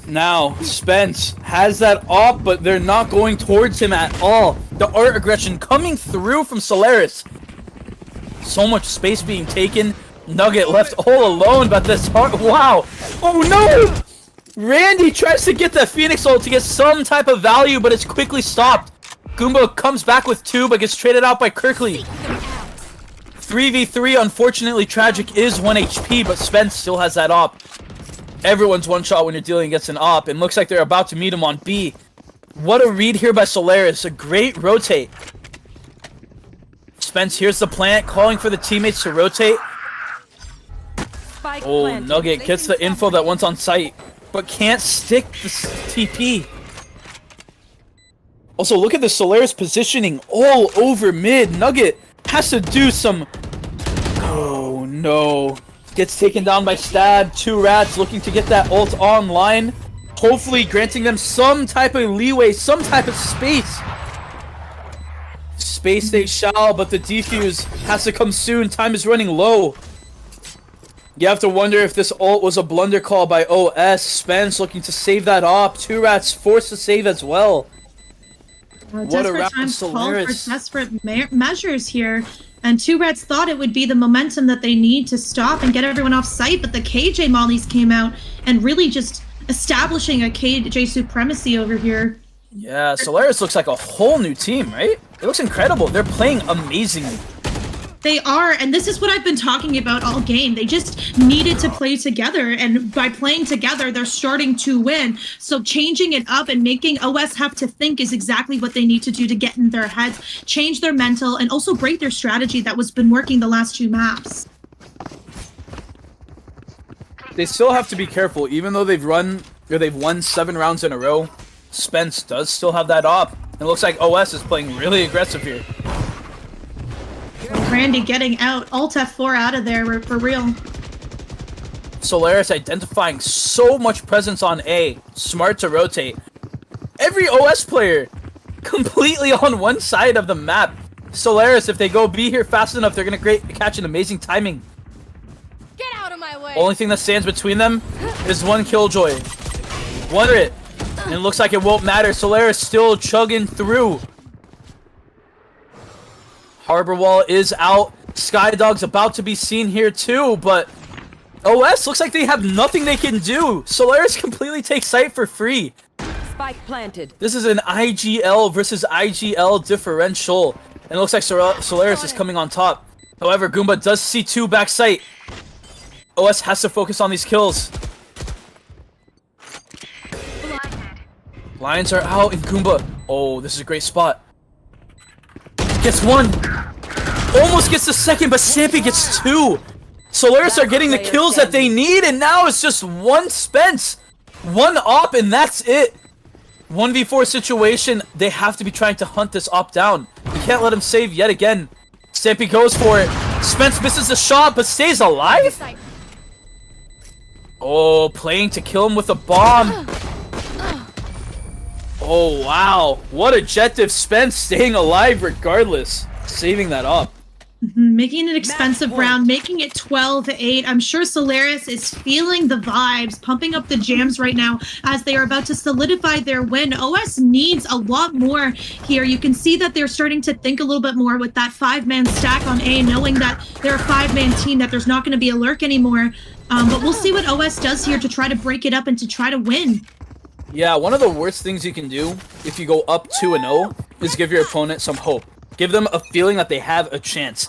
Now, Spence has that op, but they're not going towards him at all. The art aggression coming through from Solaris. So much space being taken. Nugget left all alone, but this heart. Wow. Oh no! Randy tries to get the Phoenix ult to get some type of value, but it's quickly stopped. Goomba comes back with 2, but gets traded out by Kirkley. 3v3, unfortunately, Tragic is 1 HP, but Spence still has that op. Everyone's one shot when you're dealing against an op, and looks like they're about to meet him on B. What a read here by Solaris, a great rotate. Spence here's the plant, calling for the teammates to rotate. Spike Oh, planted. Nugget gets the info that went on site, but can't stick the TP. Also, look at the Solaris positioning all over mid. Nugget has to do some... Oh no. Gets taken down by Stab. 2 rats looking to get that ult online. Hopefully granting them some type of leeway, some type of space. Space they shall, but the defuse has to come soon. Time is running low. You have to wonder if this ult was a blunder call by OS. Spence looking to save that op. 2 rats forced to save as well. What a round from Solaris. Desperate measures here. And 2 rats thought it would be the momentum that they need to stop and get everyone off site, but the KJ mollies came out and really just establishing a KJ supremacy over here. Yeah, Solaris looks like a whole new team, right? It looks incredible. They're playing amazingly. They are, and this is what I've been talking about all game. They just needed to play together, and by playing together, they're starting to win. So changing it up and making OS have to think is exactly what they need to do to get in their heads, change their mental, and also break their strategy that was been working the last 2 maps. They still have to be careful, even though they've won 7 rounds in a row. Spence does still have that op. It looks like OS is playing really aggressive here. Randy getting out, Alt F4 out of there for real. Solaris identifying so much presence on A. Smart to rotate. Every OS player completely on one side of the map. Solaris, if they go B here fast enough, they're going to catch an amazing timing. Get out of my way. Only thing that stands between them is 1 Killjoy. Wonder it. And it looks like it won't matter. Solaris still chugging through. Harbor Wall is out. Skydog's about to be seen here too, but OS looks like they have nothing they can do. Solaris completely takes site for free. Spike planted. This is an IGL versus IGL differential. And it looks like Solaris is coming on top. However, Goomba does see 2 back site. OS has to focus on these kills. Lions are out and Goomba. Oh, this is a great spot. Gets 1. Almost gets the second, but Stampy gets 2. Solaris are getting the kills that they need, and now it's just 1 Spence. 1 op, and that's it. 1v4 situation. They have to be trying to hunt this op down. You can't let him save yet again. Stampy goes for it. Spence misses the shot, but stays alive? Oh, playing to kill him with a bomb. Oh, wow. What objective. Spence staying alive regardless. Saving that up. Making an expensive round, making it 12-8. I'm sure Solaris is feeling the vibes, pumping up the jams right now as they are about to solidify their win. OS needs a lot more here. You can see that they're starting to think a little bit more with that 5-man stack on A, knowing that they're a 5-man team, that there's not going to be a lurk anymore. But we'll see what OS does here to try to break it up and to try to win. Yeah, one of the worst things you can do if you go up 2-0 is give your opponent some hope. Give them a feeling that they have a chance.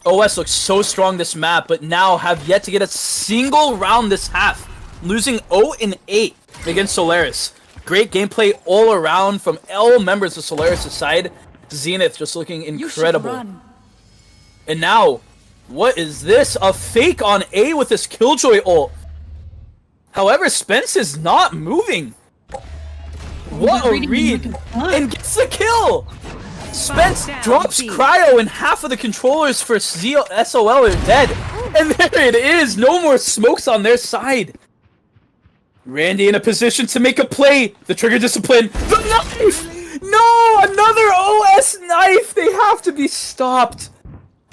OS looks so strong this map, but now have yet to get a single round this half, losing 0-8 against Solaris. Great gameplay all around from all members of Solaris' side. Zenith just looking incredible. And now, what is this? A fake on A with this Killjoy ult. However, Spence is not moving. What a read. And gets the kill. Spence drops Cryo and half of the controllers for SOL are dead. And there it is. No more smokes on their side. Randy in a position to make a play. The trigger discipline. The knife! No! Another OS knife! They have to be stopped.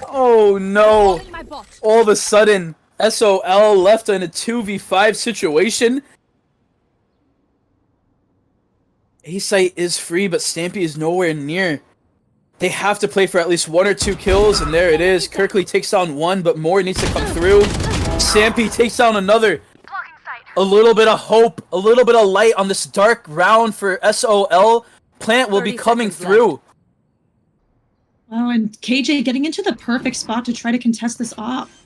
Oh no. All of a sudden, SOL left in a 2v5 situation. A-Site is free, but Stampy is nowhere near. They have to play for at least 1 or 2 kills, and there it is. Kirkley takes down 1, but more needs to come through. Stampy takes down another. A little bit of hope, a little bit of light on this dark round for SOL. Plant will be coming through. Oh, and KJ getting into the perfect spot to try to contest this off.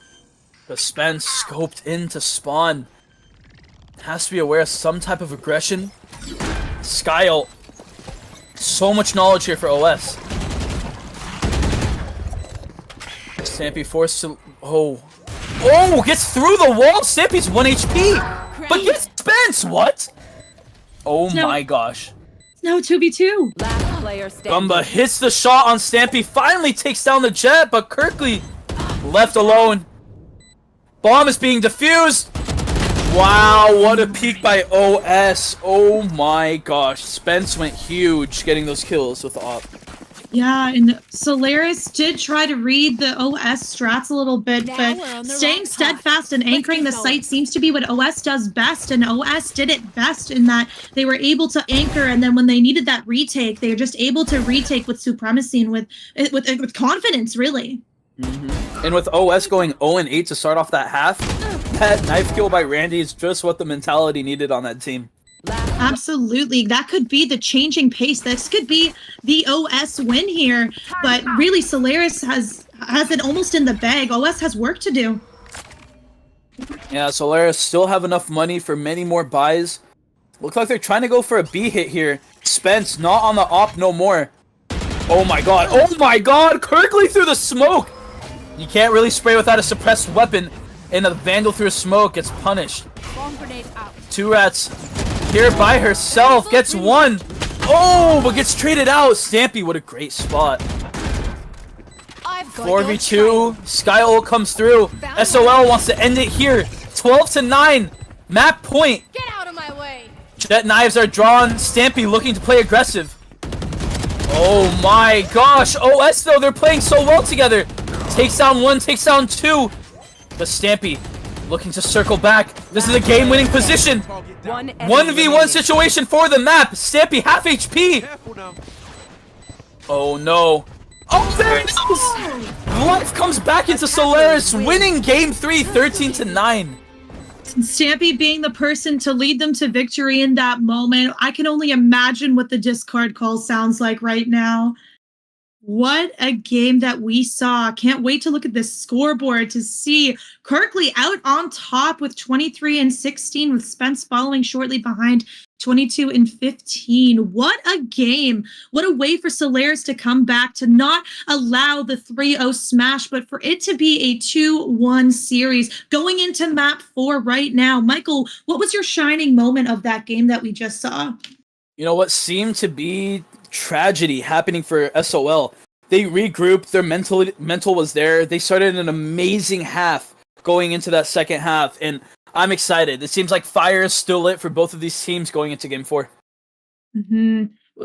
The Spence scoped in to spawn. Has to be aware of some type of aggression. Sky ult. So much knowledge here for OS. Stampy forced to... Oh, gets through the wall. Stampy's 1 HP. But gets Spence. What? Oh my gosh. No 2v2. Last player standing. Gumba hits the shot on Stampy. Finally takes down the Jet, but Kirkley left alone. Bomb is being defused. Wow, what a peek by OS. Oh my gosh. Spence went huge getting those kills with the op. Yeah, and Solaris did try to read the OS strats a little bit, but staying steadfast and anchoring the site seems to be what OS does best, and OS did it best in that they were able to anchor, and then when they needed that retake, they were just able to retake with supremacy and with confidence, really. And with OS going 0-8 to start off that half, that knife kill by Randy is just what the mentality needed on that team. Absolutely. That could be the changing pace. This could be the OS win here. But really, Solaris has it almost in the bag. OS has work to do. Yeah, Solaris still have enough money for many more buys. Looks like they're trying to go for a B hit here. Spence not on the op no more. Oh my god. Oh my god. Kirkley through the smoke. You can't really spray without a suppressed weapon. And a Vandal through smoke gets punished. 2 rats here by herself. Gets 1. Oh, but gets traded out. Stampy, what a great spot. 4v2. Sky ult comes through. SOL wants to end it here. 12-9. Map point. Get out of my way. Jet knives are drawn. Stampy looking to play aggressive. Oh my gosh. OS though, they're playing so well together. Takes down 1, takes down 2. But Stampy looking to circle back. This is a game-winning position. 1v1 situation for the map. Stampy half HP. Oh no. Oh, there it is. Life comes back into Solaris, winning game 3, 13-9. Stampy being the person to lead them to victory in that moment. I can only imagine what the discard call sounds like right now. What a game that we saw. Can't wait to look at this scoreboard to see Kirkley out on top with 23-16, with Spence following shortly behind 22-15. What a game. What a way for Solaris to come back, to not allow the 3-0 smash, but for it to be a 2-1 series going into map 4 right now. Michael, what was your shining moment of that game that we just saw? You know what seemed to be tragedy happening for SOL. They regrouped, their mental was there. They started an amazing half going into that second half, and I'm excited. It seems like fire is still lit for both of these teams going into game 4.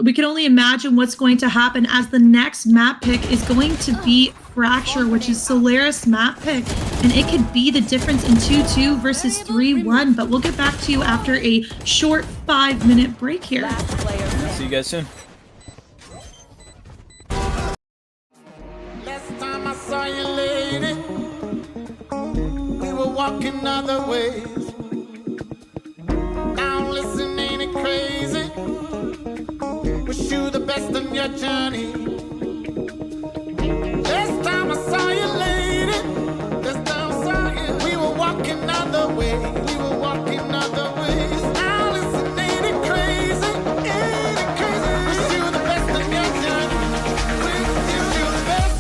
We can only imagine what's going to happen, as the next map pick is going to be Fracture, which is Solaris map pick, and it could be the difference in 2-2 versus 3-1, but we'll get back to you after a short 5-minute break here. See you guys soon. Time I saw you, lady, we were walking other ways. Now listen, ain't it crazy? Wish you the best on your journey. Last time I saw you, lady, last time I saw you, we were walking other ways. We were walking other ways. Now listen, ain't it crazy? Ain't it crazy? Wish you the best on your journey. Wish you the best.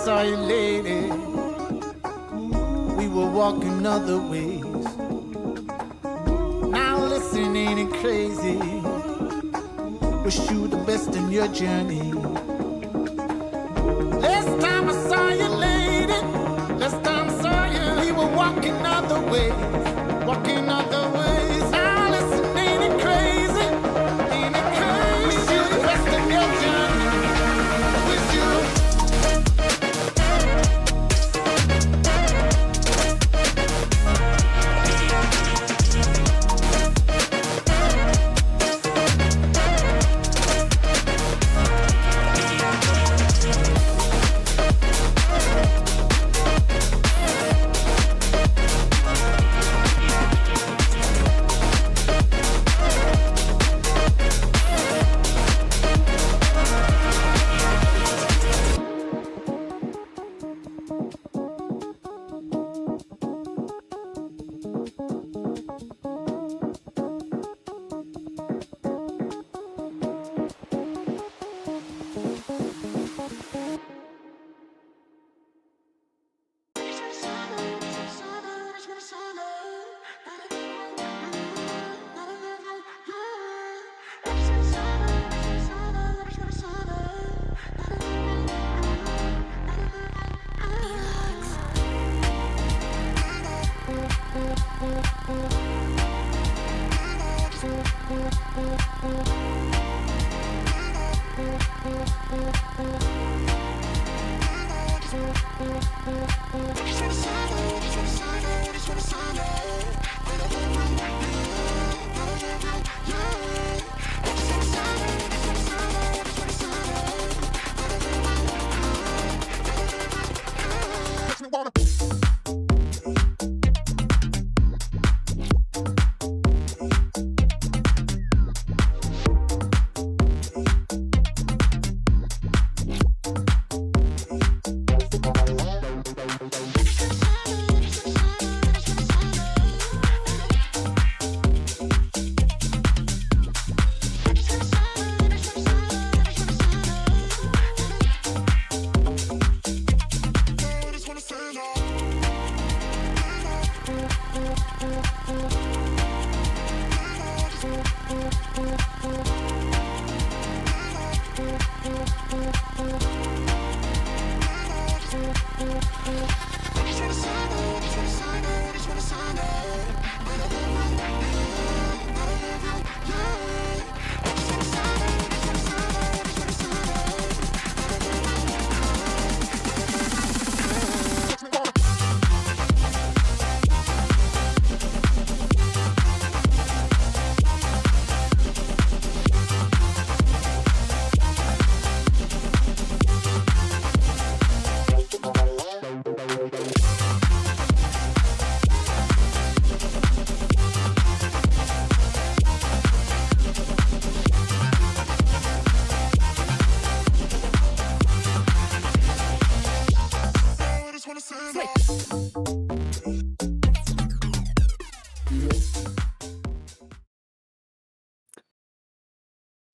saw you, lady, we were walking other ways. Now listen, ain't it crazy? Wish you the best in your journey. Last time I saw you, lady, last time I saw you, we were walking other ways, walking other ways. Now listen, ain't it crazy? Ain't it crazy? Wish you the best in your journey. Wish you.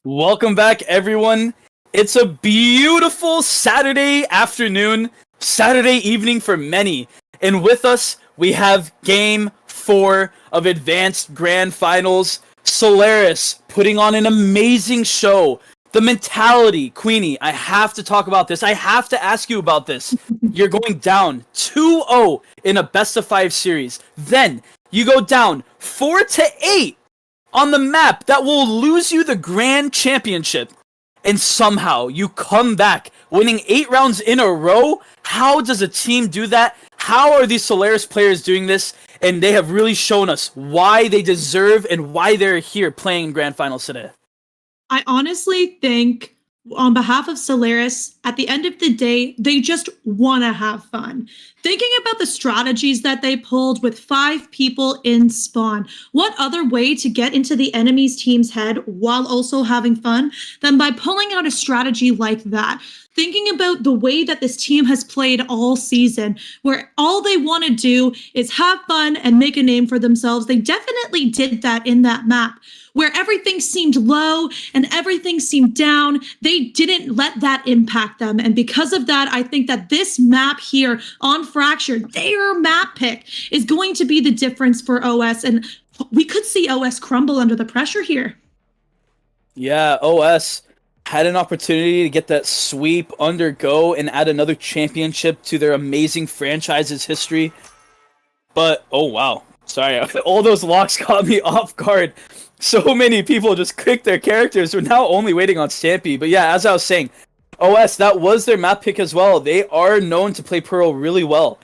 Welcome back, everyone. It's a beautiful Saturday afternoon, Saturday evening for many. And with us, we have Game 4 of Advanced Grand Finals. Solaris putting on an amazing show. The mentality, Queenie, I have to talk about this. I have to ask you about this. You're going down 2-0 in a best-of-5 series. Then you go down 4-8 on the map that will lose you the Grand Championship. And somehow you come back, winning 8 rounds in a row. How does a team do that? How are these Solaris players doing this? And they have really shown us why they deserve and why they're here playing in Grand Finals today. I honestly think, on behalf of Solaris, at the end of the day, they just want to have fun. Thinking about the strategies that they pulled with 5 people in spawn, what other way to get into the enemy's team's head while also having fun than by pulling out a strategy like that? thinking about the way that this team has played all season, where all they want to do is have fun and make a name for themselves, they definitely did that in that map. Where everything seemed low and everything seemed down, they didn't let that impact them. And because of that, I think that this map here on Fracture, their map pick, is going to be the difference for OS. And we could see OS crumble under the pressure here. Yeah, OS had an opportunity to get that sweep, undergo, and add another championship to their amazing franchise's history. But, oh wow. Sorry, all those locks caught me off guard. So many people just clicked their characters. We're now only waiting on Stampy. But yeah, as I was saying, OS, that was their map pick as well. They are known to play Pearl really well.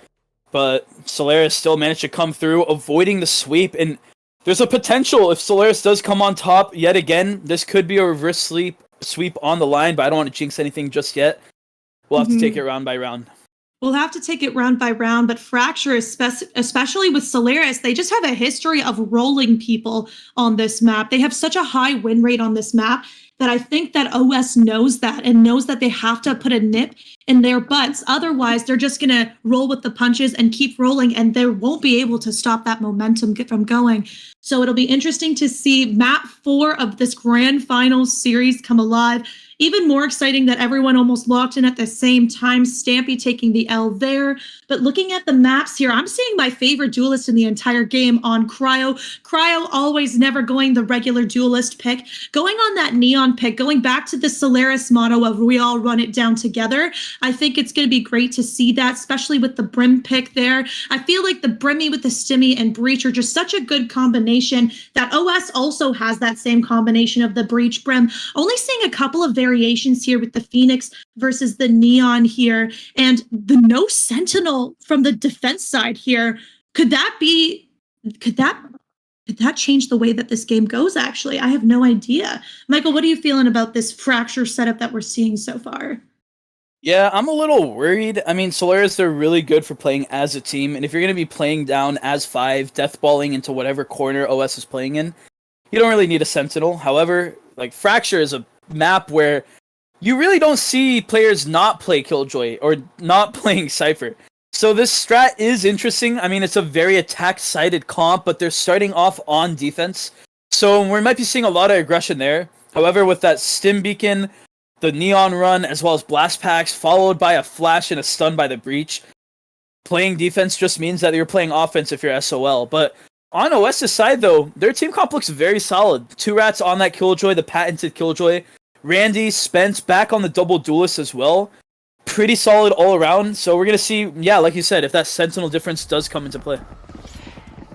But Solaris still managed to come through, avoiding the sweep. And there's a potential, if Solaris does come on top yet again, this could be a reverse sweep on the line. But I don't want to jinx anything just yet. We'll have to take it round by round. We'll have to take it round by round, but Fracture, especially with Solaris, they just have a history of rolling people on this map. They have such a high win rate on this map that I think that OS knows that and knows that they have to put a nip in their butts. Otherwise, they're just going to roll with the punches and keep rolling, and they won't be able to stop that momentum from going. So it'll be interesting to see map 4 of this grand finals series come alive. Even more exciting that everyone almost locked in at the same time. Stampy taking the L there. But looking at the maps here, I'm seeing my favorite duelist in the entire game on Cryo. Cryo always never going the regular duelist pick. Going on that Neon pick, going back to the Solaris motto of we all run it down together. I think it's going to be great to see that, especially with the Brim pick there. I feel like the Brimmy with the Stimmy and Breach are just such a good combination that OS also has that same combination of the Breach Brim. Only seeing a couple of variations here with the Phoenix versus the Neon here, and the no Sentinel from the defense side here. Could that change the way that this game goes? Actually, I have no idea. Michael, what are you feeling about this Fracture setup that we're seeing so far? Yeah, I'm a little worried. I mean, Solaris, they're really good for playing as a team, and if you're going to be playing down as 5, deathballing into whatever corner OS is playing in, you don't really need a Sentinel. However, like, Fracture is a map where you really don't see players not play Killjoy or not playing Cypher. So this strat is interesting. I mean, it's a very attack-sided comp, but they're starting off on defense. So we might be seeing a lot of aggression there. However, with that Stim Beacon, the Neon run, as well as Blast Packs, followed by a Flash and a Stun by the Breach, playing defense just means that you're playing offense if you're SOL. But on OS's side, though, their team comp looks very solid. 2 Rats on that Killjoy, the patented Killjoy. Randy, Spence, back on the double duelist as well. Pretty solid all around. So we're going to see, yeah, like you said, if that Sentinel difference does come into play.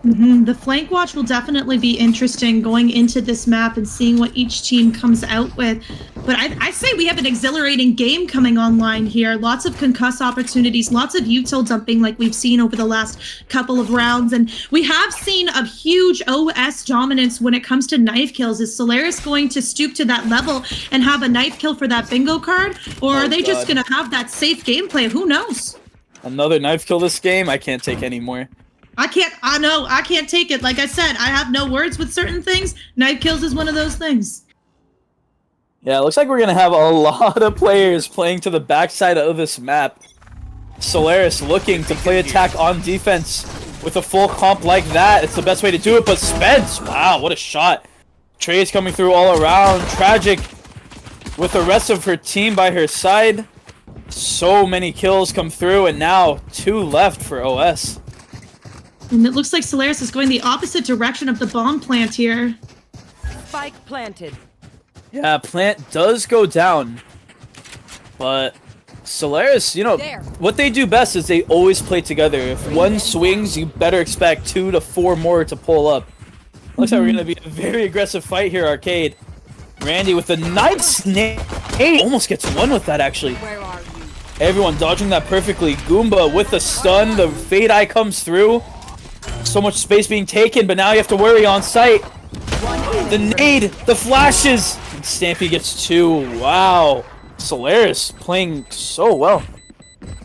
The flank watch will definitely be interesting going into this map and seeing what each team comes out with. But I say we have an exhilarating game coming online here. Lots of concuss opportunities, lots of util dumping like we've seen over the last couple of rounds. And we have seen a huge OS dominance when it comes to knife kills. Is Solaris going to stoop to that level and have a knife kill for that bingo card? Or are they just going to have that safe gameplay? Who knows? Another knife kill this game? I can't take any more. I can't take it. Like I said, I have no words with certain things. Knife kills is one of those things. Yeah, it looks like we're going to have a lot of players playing to the backside of this map. Solaris looking to play attack on defense with a full comp like that. It's the best way to do it, but Spence, wow, what a shot. Trey's coming through all around. Tragic with the rest of her team by her side. So many kills come through, and now 2 left for OS. And it looks like Solaris is going the opposite direction of the bomb plant here. Spike planted. Yeah, plant does go down. But Solaris, you know, what they do best is they always play together. If one swings, you better expect 2 to 4 more to pull up. Looks like we're going to be a very aggressive fight here, Arcade. Randy with a nice nade. Almost gets one with that, actually. Where are you? Everyone dodging that perfectly. Goomba with the stun. The Fade Eye comes through. So much space being taken, but now you have to worry on site. The nade, the flashes. And Stampy gets 2. Wow. Solaris playing so well.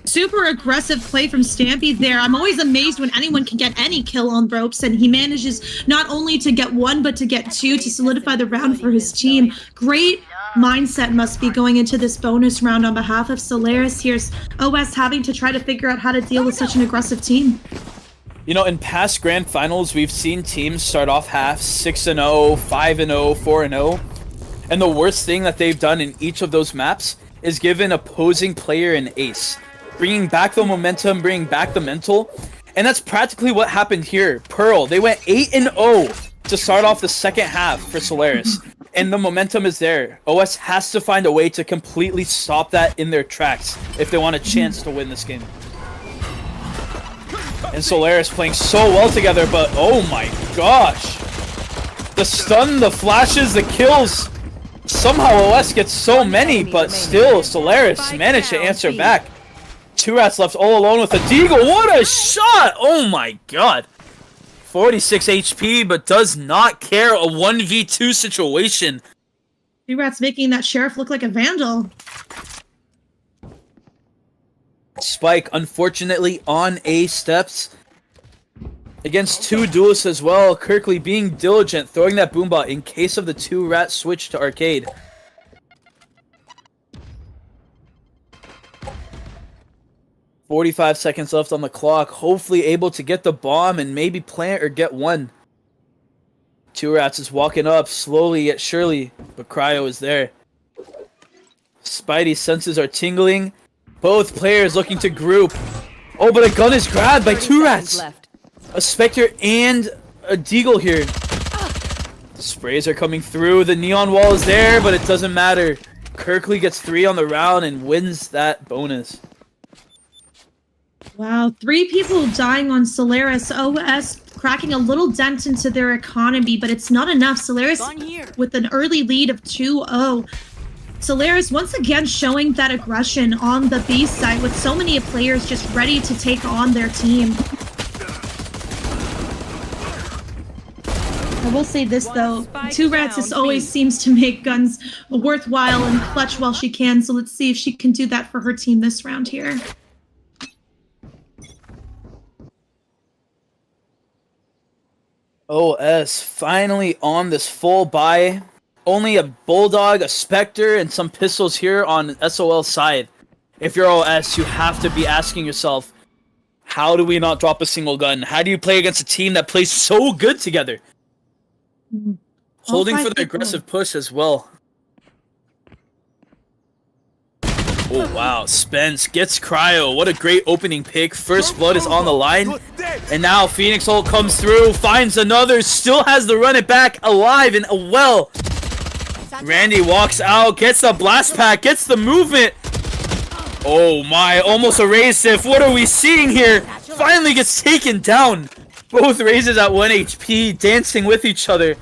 Super aggressive play from Stampy there. I'm always amazed when anyone can get any kill on ropes, and he manages not only to get 1, but to get 2 to solidify the round for his team. Great mindset must be going into this bonus round on behalf of Solaris. Here's OS having to try to figure out how to deal with such an aggressive team. You know, in past grand finals, we've seen teams start off half 6-0, 5-0, 4-0. And the worst thing that they've done in each of those maps is given opposing player an ace, bringing back the momentum, bringing back the mental. And that's practically what happened here. Pearl, they went 8-0 to start off the second half for Solaris. And the momentum is there. OS has to find a way to completely stop that in their tracks if they want a chance to win this game. And Solaris playing so well together, but oh my gosh. The stun, the flashes, the kills. Somehow OS gets so many, but still Solaris managed to answer back. 2 rats left all alone with a Deagle. What a shot! Oh my god. 46 HP, but does not care. A 1v2 situation. 2 rats making that sheriff look like a vandal. Spike, unfortunately, on A steps. Against 2 duelists as well. Kirkley being diligent, throwing that boombot in case of the 2 rat switch to arcade. "45 seconds left on the clock. Hopefully able to get the bomb and maybe plant or get one. 2 rats is walking up slowly yet surely, but Cryo is there. Spidey's senses are tingling. Both players looking to group. Oh, but a gun is grabbed by 2 rats. A Spectre and a Deagle here. The sprays are coming through. The neon wall is there, but it doesn't matter. Kirkley gets 3 on the round and wins that bonus. Wow, 3 people dying on Solaris. OS cracking a little dent into their economy, but it's not enough. Solaris with an early lead of 2-0. Solaris once again showing that aggression on the B side with so many players just ready to take on their team. I will say this though, 2 rats just always seems to make guns worthwhile and clutch while she can, so let's see if she can do that for her team this round here. OS finally on this full buy. Only a Bulldog, a Spectre, and some pistols here on SOL's side. If you're OS, you have to be asking yourself, how do we not drop a single gun? How do you play against a team that plays so good together? Holding for the aggressive push as well. Oh wow, Spence gets Cryo. What a great opening pick. First blood is on the line. And now Phoenix Ult comes through, finds another, still has to run it back alive and well. Randy walks out, gets the blast pack, gets the movement. Oh my, almost a raise Sif. What are we seeing here? Finally gets taken down. Both raises at 1 HP, dancing with each other.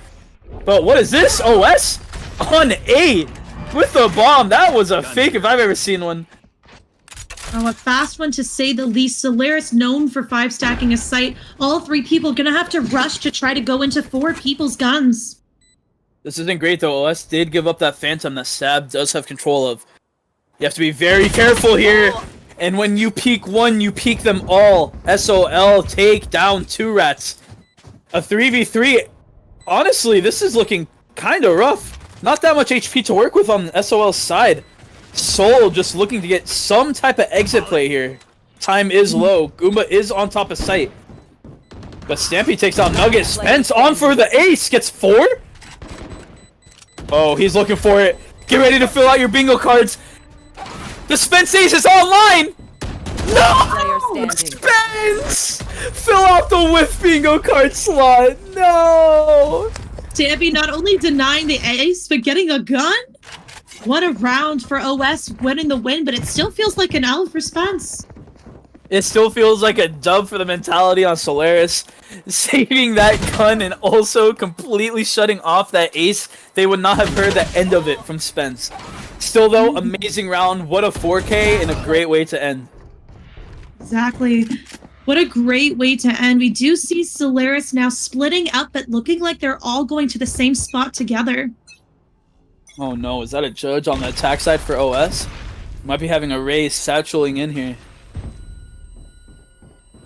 But what is this? OS? On 8 with the bomb. That was a fake if I've ever seen one. Oh, a fast one to say the least. Solaris known for 5 stacking a site. All 3 people gonna have to rush to try to go into 4 people's guns. This isn't great though. OS did give up that Phantom that Sab does have control of. You have to be very careful here. And when you peek one, you peek them all. SOL take down 2 rats. A 3v3. Honestly, this is looking kind of rough. Not that much HP to work with on SOL's side. Soul just looking to get some type of exit play here. Time is low. Goomba is on top of site. But Stampy takes out Nugget. Spence on for the ace. Gets 4. Oh, he's looking for it. Get ready to fill out your bingo cards. The Spence ace is online! No! Spence! Fill out the whiff bingo card slot. No! Stampy not only denying the ace, but getting a gun? What a round for OS winning the win, but it still feels like an L for Spence. It still feels like a dub for the mentality on Solaris. Saving that gun and also completely shutting off that ace. They would not have heard the end of it from Spence. Still though, amazing round. What a 4K and a great way to end. Exactly. What a great way to end. We do see Solaris now splitting up, but looking like they're all going to the same spot together. Oh no, is that a judge on the attack side for OS? Might be having a race satcheling in here.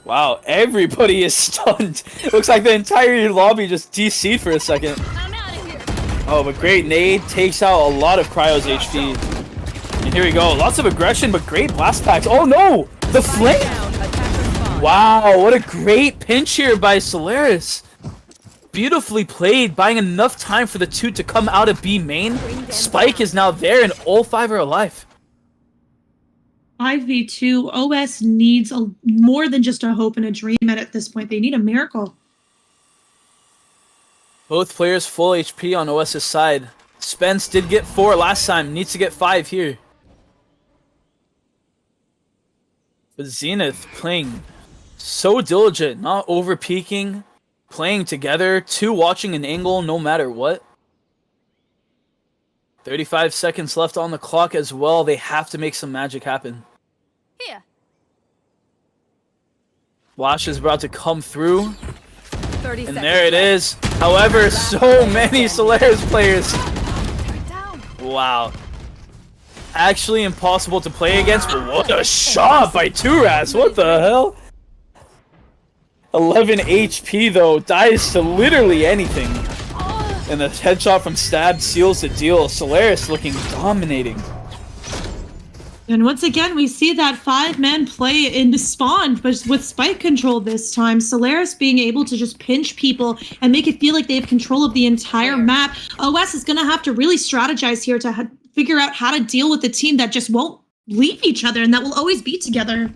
Wow, everybody is stunned. It looks like the entire lobby just DC'd for a second. Oh, but great nade takes out a lot of Cryo's HP. And here we go. Lots of aggression, but great blast packs. Oh no! The flame! Wow, what a great pinch here by Solaris. Beautifully played, buying enough time for the two to come out of B main. Spike is now there, and all 5 are alive. 5v2, OS needs more than just a hope and a dream at this point. They need a miracle. Both players full HP on OS's side. Spence did get 4 last time, needs to get 5 here. But Zenith playing so diligent, not over peeking. Playing together, 2 watching an angle no matter what. 35 seconds left on the clock as well. They have to make some magic happen. Here. Flash is about to come through. 30 And seconds there it left. is. However, so many Solaris players. Wow. Actually impossible to play against, but what a shot by Turas. What the hell? 11 HP though, dies to literally anything. And the headshot from Stab seals the deal. Solaris looking dominating. And once again, we see that 5-man play in Spawn, but with Spike control this time. Solaris being able to just pinch people and make it feel like they have control of the entire map. OS is going to have to really strategize here to figure out how to deal with a team that just won't leave each other and that will always be together.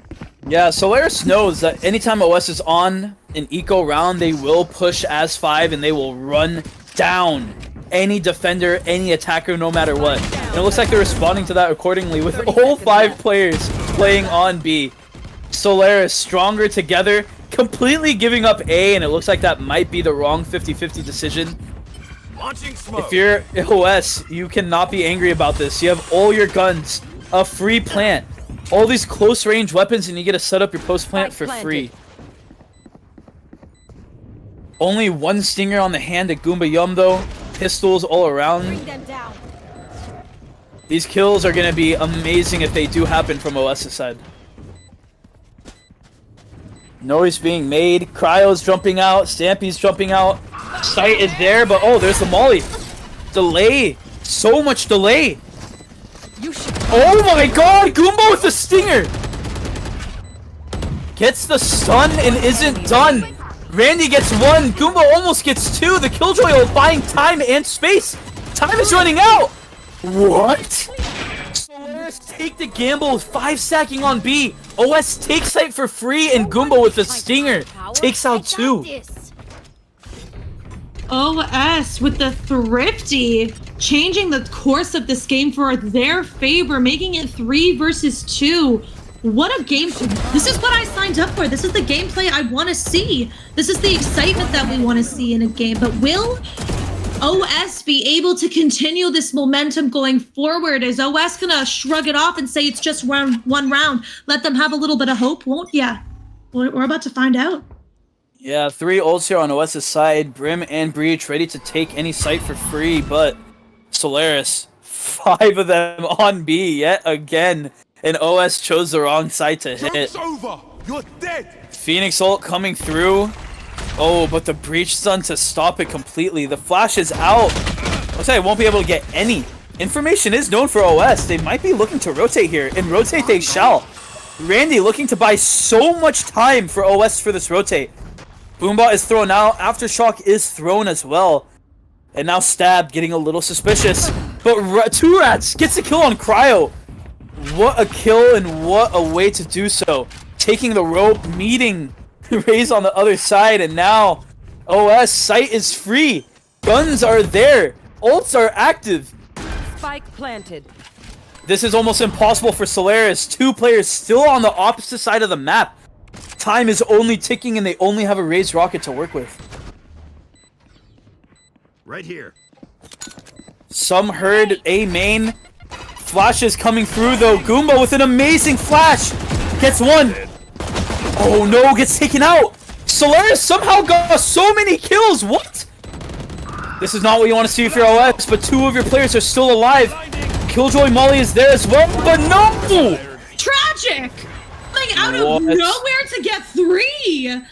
Yeah, Solaris knows that anytime OS is on an eco round, they will push as 5 and they will run down any defender, any attacker, no matter what. And it looks like they're responding to that accordingly with all 5 players playing on B. Solaris stronger together, completely giving up A, and it looks like that might be the wrong 50-50 decision. If you're OS, you cannot be angry about this. You have all your guns, a free plant, all these close range weapons, and you get to set up your post plant for free. Only 1 stinger on the hand at Goomba Yum though. Pistols all around. These kills are going to be amazing if they do happen from OS's side. Noise being made. Cryo's jumping out. Stampy's jumping out. Sight is there, but oh, there's the molly. Delay. So much delay. Oh my god! Goomba with the stinger! Gets the stun and isn't done. Randy gets 1. Goomba almost gets 2. The Killjoy are buying time and space. Time is running out. What? Solaris take the gamble. 5 stacking on B. OS takes sight for free, and Goomba with the stinger takes out 2. OS with the thrifty, changing the course of this game for their favor, making it 3 versus 2. What a game. This is what I signed up for. This is the gameplay I want to see. This is the excitement that we want to see in a game. But will OS be able to continue this momentum going forward? Is OS going to shrug it off and say it's just one round? Let them have a little bit of hope, won't ya? We're about to find out. Yeah, 3 ults here on OS's side. Brim and Breach ready to take any site for free, but Solaris, 5 of them on B yet again. And OS chose the wrong side to hit. It's over. You're dead. Phoenix ult coming through. Oh, but the Breach stun to stop it completely. The flash is out. Looks like I won't be able to get any. Information is known for OS. They might be looking to rotate here, and rotate they shall. Randy looking to buy so much time for OS for this rotate. Boombot is thrown out. Aftershock is thrown as well. And now Stab getting a little suspicious. But Turas gets a kill on Cryo. What a kill and what a way to do so. Taking the rope, meeting Raze on the other side, and now OS sight is free. Guns are there. Ults are active. Spike planted. This is almost impossible for Solaris. 2 players still on the opposite side of the map. Time is only ticking and they only have a Raze rocket to work with. Right here. Some heard A main. Flash is coming through though. Goomba with an amazing flash. Gets 1. Oh no, gets taken out. Solaris somehow got so many kills. What? This is not what you want to see for OS, but 2 of your players are still alive. Killjoy Molly is there as well, but no! Tragic! Like out of nowhere to get 3!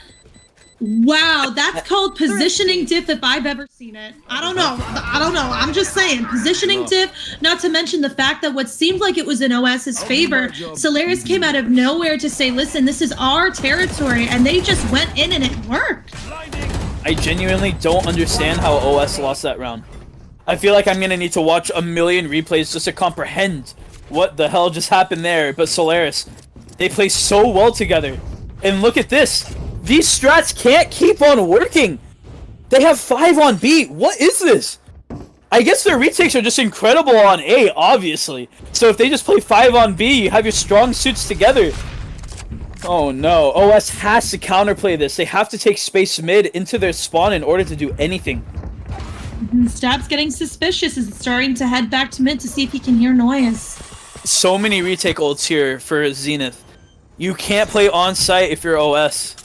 Wow, that's called positioning diff if I've ever seen it. I don't know. I'm just saying, positioning diff, not to mention the fact that what seemed like it was in OS's favor, Solaris came out of nowhere to say, listen, this is our territory, and they just went in and it worked. I genuinely don't understand how OS lost that round. I feel like I'm gonna need to watch a million replays just to comprehend what the hell just happened there, but Solaris, they play so well together. And look at this. These strats can't keep on working. They have 5 on B. What is this? I guess their retakes are just incredible on A, obviously. So if they just play 5 on B, you have your strong suits together. Oh no, OS has to counterplay this. They have to take space mid into their spawn in order to do anything. Stab's getting suspicious. Is starting to head back to mid to see if he can hear noise. So many retake ults here for Zenith. You can't play on site if you're OS.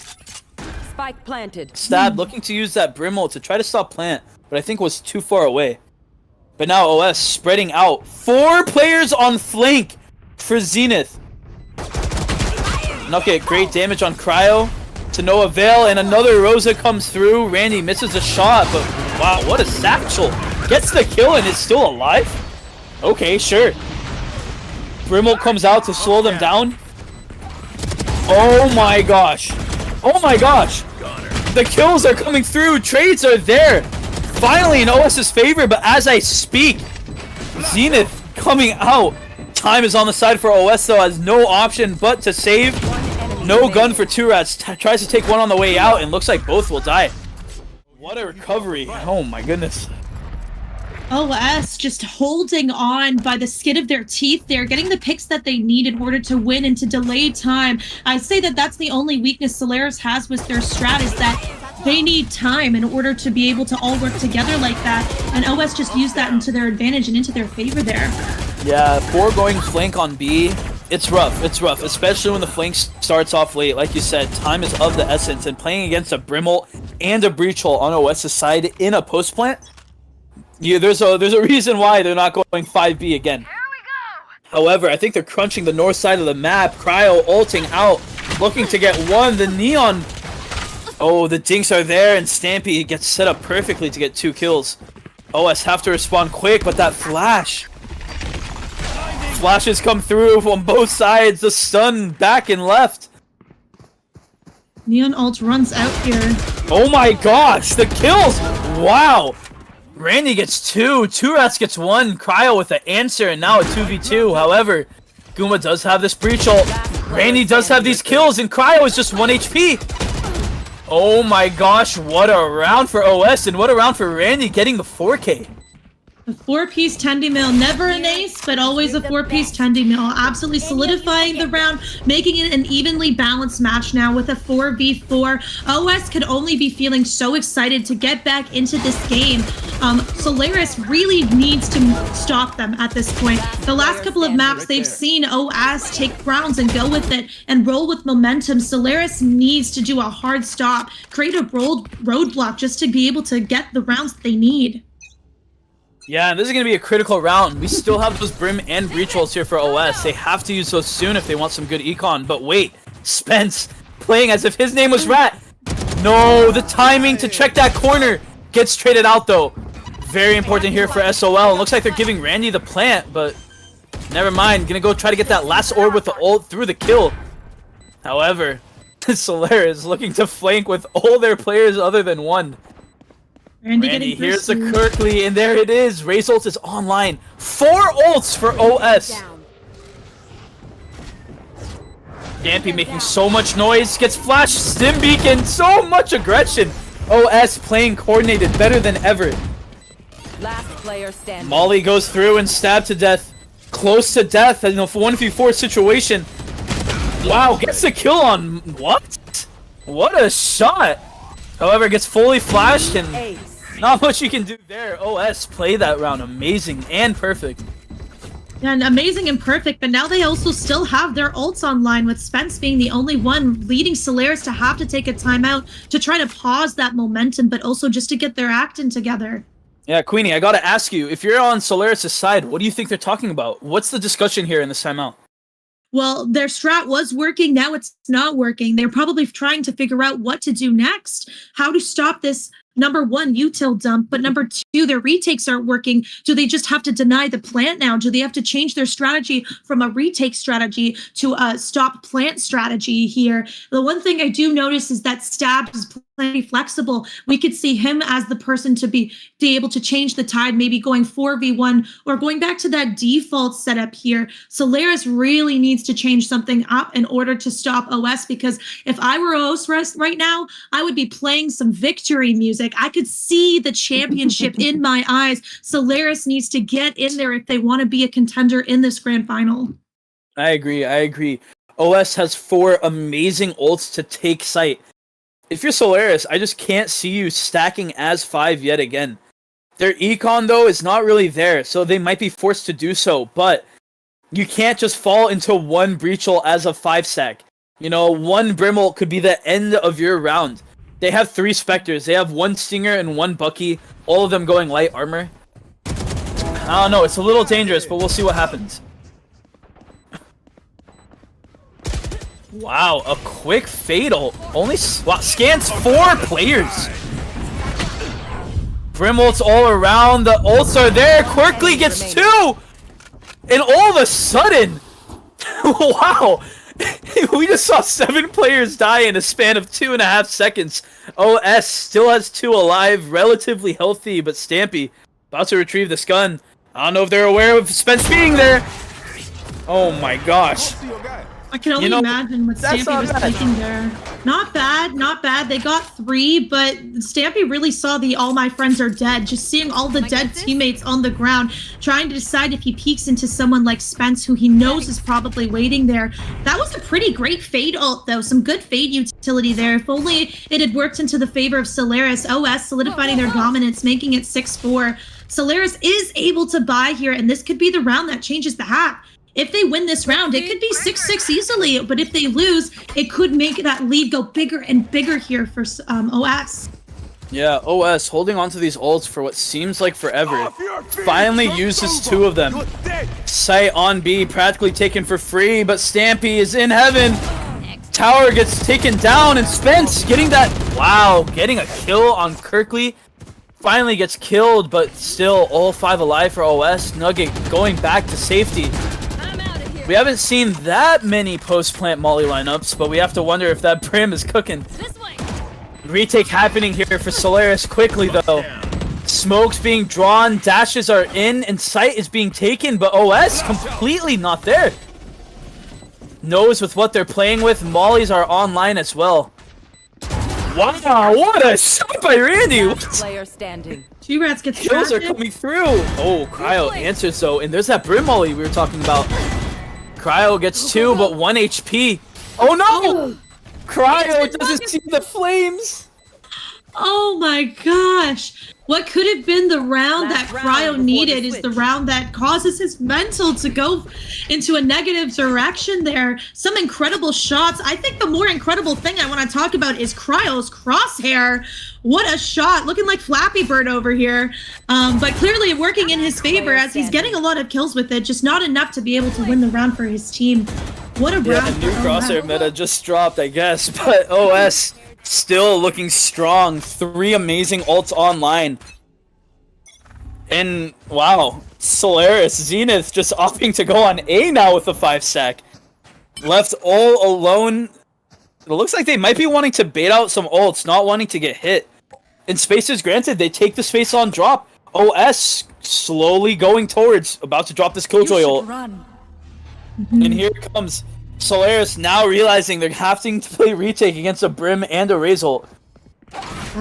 Spike planted. Stab looking to use that Brim ult to try to stop plant, but I think was too far away. But now OS spreading out. 4 players on flank for Zenith. And okay, great damage on Cryo to no avail, and another Rosa comes through. Randy misses a shot, but wow, what a satchel. Gets the kill and is still alive? Okay, sure. Brim ult comes out to slow them down. Oh my gosh. Oh my gosh. The kills are coming through. Trades are there. Finally in OS's favor, but as I speak, Zenith coming out. Time is on the side for OS though, has no option but to save. No gun for 2 rats. Tries to take one on the way out and looks like both will die. What a recovery. Oh my goodness. OS just holding on by the skin of their teeth. They're getting the picks that they need in order to win and to delay time. I say that that's the only weakness Solaris has with their strat, is that they need time in order to be able to all work together like that. And OS just used that into their advantage and into their favor there. Yeah, 4 going flank on B. It's rough, especially when the flank starts off late. Like you said, time is of the essence, and playing against a Brim ult and a Breach ult on OS's side in a post plant, yeah, there's a reason why they're not going 5B again. Here we go. However, I think they're crunching the north side of the map. Cryo ulting out, looking to get one. The Neon. Oh, the dinks are there, and Stampy gets set up perfectly to get 2 kills. OS have to respond quick, but that flash. Flashes come through on both sides. The stun back and left. Neon ult runs out here. Oh my gosh, the kills! Wow. Randy gets 2, 2 rats gets 1, Cryo with the answer, and now a 2v2. However, Guma does have this breach ult. Randy does have these kills, and Cryo is just 1 HP. Oh my gosh, what a round for OS, and what a round for Randy getting the 4K. A 4-piece Tendy Mill, never an ace, but always a 4-piece Tendy Mill. Absolutely solidifying the round, making it an evenly balanced match now with a 4v4. OS could only be feeling so excited to get back into this game. Solaris really needs to stop them at this point. The last couple of maps they've seen OS take rounds and go with it and roll with momentum. Solaris needs to do a hard stop, create a roadblock just to be able to get the rounds that they need. Yeah, this is going to be a critical round. We still have those Brim and Breach ults here for OS. They have to use those soon if they want some good econ. But wait, Spence playing as if his name was Rat. No, the timing to check that corner gets traded out though. Very important here for SOL. It looks like they're giving Randy the plant, but never mind. Gonna go try to get that last orb with the ult through the kill. However, Solaris looking to flank with all their players other than one. Randy, here's the Kirkley, and there it is. Raze ult is online. 4 ults for OS. Stampy making so much noise. Gets flash, stim beacon, so much aggression. OS playing coordinated better than ever. Last player standing. Molly goes through and stabbed to death. Close to death in a 1v4 situation. Wow, gets the kill on what? What a shot. However, gets fully flashed and not much you can do there. OS play that round amazing and perfect. Yeah, and amazing and perfect, but now they also still have their ults online, with Spence being the only one, leading Solaris to have to take a timeout to try to pause that momentum, but also just to get their acting together. Yeah, Queenie, I gotta ask you, if you're on Solaris' side, what do you think they're talking about? What's the discussion here in this timeout? well, their strat was working. Now it's not working. They're probably trying to figure out what to do next, how to stop this. Number one, util dump, but number two, their retakes aren't working. Do they just have to deny the plant now? Do they have to change their strategy from a retake strategy to a stop plant strategy here? The one thing I do notice is that Stab is pretty flexible. We could see him as the person to be able to change the tide, maybe going 4v1 or going back to that default setup here. Solaris really needs to change something up in order to stop OS, because if I were OS right now, I would be playing some victory music. I could see the championship in my eyes. Solaris needs to get in there if they want to be a contender in this grand final. I agree. OS has 4 amazing ults to take site. If you're Solaris, I just can't see you stacking as 5 yet again. Their econ, though, is not really there, so they might be forced to do so, but you can't just fall into one breach ult as a 5 stack. You know, one Brim ult could be the end of your round. They have 3 Spectres. They have 1 Stinger and 1 Bucky, all of them going light armor. I don't know, it's a little dangerous, but we'll see what happens. Wow, a quick fatal. Only scans 4 players. Brim ults all around. The ults are there. Quickly gets 2. And all of a sudden, wow, we just saw 7 players die in a span of 2.5 seconds. OS still has 2 alive, relatively healthy, but Stampy about to retrieve this gun. I don't know if they're aware of Spence being there. Oh my gosh. I can only imagine what Stampy was thinking there. Not bad, not bad. They got 3, but Stampy really saw the all my friends are dead. Just seeing all the dead teammates on the ground, trying to decide if he peeks into someone like Spence, who he knows is probably waiting there. That was a pretty great fade ult, though. Some good fade utility there. If only it had worked into the favor of Solaris. OS solidifying their dominance, making it 6-4. Solaris is able to buy here, and this could be the round that changes the hat. If they win this round, it could be 6-6 easily, but if they lose, it could make that lead go bigger and bigger here for OS. Yeah, OS holding on to these ults for what seems like forever. Finally uses 2 of them. Sight on B, practically taken for free, but Stampy is in heaven. Tower gets taken down, and Spence getting that, wow, getting a kill on Kirkley. Finally gets killed, but still all 5 alive for OS. Nugget going back to safety. We haven't seen that many post-plant molly lineups, but we have to wonder if that Brim is cooking. Retake happening here for Solaris quickly, though. Smoke's being drawn, dashes are in, and sight is being taken, but OS completely not there. Knows with what they're playing with, mollies are online as well. Wow, what a shot by Randy! Player standing. G-Rats gets kills are coming through. Oh, Cryo answers though, and there's that Brim molly we were talking about. Cryo gets 2, but 1 HP. Oh no! Cryo doesn't see the flames. Oh my gosh. What could have been the round that Cryo needed is the round that causes his mental to go into a negative direction there. Some incredible shots. I think the more incredible thing I want to talk about is Cryo's crosshair. What a shot. Looking like Flappy Bird over here. But clearly working in his favor as he's getting a lot of kills with it. Just not enough to be able to win the round for his team. What a round. Yeah, the new crosshair meta just dropped, I guess. But OS still looking strong. 3 amazing ults online. And wow, Solaris, Zenith just opting to go on A now with a 5 stack. Left all alone. It looks like they might be wanting to bait out some ults, not wanting to get hit. And space is granted, they take the space on drop. OS slowly going towards, about to drop this Killjoy ult. And here it comes. Solaris now realizing they're having to play retake against a Brim and a Raze ult.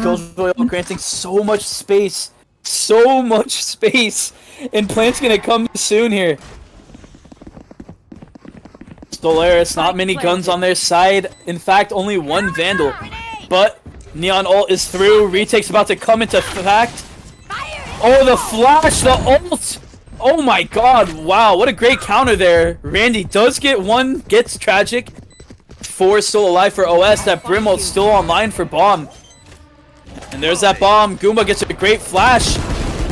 Killjoy ult granting so much space. So much space. And Plant's gonna come soon here. Solaris, not many guns on their side. In fact, only 1 Vandal. But Neon ult is through. Retake's about to come into fact. Oh, the flash, the ult! Oh my god, wow, what a great counter there. Randy does get 1, gets tragic. 4 still alive for OS. That Brim ult's still online for Bomb. And there's that bomb. Goomba gets a great flash.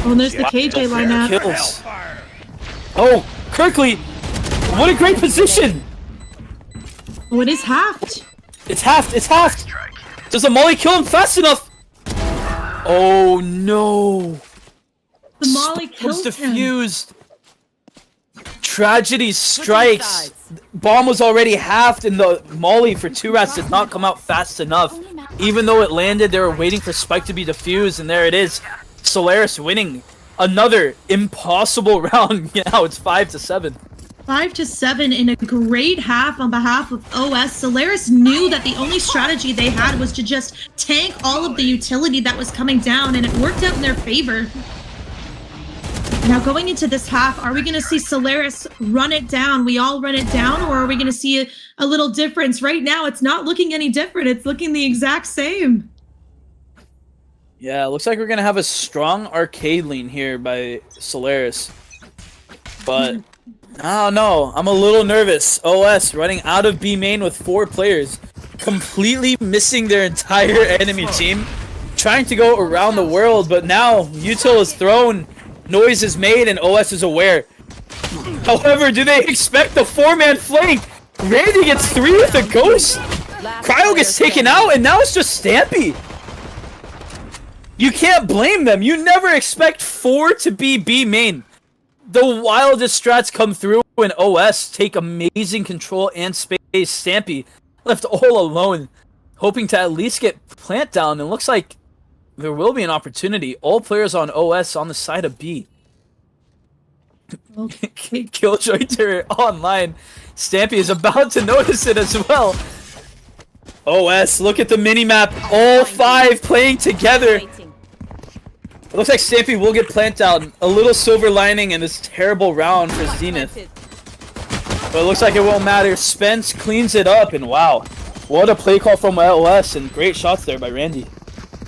Oh, and there's the KJ lineup. Kills. Oh, Kirkley! What a great position! Oh, it is halved. It's halved. It's halved. Does the molly kill him fast enough? Oh no. The molly was killed him. defused. Tragedy strikes. Bomb was already halved, and the molly for 2 rats did not come out fast enough. Even though it landed, they were waiting for Spike to be defused, and there it is. Solaris winning another impossible round. Now it's 5-7. 5-7 in a great half on behalf of OS. Solaris knew that the only strategy they had was to just tank all of the utility that was coming down, and it worked out in their favor. Now going into this half, are we going to see Solaris run it down? We all run it down, or are we going to see a little difference? Right now, it's not looking any different. It's looking the exact same. Yeah, it looks like we're going to have a strong arcade lean here by Solaris. But I don't know. I'm a little nervous. OS running out of B main with 4 players, completely missing their entire enemy team, trying to go around the world, but now util is thrown, noise is made, and OS is aware. However, do they expect the 4-man flank? Randy gets 3 with a ghost. Cryo gets taken out, and now it's just Stampy. You can't blame them. You never expect 4 to be B main. The wildest strats come through and OS take amazing control and space. Stampy left all alone, hoping to at least get plant down. And looks like there will be an opportunity. All players on OS on the side of B. Okay. Killjoy turret online. Stampy is about to notice it as well. OS, look at the mini-map. All 5 playing together. It looks like Stampy will get plant down. A little silver lining in this terrible round for Zenith. But it looks like it won't matter. Spence cleans it up, and wow. What a play call from OS, and great shots there by Randy.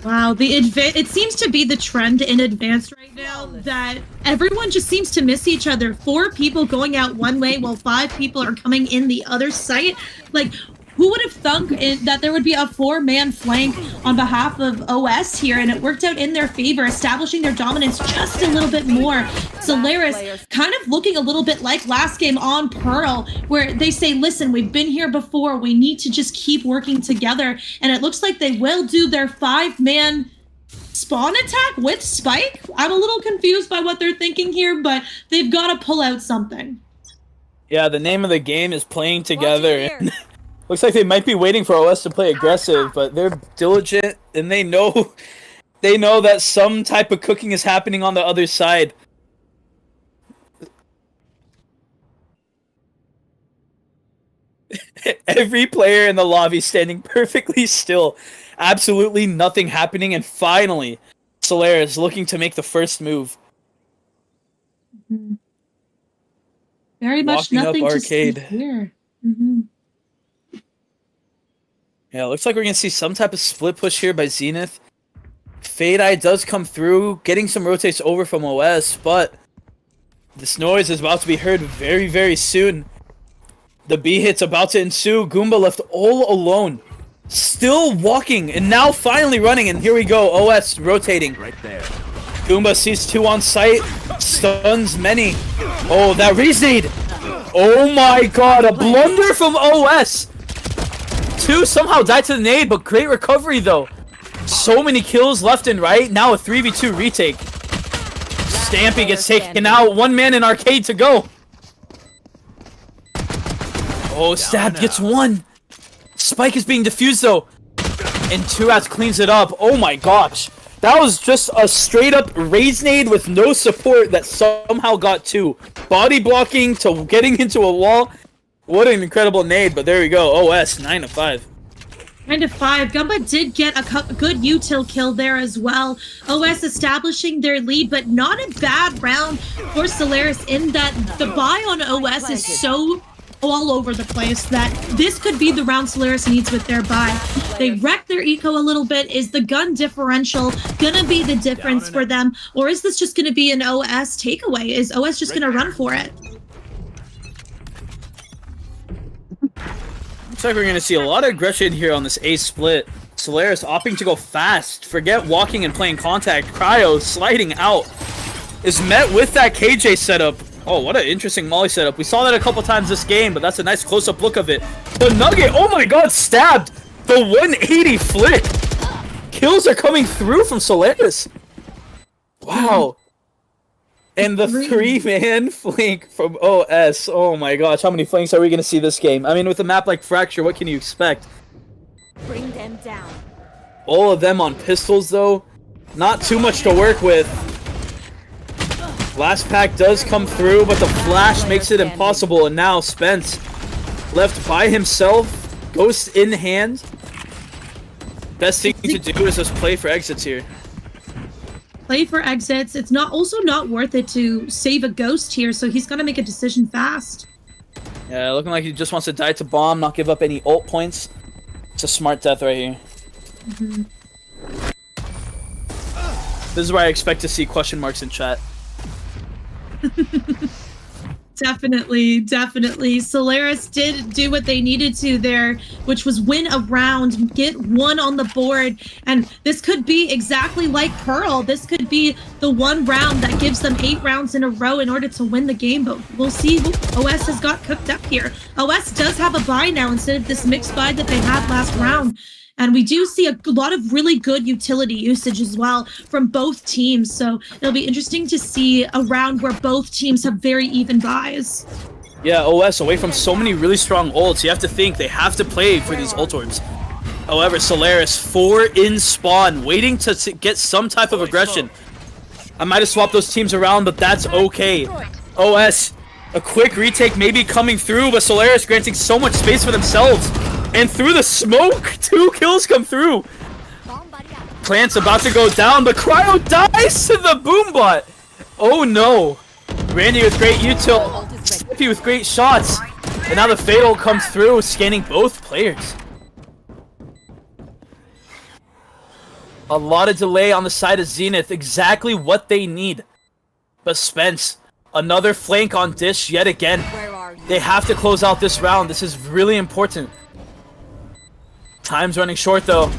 Wow, it seems to be the trend in Advanced right now that everyone just seems to miss each other. 4 people going out one way while 5 people are coming in the other site. Like, who would have thunk that there would be a 4-man flank on behalf of OS here, and it worked out in their favor, establishing their dominance just a little bit more. Solaris kind of looking a little bit like last game on Pearl, where they say, listen, we've been here before, we need to just keep working together, and it looks like they will do their 5-man spawn attack with Spike. I'm a little confused by what they're thinking here, but they've got to pull out something. Yeah, the name of the game is playing together. Looks like they might be waiting for OS to play aggressive, but they're diligent and they know that some type of cooking is happening on the other side. Every player in the lobby standing perfectly still. Absolutely nothing happening, and finally Solaris looking to make the first move. Mm-hmm. Very much Walking nothing up to arcade. see here. Mm-hmm. Yeah, looks like we're going to see some type of split push here by Zenith. Fade Eye does come through, getting some rotates over from OS, but this noise is about to be heard very, very soon. The B hit's about to ensue. Goomba left all alone. Still walking, and now finally running, and here we go. OS rotating. Right there. Goomba sees 2 on site, stuns many. Oh, that Reznade! Oh my god, a blunder from OS! 2 somehow died to the nade, but great recovery though. So many kills left and right. Now a 3v2 retake. Stampy gets taken out. 1 man in arcade to go. Oh, Stab gets 1. Spike is being defused though. And 2rats cleans it up. Oh my gosh. That was just a straight up Reznade with no support that somehow got 2. Body blocking to getting into a wall. What an incredible nade, but there we go. OS, 9-5. 9-5. Gumba did get a good util kill there as well. OS establishing their lead, but not a bad round for Solaris in that the buy on OS is so all over the place that this could be the round Solaris needs with their buy. They wreck their eco a little bit. Is the gun differential gonna be the difference for them? Or is this just gonna be an OS takeaway? Is OS just gonna run for it? Looks like we're going to see a lot of aggression here on this A split. Solaris opting to go fast. Forget walking and playing contact. Cryo sliding out. Is met with that KJ setup. Oh, what an interesting molly setup. We saw that a couple times this game, but that's a nice close-up look of it. The Nugget, oh my god, stabbed! The 180 flick! Kills are coming through from Solaris. Wow. And the 3-man flank from OS. Oh my gosh, how many flanks are we going to see this game? I mean, with a map like Fracture, what can you expect? Bring them down. All of them on pistols, though. Not too much to work with. Last pack does come through, but the flash makes it impossible. And now Spence, left by himself, Ghost in hand. Best thing to do is just play for exits here. Play for exits. It's also not worth it to save a Ghost here, so he's gonna make a decision fast. Yeah, looking like he just wants to die to bomb, not give up any ult points. It's a smart death right here. This is where I expect to see question marks in chat. Definitely. Solaris did do what they needed to there, which was win a round, get one on the board, and this could be exactly like Pearl. This could be the one round that gives them 8 rounds in a row in order to win the game, but we'll see who OS has got cooked up here. OS does have a buy now instead of this mixed buy that they had last round. And we do see a lot of really good utility usage as well from both teams. So it'll be interesting to see a round where both teams have very even buys. Yeah, OS away from so many really strong ults. You have to think they have to play for these ult orbs. However, Solaris 4 in spawn, waiting to get some type of aggression. I might have swapped those teams around, but that's okay. OS, a quick retake maybe coming through, but Solaris granting so much space for themselves. And through the smoke, 2 kills come through. Plant's about to go down, but Cryo dies to the Boombot. Oh no. Randy with great util, Slippy with great shots. And now the Fatal comes through, scanning both players. A lot of delay on the side of Zenith, exactly what they need. But Spence, another flank on Dish yet again. They have to close out this round. This is really important. Time's running short though.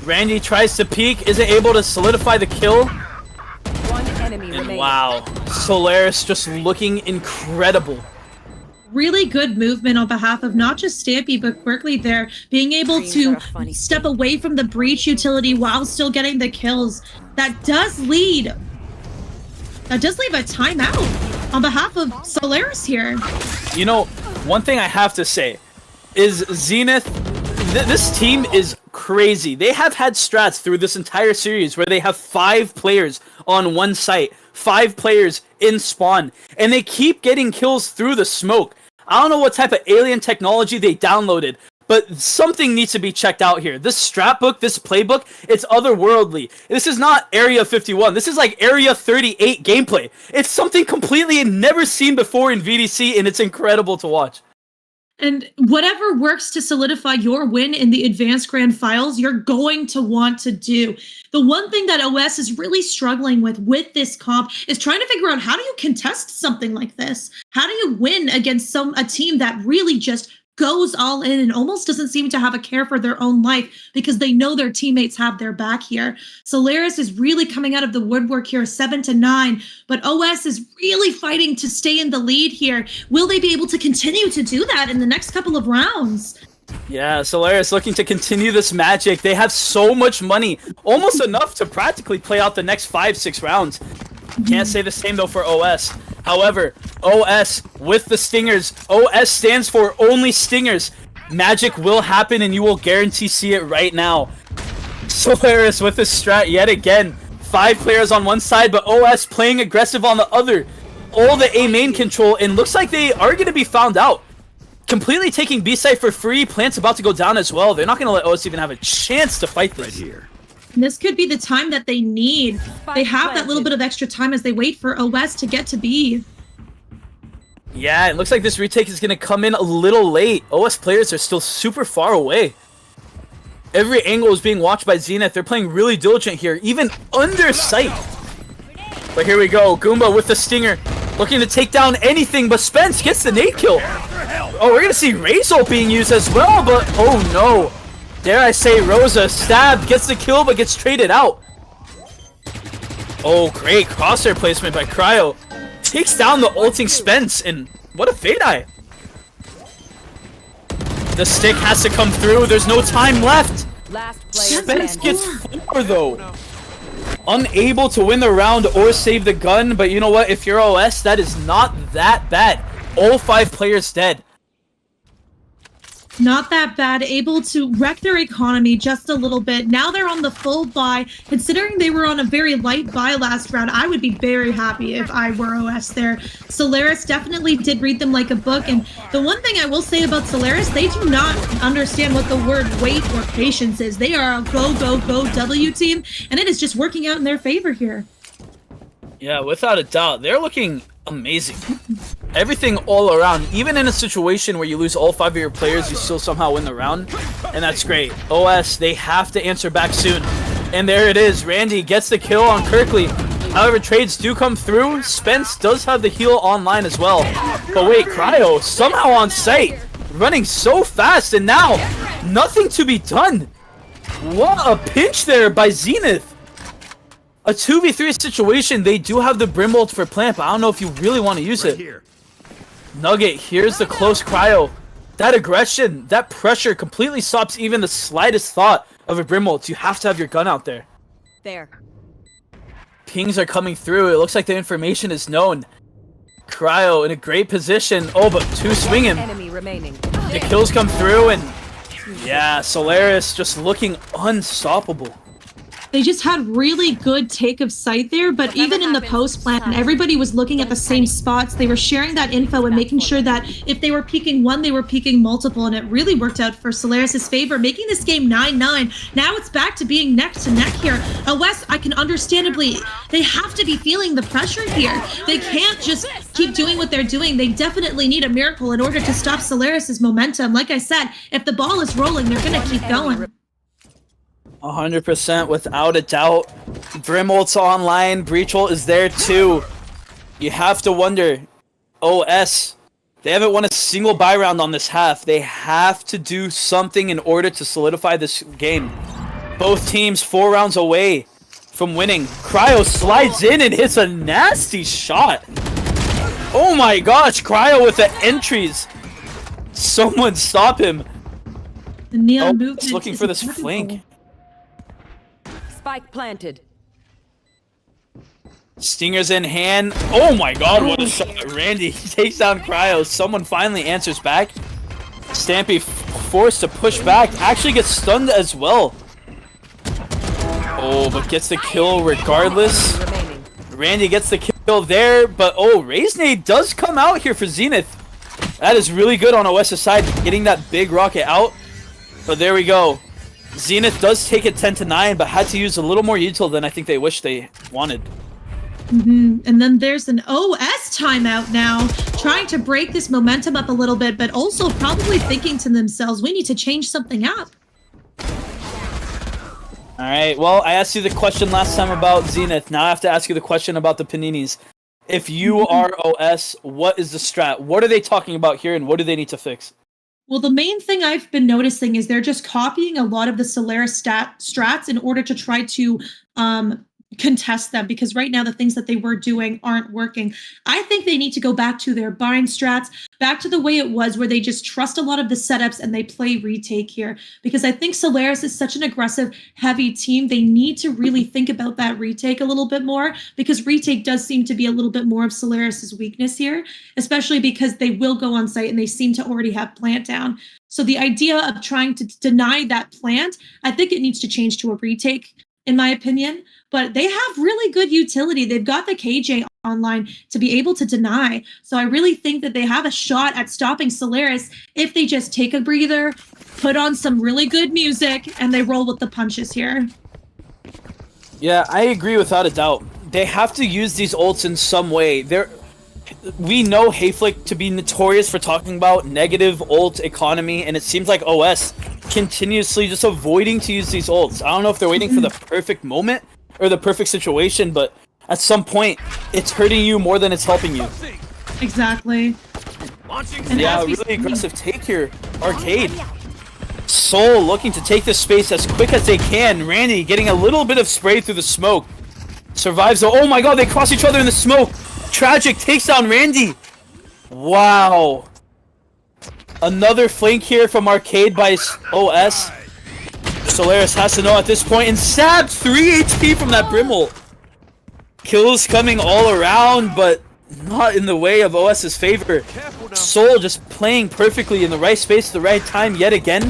Randy tries to peek, isn't able to solidify the kill. One enemy remaining. Wow, Solaris just looking incredible. Really good movement on behalf of not just Stampy, but Quirkly there, being able to step away from the breach utility while still getting the kills. That does leave a timeout on behalf of Solaris here. You know, one thing I have to say is Zenith, this team is crazy. They have had strats through this entire series where they have 5 players on one site, 5 players in spawn, and they keep getting kills through the smoke. I don't know what type of alien technology they downloaded, but something needs to be checked out here. This strat book, this playbook, it's otherworldly. This is not Area 51. This is like Area 38 gameplay. It's something completely never seen before in VDC, and it's incredible to watch. And whatever works to solidify your win in the advanced grand finals, you're going to want to do. The one thing that OS is really struggling with this comp is trying to figure out, how do you contest something like this? How do you win against a team that really just goes all in and almost doesn't seem to have a care for their own life because they know their teammates have their back here. Solaris is really coming out of the woodwork here, 7-9, but OS is really fighting to stay in the lead here. Will they be able to continue to do that in the next couple of rounds? Yeah, Solaris looking to continue this magic. They have so much money, almost enough to practically play out the next 5-6 rounds. Can't say the same though for OS. However, OS with the stingers. OS stands for only stingers. Magic will happen and you will guarantee see it right now. Solaris with the strat yet again. 5 players on one side, but OS playing aggressive on the other. All the A main control, and looks like they are going to be found out. Completely taking B site for free. Plant's about to go down as well. They're not going to let OS even have a chance to fight this. Right here. And this could be the time that they need. They have that little bit of extra time as they wait for OS to get to B. Yeah, it looks like this retake is going to come in a little late. OS players are still super far away. Every angle is being watched by Zenith. They're playing really diligent here, even under sight. But here we go. Goomba with the stinger, looking to take down anything, but Spence gets the nade kill. Oh, we're going to see Razor being used as well, but oh no. Dare I say, Rosa stabbed, gets the kill, but gets traded out. Oh, great crosshair placement by Cryo. takes down the ulting Spence, and what a fade eye. The stick has to come through. There's no time left. Last player Spence standing. gets 4 though. Unable to win the round or save the gun, but you know what? If you're OS, that is not that bad. All 5 players dead. Not that bad, able to wreck their economy just a little bit. Now they're on the full buy. Considering they were on a very light buy last round, I would be very happy if I were OS there. Solaris definitely did read them like a book, and the one thing I will say about Solaris, they do not understand what the word wait or patience is. They are a go, go, go W team, and it is just working out in their favor here. Yeah, without a doubt. They're looking amazing. Everything all around. Even in a situation where you lose all 5 of your players, you still somehow win the round. And that's great. OS, they have to answer back soon. And there it is. Randy gets the kill on Kirkley. However, trades do come through. Spence does have the heal online as well. But wait, Cryo somehow on site. Running so fast. And now, nothing to be done. What a pinch there by Zenith. A 2v3 situation. They do have the Brim ult for plant, but I don't know if you really want to use it. Nugget, here's the close Cryo. That aggression, that pressure completely stops even the slightest thought of a Brim ult. You have to have your gun out there. There. Pings are coming through. It looks like the information is known. Cryo in a great position. Oh, but 2 swing him. Enemy remaining. The kills come through, and yeah, Solaris just looking unstoppable. They just had really good take of sight there, but even in the post plan, everybody was looking at the same spots. They were sharing that info and making sure that if they were peeking one, they were peeking multiple, and it really worked out for Solaris' favor, making this game 9-9. Now it's back to being neck to neck here. OS, I can understandably, they have to be feeling the pressure here. They can't just keep doing what they're doing. They definitely need a miracle in order to stop Solaris' momentum. Like I said, if the ball is rolling, they're going to keep going. 100% without a doubt. Brim ult's online. Breach ult is there too. You have to wonder, OS, they haven't won a single buy round on this half. They have to do something in order to solidify this game. Both teams 4 rounds away from winning. Cryo slides in and hits a nasty shot. Oh my gosh, Cryo with the entries. Someone stop him. The neon Oh, movement he's looking is for this incredible. flank. Spike planted. Stingers in hand. Oh my god, what a shot. Randy takes down Cryo. Someone finally answers back. Stampy forced to push back. Actually gets stunned as well. Oh, but gets the kill regardless. Remaining. Randy gets the kill there, but oh, Raisnade does come out here for Zenith. That is really good on OS's side, getting that big rocket out. But there we go. Zenith does take it 10-9, but had to use a little more util than I think they wish they wanted. And then there's an OS timeout now, trying to break this momentum up a little bit, but also probably thinking to themselves, we need to change something up. Alright, well, I asked you the question last time about Zenith. Now I have to ask you the question about the Paninis. If you are OS, what is the strat? What are they talking about here, and what do they need to fix? Well, the main thing I've been noticing is they're just copying a lot of the Solaris strats in order to try to contest them, because right now the things that they were doing aren't working. I think they need to go back to their bind strats, back to the way it was, where they just trust a lot of the setups and they play retake here, because I think Solaris is such an aggressive, heavy team. They need to really think about that retake a little bit more, because retake does seem to be a little bit more of Solaris's weakness here, especially because they will go on site and they seem to already have plant down. So the idea of trying to deny that plant, I think it needs to change to a retake, in my opinion. But they have really good utility. They've got the KJ online to be able to deny. So I really think that they have a shot at stopping Solaris if they just take a breather, put on some really good music, and they roll with the punches here. Yeah, I agree without a doubt. They have to use these ults in some way. We know Hayflick to be notorious for talking about negative ult economy, and it seems like OS continuously just avoiding to use these ults. I don't know if they're waiting for the perfect moment or the perfect situation, but at some point, it's hurting you more than it's helping you. Exactly. And yeah, really aggressive take here. Arcade. Soul looking to take this space as quick as they can. Randy getting a little bit of spray through the smoke. Survives. Oh my god, they cross each other in the smoke. Tragic takes down Randy. Wow. Another flank here from Arcade by OS. Solaris has to know at this point, and Sab 3 HP from that Brimble. Kills coming all around, but not in the way of OS's favor. Soul just playing perfectly in the right space at the right time yet again.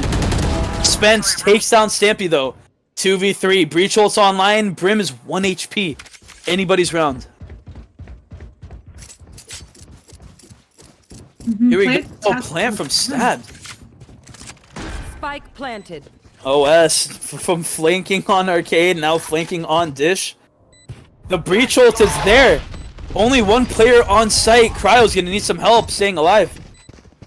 Spence takes down Stampy though. 2v3. Breach ult's online. Brim is 1 HP. Anybody's round. Here we go. Oh, plant from Stab. Spike planted. OS from flanking on Arcade, now flanking on Dish. The breach ult is there. Only one player on site. Cryo's gonna need some help staying alive.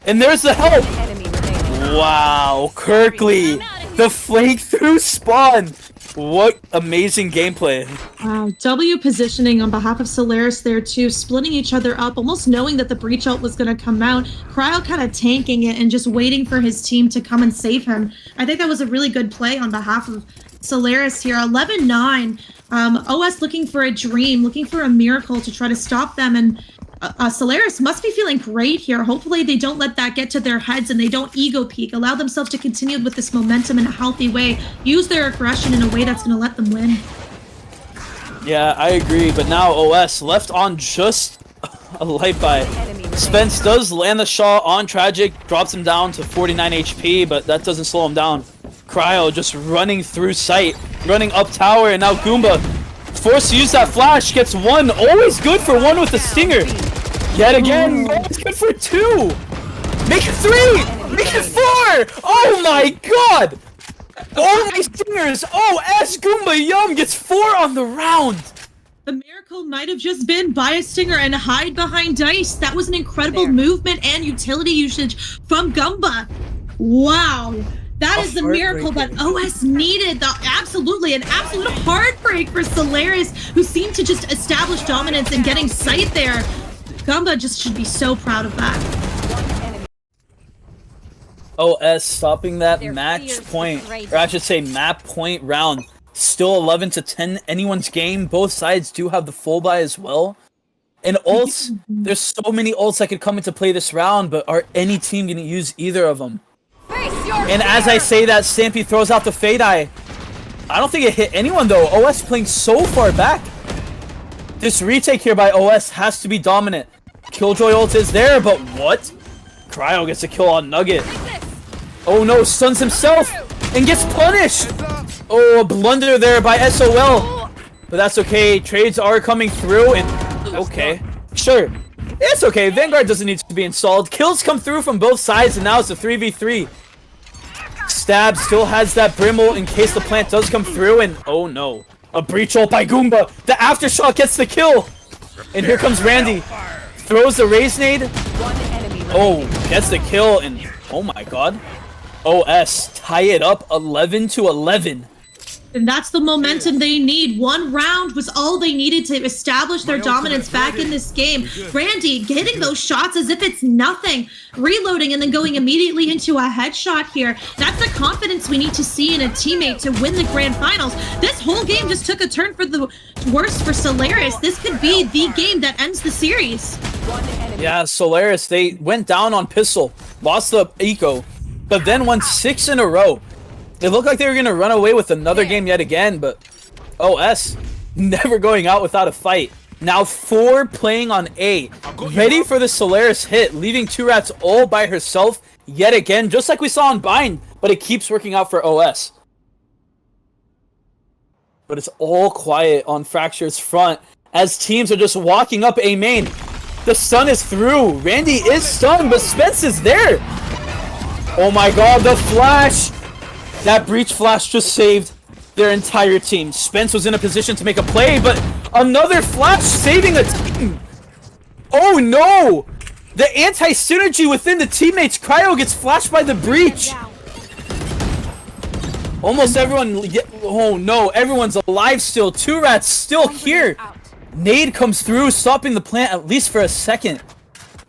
And there's the help. Enemy remaining. Wow, Kirkley. The flank through spawn. What amazing gameplay. Wow, W positioning on behalf of Solaris there too, splitting each other up, almost knowing that the breach ult was going to come out. Cryo kind of tanking it and just waiting for his team to come and save him. I think that was a really good play on behalf of Solaris here. 11-9. OS looking for a dream, looking for a miracle to try to stop them, and Solaris must be feeling great here. Hopefully they don't let that get to their heads and they don't ego peak. Allow themselves to continue with this momentum in a healthy way. Use their aggression in a way that's going to let them win. Yeah, I agree, but now OS left on just a light buy. Spence does land the shot on Tragic, drops him down to 49 HP, but that doesn't slow him down. Cryo just running through sight, running up tower, and now Goomba forced to use that flash, gets one. Always good for one with the stinger. Yet again, always good for two. Make it three. Make it four. Oh my god. All my stingers. Oh, S Goomba Yum gets 4 on the round. The miracle might have just been buy a stinger and hide behind dice. That was an incredible movement and utility usage from Goomba. Wow. That is the miracle that OS needed. Absolutely, an absolute heartbreak for Solaris, who seemed to just establish dominance and getting sight there. Gumba just should be so proud of that. OS stopping that match point, or I should say map point round. Still 11-10 anyone's game. Both sides do have the full buy as well. And ults, there's so many ults that could come into play this round, but are any team going to use either of them? And as I say that, Stampy throws out the Fade Eye. I don't think it hit anyone though. OS playing so far back. This retake here by OS has to be dominant. Killjoy ult is there, but what? Cryo gets a kill on Nugget. Oh no, stuns himself and gets punished. Oh, a blunder there by SOL. But that's okay. Trades are coming through and okay. Sure. It's okay. Vanguard doesn't need to be installed. Kills come through from both sides and now it's a 3v3. Stab still has that Brimble in case the plant does come through, and oh no, a breach ult by Goomba. The aftershock gets the kill, and here comes Randy. Throws the raise nade. Oh, gets the kill, and oh my god. OS tie it up 11-11. And that's the momentum they need. One round was all they needed to establish their dominance back in this game. Randy getting those shots as if it's nothing. Reloading and then going immediately into a headshot here. That's the confidence we need to see in a teammate to win the grand finals. This whole game just took a turn for the worse for Solaris. This could be the game that ends the series. Yeah, Solaris, they went down on pistol, lost the eco, but then won 6 in a row. It looked like they were going to run away with another game yet again, but OS never going out without a fight. Now 4 playing on A, ready for the Solaris hit, leaving 2rats all by herself yet again, just like we saw on Bind, but it keeps working out for OS. But it's all quiet on Fracture's front as teams are just walking up A main. The stun is through. Randy is stunned, but Spence is there. Oh my god, the flash! That breach flash just saved their entire team. Spence was in a position to make a play, but another flash saving a team. Oh no! The anti-synergy within the teammates. Cryo gets flashed by the breach. Almost everyone. Oh no, everyone's alive still. 2rats still here. Nade comes through, stopping the plant at least for a second.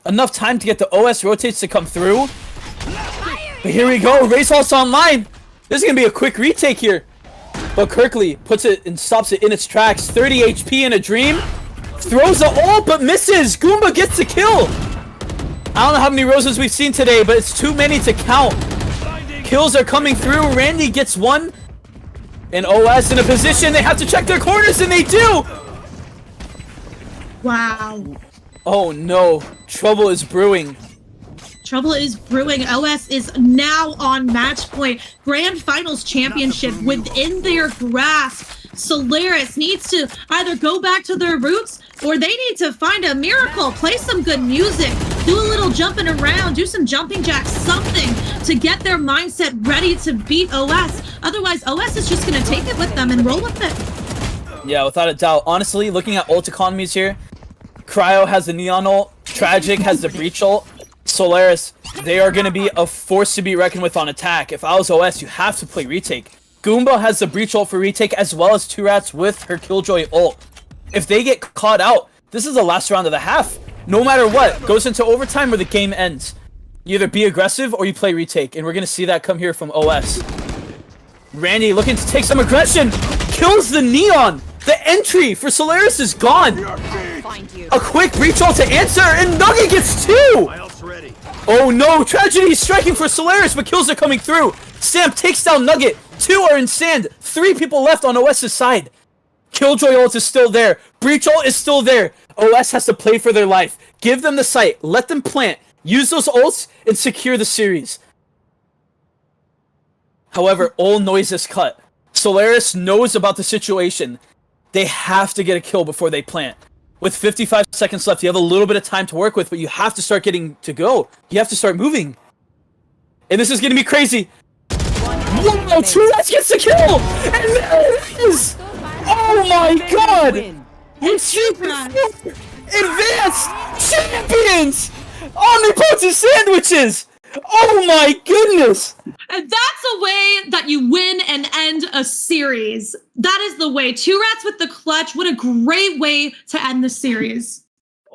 Enough time to get the OS rotates to come through. But here we go. Racehorse online. This is going to be a quick retake here. But Kirkley puts it and stops it in its tracks. 30 HP in a dream. Throws the ult, but misses. Goomba gets the kill. I don't know how many roses we've seen today, but it's too many to count. Kills are coming through. Randy gets one. And OS in a position. They have to check their corners, and they do. Wow. Oh no. Trouble is brewing. Trouble is brewing. OS is now on match point. Grand Finals championship within their grasp. Solaris needs to either go back to their roots or they need to find a miracle, play some good music, do a little jumping around, do some jumping jacks, something to get their mindset ready to beat OS. Otherwise, OS is just going to take it with them and roll with it. Yeah, without a doubt. Honestly, looking at ult economies here, Cryo has the Neon ult, Tragic has the Breach ult, Solaris, they are going to be a force to be reckoned with on attack. If I was OS, you have to play Retake. Goomba has the Breach ult for Retake as well as 2rats with her Killjoy ult. If they get caught out, this is the last round of the half. No matter what, goes into overtime or the game ends. You either be aggressive or you play Retake, and we're going to see that come here from OS. Randy looking to take some aggression, kills the Neon. The entry for Solaris is gone. A quick Breach ult to answer, and Nugget gets 2! Oh no, Tragedy striking for Solaris, but kills are coming through. Sam takes down Nugget. 2 are in sand. 3 people left on OS's side. Killjoy ult is still there. Breach ult is still there. OS has to play for their life. Give them the site. Let them plant. Use those ults and secure the series. However, all noise is cut. Solaris knows about the situation. They have to get a kill before they plant. With 55 seconds left, you have a little bit of time to work with, but you have to start getting to go. You have to start moving. And this is going to be crazy. Whoa, 2rats gets the kill! And there it is! Oh my god! It's Advanced Champions! Omnipotent Sandwiches! Oh my goodness! And that's a way that you win and end a series. That is the way. 2Rats with the clutch. What a great way to end the series.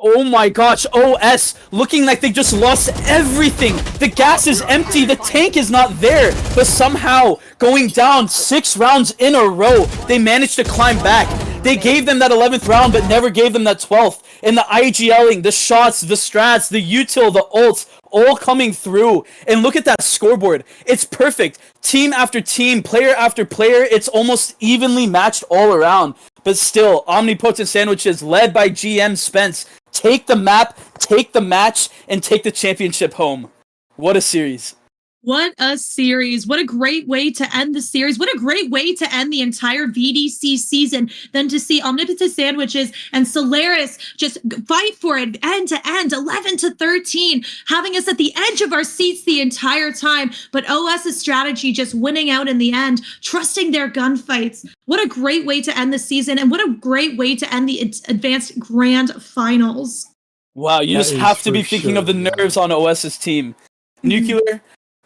Oh my gosh, OS looking like they just lost everything. The gas is empty, the tank is not there, but somehow going down 6 rounds in a row, they managed to climb back. They gave them that 11th round, but never gave them that 12th. And the IGLing, the shots, the strats, the util, the ults, all coming through. And look at that scoreboard. It's perfect. Team after team, player after player, it's almost evenly matched all around. But still, Omnipotent Sandwiches, led by GM Spence, take the map, take the match, and take the championship home. What a series. What a series. What a great way to end the series. What a great way to end the entire VDC season than to see Omnipotent Sandwiches and Solaris just fight for it end to end, 11-13, having us at the edge of our seats the entire time. But OS's strategy just winning out in the end, trusting their gunfights. What a great way to end the season, and what a great way to end the Advanced Grand Finals. Wow, you just have to be thinking of the nerves on OS's team. Nuclear,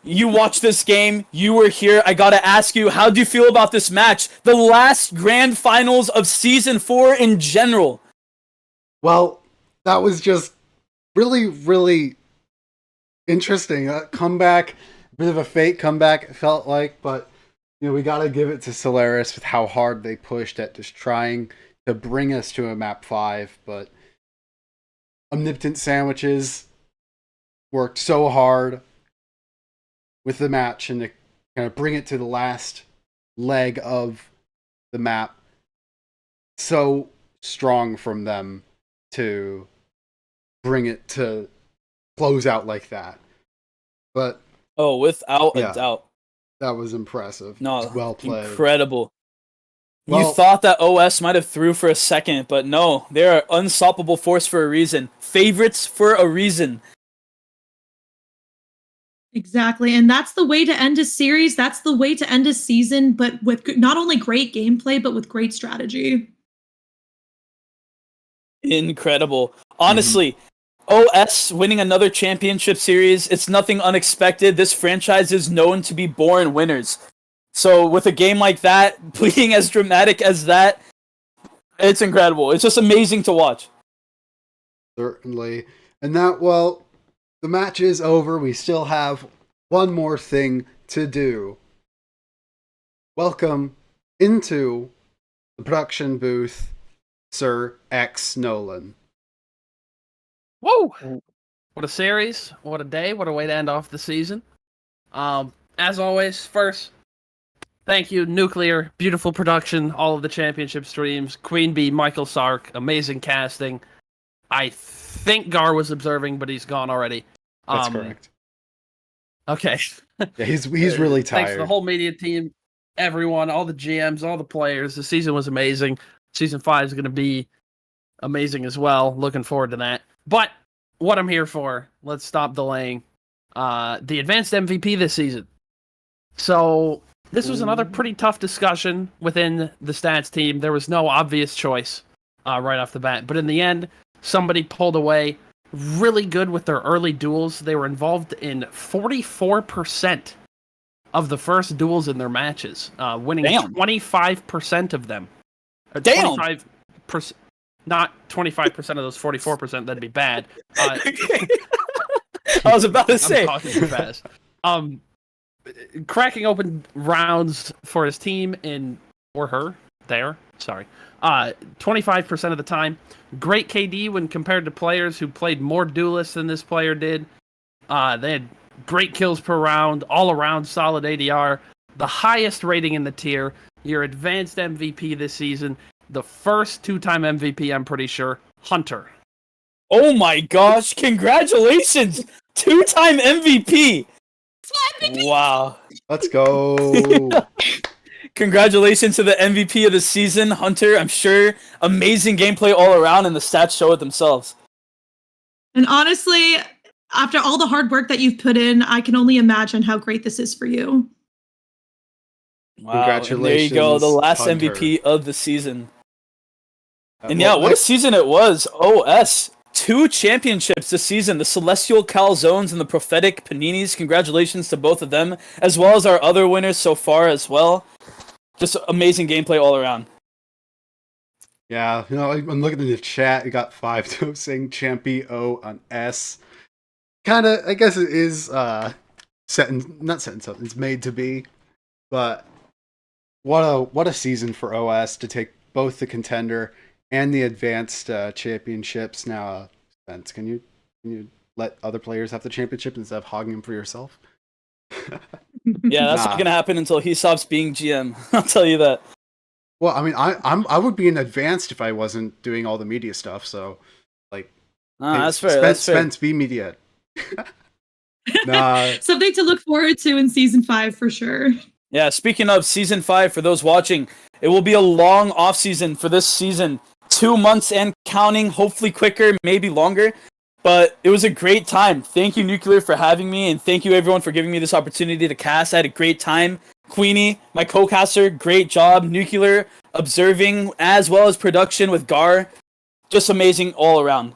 you watched this game, you were here, I gotta ask you, how do you feel about this match? The last grand finals of Season 4 in general. Well, that was just really, really interesting. Comeback, a bit of a fake comeback, it felt like, but you know, we gotta give it to Solaris with how hard they pushed at just trying to bring us to a map 5, but Omnipotent Sandwiches worked so hard with the match and to kind of bring it to the last leg of the map. So strong from them to bring it to close out like that. But oh, without a doubt. That was impressive. No, well played. Incredible. Well, you thought that OS might have threw for a second, but no, they're an unstoppable force for a reason. Favorites for a reason. Exactly, and that's the way to end a series. That's the way to end a season, but with not only great gameplay, but with great strategy. Incredible. Honestly, OS winning another championship series, it's nothing unexpected. This franchise is known to be born winners. So with a game like that, being as dramatic as that, it's incredible. It's just amazing to watch. Certainly. And that, well, the match is over. We still have one more thing to do. Welcome into the production booth, Sir X Nolan. Whoa! What a series! What a day! What a way to end off the season. As always, first, thank you, Nuclear, beautiful production, all of the championship streams, Queen Bee, Michael Sark, amazing casting. I think Gar was observing, but he's gone already. That's correct. Okay. Yeah, he's really tired. Thanks to the whole media team, everyone, all the GMs, all the players. The season was amazing. Season 5 is going to be amazing as well. Looking forward to that. But what I'm here for, let's stop delaying. The advanced MVP this season. So this was another pretty tough discussion within the stats team. There was no obvious choice right off the bat. But in the end, somebody pulled away really good with their early duels. They were involved in 44% of the first duels in their matches, winning 25% of them. Damn! 25%, not 25% of those 44%, that'd be bad. I was about to say. I'm talking too fast. Cracking open rounds for his team or her, 25% of the time. Great KD when compared to players who played more duelists than this player did. They had great kills per round, all around solid ADR. The highest rating in the tier. Your advanced MVP this season. The first 2-time MVP, I'm pretty sure. Hunter. Oh my gosh, congratulations! 2-time MVP! Wow. Let's go. Congratulations to the MVP of the season, Hunter. I'm sure amazing gameplay all around, and the stats show it themselves. And honestly, after all the hard work that you've put in, I can only imagine how great this is for you. Wow. Congratulations. There you go, the last Hunter. MVP of the season. And yeah, what a season it was. OS. 2 championships this season, the Celestial Calzones and the Prophetic Paninis. Congratulations to both of them, as well as our other winners so far as well. Just amazing gameplay all around. Yeah, I'm looking in the chat. You got 5 saying Champy O on S. Kind of, I guess it is not set in stone. It's made to be, but what a season for OS to take both the contender and the advanced championships. Now, Spence, can you let other players have the championship instead of hogging them for yourself? Yeah, that's not gonna happen until he stops being GM. I'll tell you that. Well, I mean, I would be in advanced if I wasn't doing all the media stuff. So, like, that's fair. Spence, be media. Something to look forward to in season 5 for sure. Yeah, speaking of season 5, for those watching, it will be a long off season for this season. 2 months and counting, hopefully quicker, maybe longer. But it was a great time. Thank you, Nuclear, for having me, and thank you, everyone, for giving me this opportunity to cast. I had a great time. Queenie, my co-caster, great job. Nuclear, observing, as well as production with Gar. Just amazing all around.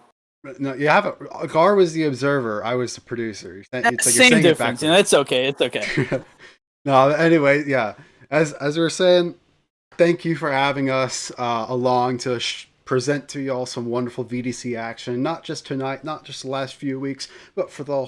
No, you have Gar was the observer. I was the producer. It's like same difference. It's okay. It's okay. No, anyway, yeah. As we were saying, thank you for having us along to present to y'all some wonderful VDC action. Not just tonight, not just the last few weeks, but for the whole